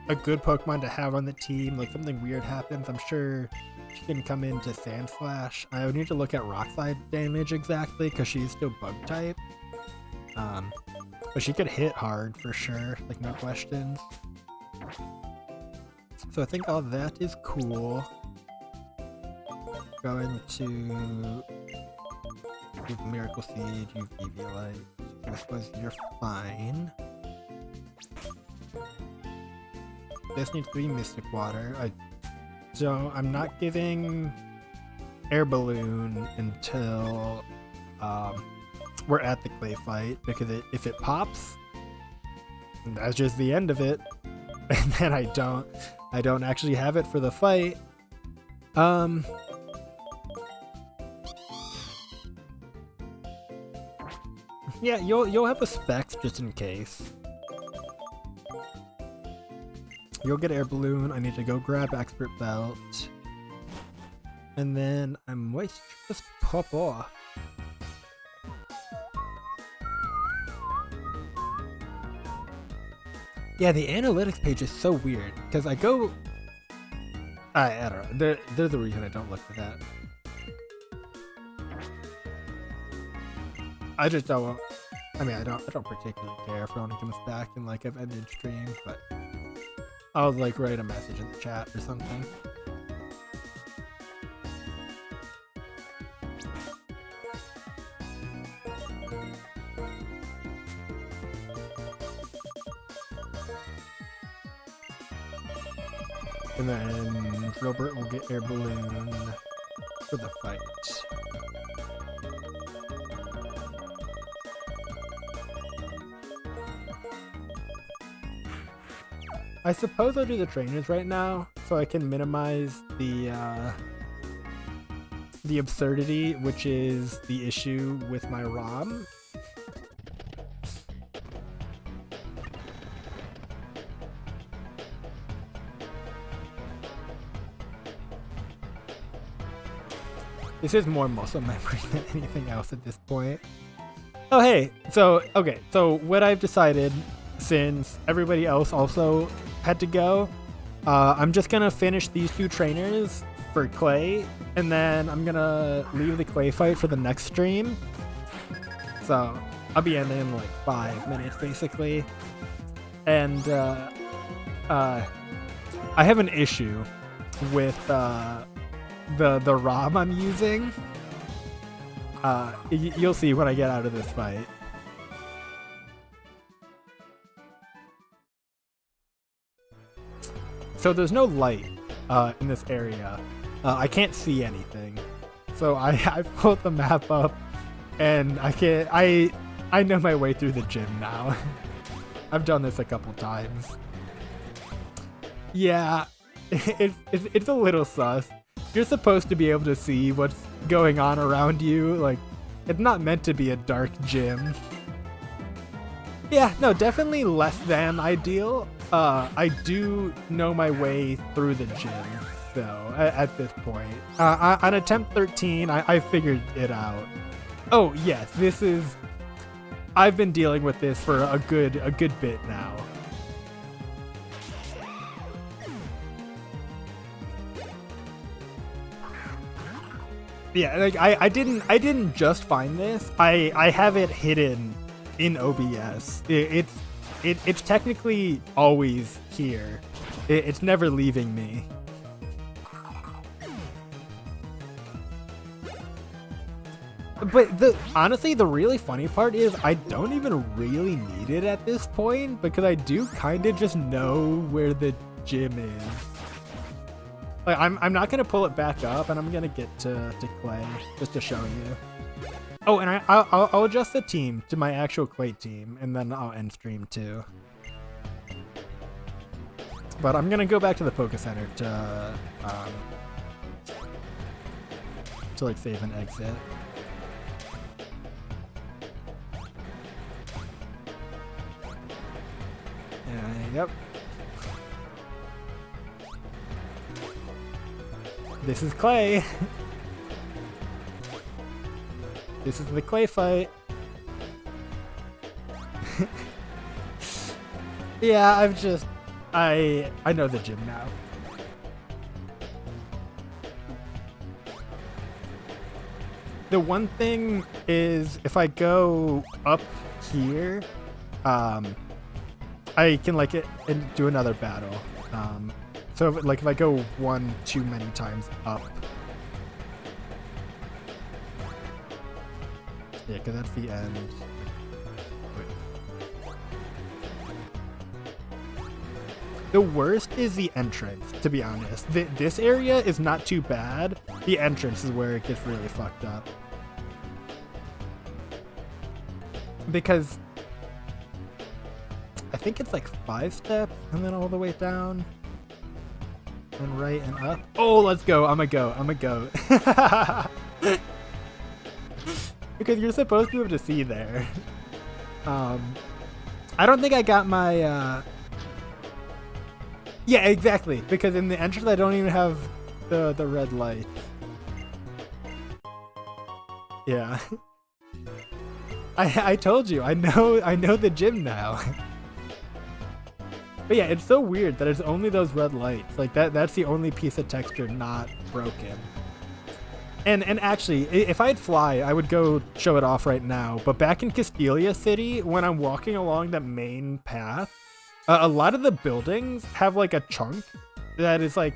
a good Pokemon to have on the team. Like something weird happens, I'm sure she can come into Sand Slash. I would need to look at Rock Slide damage exactly because she's still Bug type. But she could hit hard for sure, like no questions. So I think all that is cool. Going to use Miracle Seed, use Eviolite. I suppose you're fine. This needs to be Mystic Water. I'm not giving Air Balloon until we're at the Clay fight, because if it pops, that's just the end of it, and then I don't actually have it for the fight. Yeah, you'll have a Specs just in case. You'll get Air Balloon. I need to go grab Expert Belt, and then I might just pop off. Yeah, the analytics page is so weird, because I go... I don't know, there's a reason I don't look at that. I just don't... I mean, I don't particularly care if Ronnie comes back and like I've ended stream, but I'll like write a message in the chat or something. And then Robert will get Air Balloon for the fight. I suppose I'll do the trainers right now, so I can minimize the absurdity, which is the issue with my ROM. This is more muscle memory than anything else at this point. Oh hey, so what I've decided, since everybody else also had to go, I'm just gonna finish these 2 trainers for Clay, and then I'm gonna leave the Clay fight for the next stream. So I'll be ending in like 5 minutes basically. And I have an issue with the ROM I'm using. You'll see when I get out of this fight. So there's no light in this area. I can't see anything. So I pulled the map up and I know my way through the gym now. I've done this a couple times. Yeah, it's a little sus. You're supposed to be able to see what's going on around you. Like, it's not meant to be a dark gym. Yeah, no, definitely less than ideal. I do know my way through the gym, though, at this point. On attempt 13, I figured it out. Oh, yes, this is... I've been dealing with this for a good bit now. Yeah, like I didn't just find this. I have it hidden in OBS. It's technically always here. It's never leaving me. But honestly, the really funny part is I don't even really need it at this point because I do kind of just know where the gym is. Like, I'm not gonna pull it back up, and I'm gonna get to Clay just to show you. Oh, and I'll adjust the team to my actual Clay team, and then I'll end stream too. But I'm gonna go back to the Poké Center to like save and exit. Yep. This is Clay. This is the Clay fight. Yeah, I know the gym now. The one thing is if I go up here, I can like it and do another battle. So if I go one too many times up. Yeah, because that's the end. Wait. The worst is the entrance, to be honest. This area is not too bad. The entrance is where it gets really fucked up. Because I think it's like 5 steps and then all the way down. And right and up. Oh, let's go. I'm a go. Because you're supposed to be able to see there. I don't think I got my... Yeah, exactly. Because in the entrance, I don't even have the red light. Yeah. I told you. I know the gym now. But yeah, it's so weird that it's only those red lights. Like that's the only piece of texture not broken. And actually, if I'd fly, I would go show it off right now. But back in Castelia City, when I'm walking along the main path, a lot of the buildings have like a chunk that is like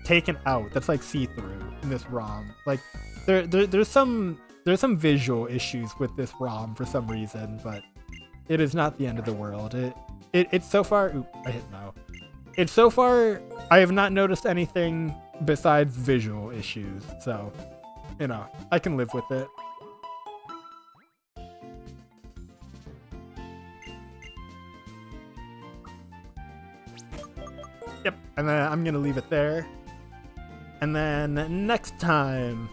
taken out. That's like see-through in this ROM. Like there's some visual issues with this ROM for some reason, but it is not the end of the world. It's so far. Oop, I hit no. It's so far. I have not noticed anything besides visual issues. So, you know, I can live with it. Yep, and then I'm gonna leave it there. And then next time,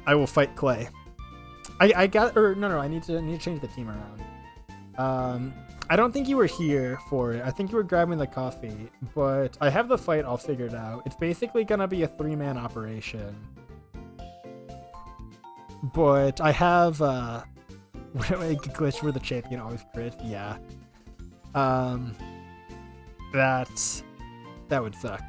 I will fight Clay. I got, or no, I need to change the team around. I don't think you were here for it. I think you were grabbing the coffee, but I have the fight all figured out. It's basically gonna be a 3-man operation. But I have a glitch where the champion always crits. Yeah. That would suck.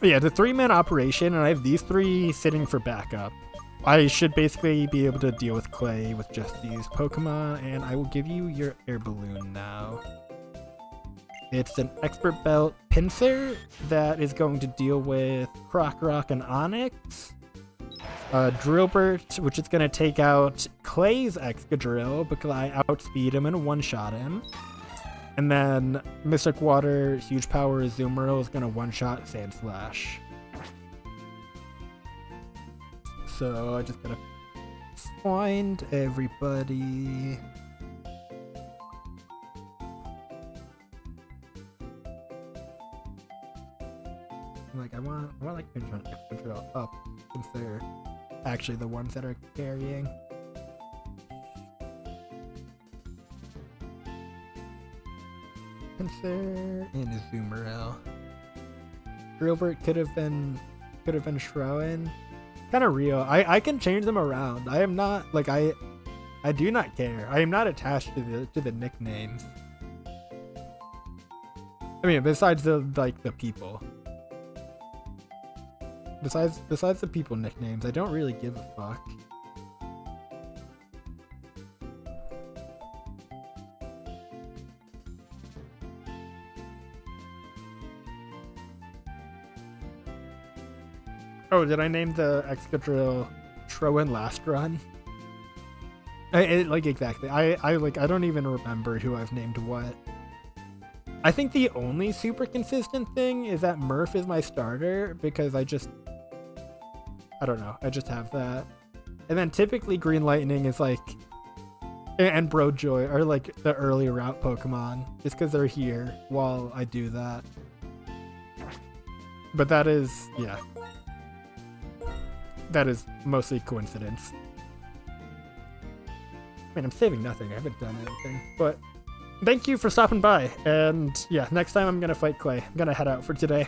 Yeah, the 3-man operation, and I have these 3 sitting for backup. I should basically be able to deal with Clay with just these Pokemon, and I will give you your air balloon now. It's an Expert Belt Pinsir that is going to deal with Krokorok and Onix. Drillburt, which is going to take out Clay's Excadrill because I outspeed him and one-shot him. And then Mystic Water, Huge Power, Azumarill is going to one-shot Sandslash. so I just gotta find everybody. Like I want like control up since they're actually the ones that are carrying. Pincer and Azumarill. Grilbert could have been Shrowan. Kind of real. I can change them around. I am not like I do not care. I am not attached to the nicknames. I mean, besides the people. Besides the people nicknames, I don't really give a fuck. Oh, did I name the Excadrill Troan last run? Exactly. I don't even remember who I've named what. I think the only super consistent thing is that Murph is my starter because I don't know. I just have that. And then typically Green Lightning is like, and Brojoy are like the early route Pokemon just because they're here while I do that. But that is, yeah. That is mostly coincidence. I mean, I'm saving nothing. I haven't done anything. But thank you for stopping by. And yeah, next time I'm going to fight Clay. I'm going to head out for today.